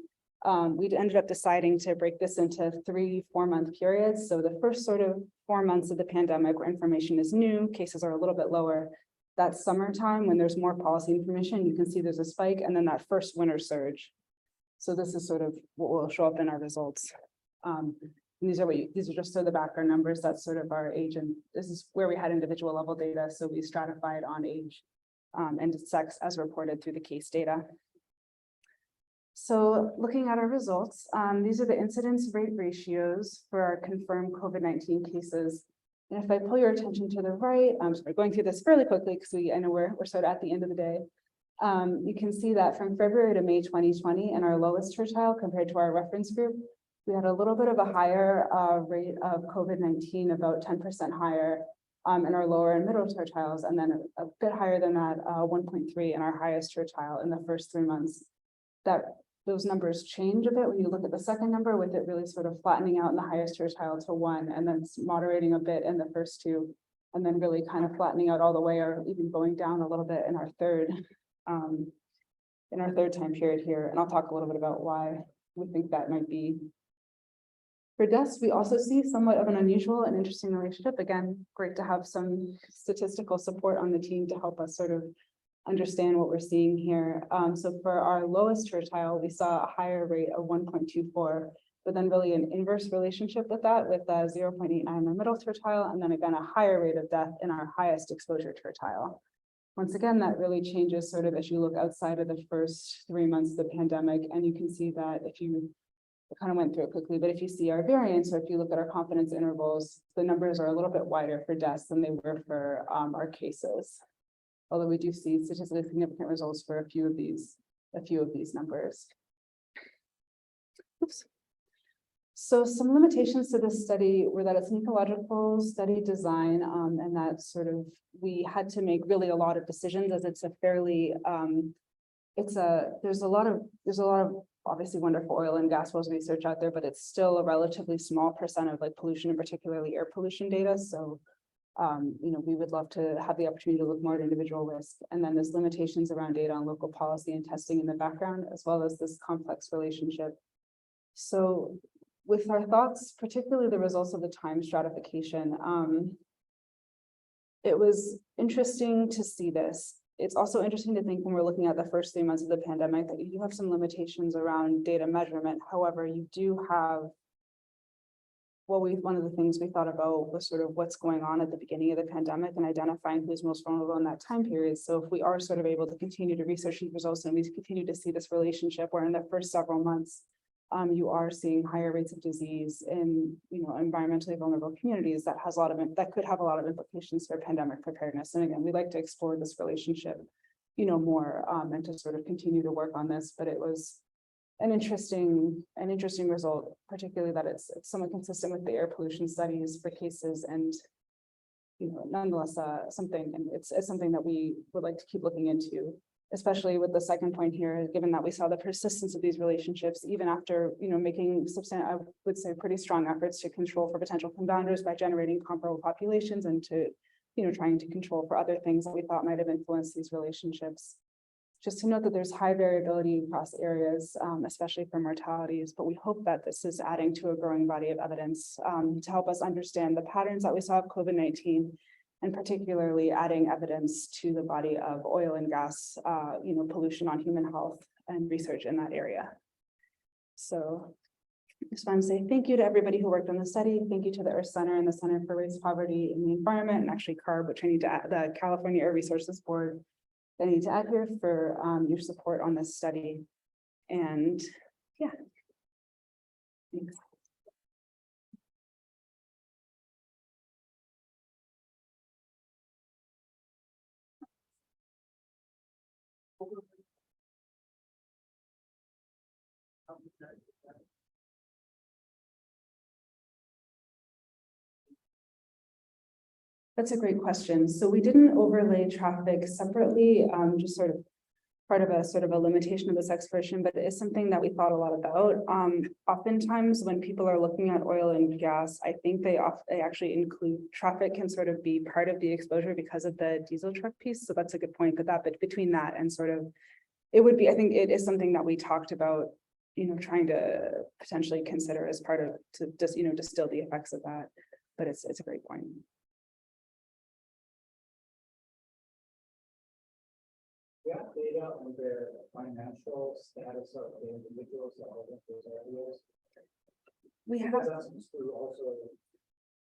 we ended up deciding to break this into 3 4-month periods. So the first sort of 4 months of the pandemic where information is new, cases are a little bit lower. That summertime when there's more policy information, you can see there's a spike, and then that first winter surge. So this is sort of what will show up in our results. These are just sort of the background numbers. That's sort of our age, and this is where we had individual level data. So we stratified on age and sex as reported through the case data. So looking at our results, these are the incidence rate ratios for our confirmed COVID-19 cases. And if I pull your attention to the right, I'm sorry, going through this fairly quickly because I know we're sort of at the end of the day. You can see that from February to May 2020 in our lowest tertile compared to our reference group, we had a little bit of a higher rate of COVID-19, about 10% higher in our lower and middle tertiles, and then a bit higher than that, 1.3 in our highest tertile in the first 3 months. Those numbers change a bit when you look at the second number, with it really sort of flattening out in the highest tertile to 1, and then moderating a bit in the first 2, and then really kind of flattening out all the way, or even going down a little bit in our third time period here. And I'll talk a little bit about why we think that might be. For deaths, we also see somewhat of an unusual and interesting relationship. Again, great to have some statistical support on the team to help us sort of understand what we're seeing here. So for our lowest tertile, we saw a higher rate of 1.24, but then really an inverse relationship with that, with 0.89 in the middle tertile, and then again, a higher rate of death in our highest exposure tertile. Once again, that really changes sort of as you look outside of the first 3 months of the pandemic, and you can see that if you I kind of went through it quickly, but if you see our variance, or if you look at our confidence intervals, the numbers are a little bit wider for deaths than they were for our cases. Although we do see statistically significant results for a few of these numbers. Oops. So some limitations to this study were that it's an ecological study design, and that sort of we had to make really a lot of decisions, as it's a fairly there's a lot of obviously wonderful oil and gas wells research out there, but it's still a relatively small percent of like pollution, and particularly air pollution data. So we would love to have the opportunity to look more at individual risk. And then there's limitations around data on local policy and testing in the background, as well as this complex relationship. So with our thoughts, particularly the results of the time stratification, it was interesting to see this. It's also interesting to think when we're looking at the first 3 months of the pandemic that you do have some limitations around data measurement. However, you do have, one of the things we thought about was sort of what's going on at the beginning of the pandemic and identifying who's most vulnerable in that time period. So if we are sort of able to continue to research these results and we continue to see this relationship where in the first several months, you are seeing higher rates of disease in environmentally vulnerable communities, that could have a lot of implications for pandemic preparedness. And again, we'd like to explore this relationship more and to sort of continue to work on this. But it was an interesting result, particularly that it's somewhat consistent with the air pollution studies for cases, and nonetheless it's something that we would like to keep looking into, especially with the second point here, given that we saw the persistence of these relationships, even after, making I would say pretty strong efforts to control for potential confounders by generating comparable populations and to, trying to control for other things that we thought might have influenced these relationships. Just to note that there's high variability across areas, especially for mortalities, but we hope that this is adding to a growing body of evidence to help us understand the patterns that we saw of COVID-19, and particularly adding evidence to the body of oil and gas, pollution on human health and research in that area. So I just want to say thank you to everybody who worked on the study. Thank you to the EaRTH Center and the Center for Race, Poverty, and the Environment, and actually CARB, which I need to add, the California Air Resources Board, I need to add here for your support on this study. And yeah, thanks. That's a great question. So we didn't overlay traffic separately, just sort of part of a limitation of this exploration, but it is something that we thought a lot about. Oftentimes when people are looking at oil and gas, I think they actually include traffic can sort of be part of the exposure because of the diesel truck piece. So that's a good point, but between that and sort of, it would be, I think it is something that we talked about, trying to potentially consider as part of, to just, distill the effects of that. But it's a great point. We have data on the financial status of the individuals that are in those areas. We have, That's through also,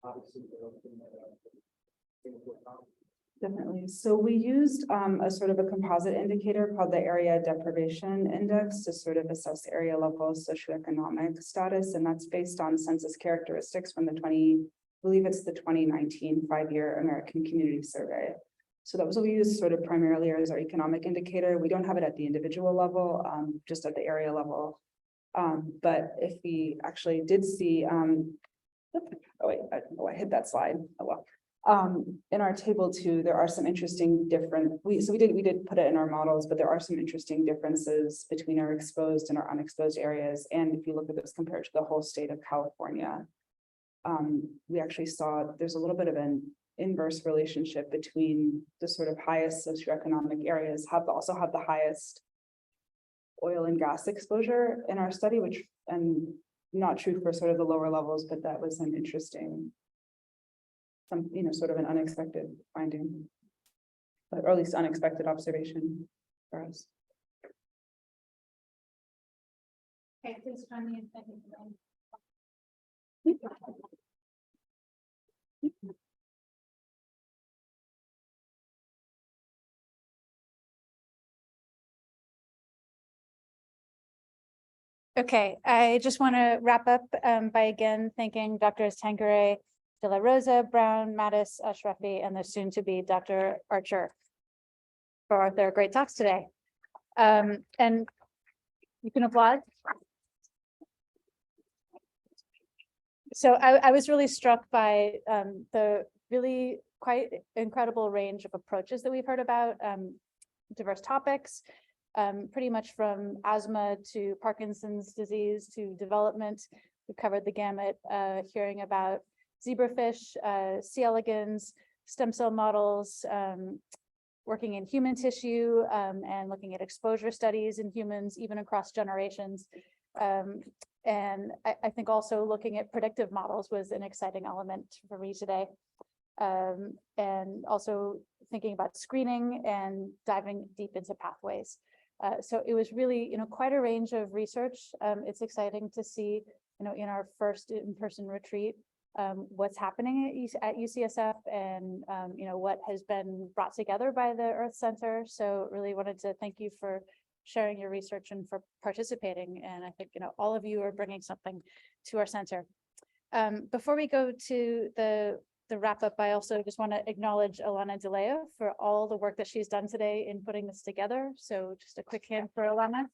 obviously, they're looking at, definitely. So we used a sort of a composite indicator called the area deprivation index to sort of assess area level socioeconomic status. And that's based on census characteristics from I believe it's the 2019 5-year American Community Survey. So that was what we used sort of primarily as our economic indicator. We don't have it at the individual level, just at the area level. But if we actually did see, oh wait, I hit that slide. Oh well. In our table 2, there are some interesting we did put it in our models, but there are some interesting differences between our exposed and our unexposed areas. And if you look at this compared to the whole state of California, we actually saw there's a little bit of an inverse relationship between the sort of highest socioeconomic areas also have the highest oil and gas exposure in our study, which and not true for sort of the lower levels, but that was an interesting, sort of an unexpected finding, or at least unexpected observation for us. Okay, please join me in thanking them. Okay, I just want to wrap up by again thanking Drs. Tanguay, De La Rosa, Brown, Mattis, Ashrafi, and the soon-to-be Dr. Archer for their great talks today. And you can applaud. So I was really struck by the really quite incredible range of approaches that we've heard about, diverse topics. Pretty much from asthma to Parkinson's disease to development. We covered the gamut, hearing about zebrafish, C. elegans, stem cell models, working in human tissue, and looking at exposure studies in humans, even across generations. And I think also looking at predictive models was an exciting element for me today. And also thinking about screening and diving deep into pathways. So it was really, quite a range of research. It's exciting to see, in our first in-person retreat, what's happening at UCSF and, what has been brought together by the EaRTH Center. So really wanted to thank you for sharing your research and for participating. And I think, all of you are bringing something to our center. Before we go to the wrap up, I also just want to acknowledge Alana DeLeo for all the work that she's done today in putting this together. So just a quick hand for Alana.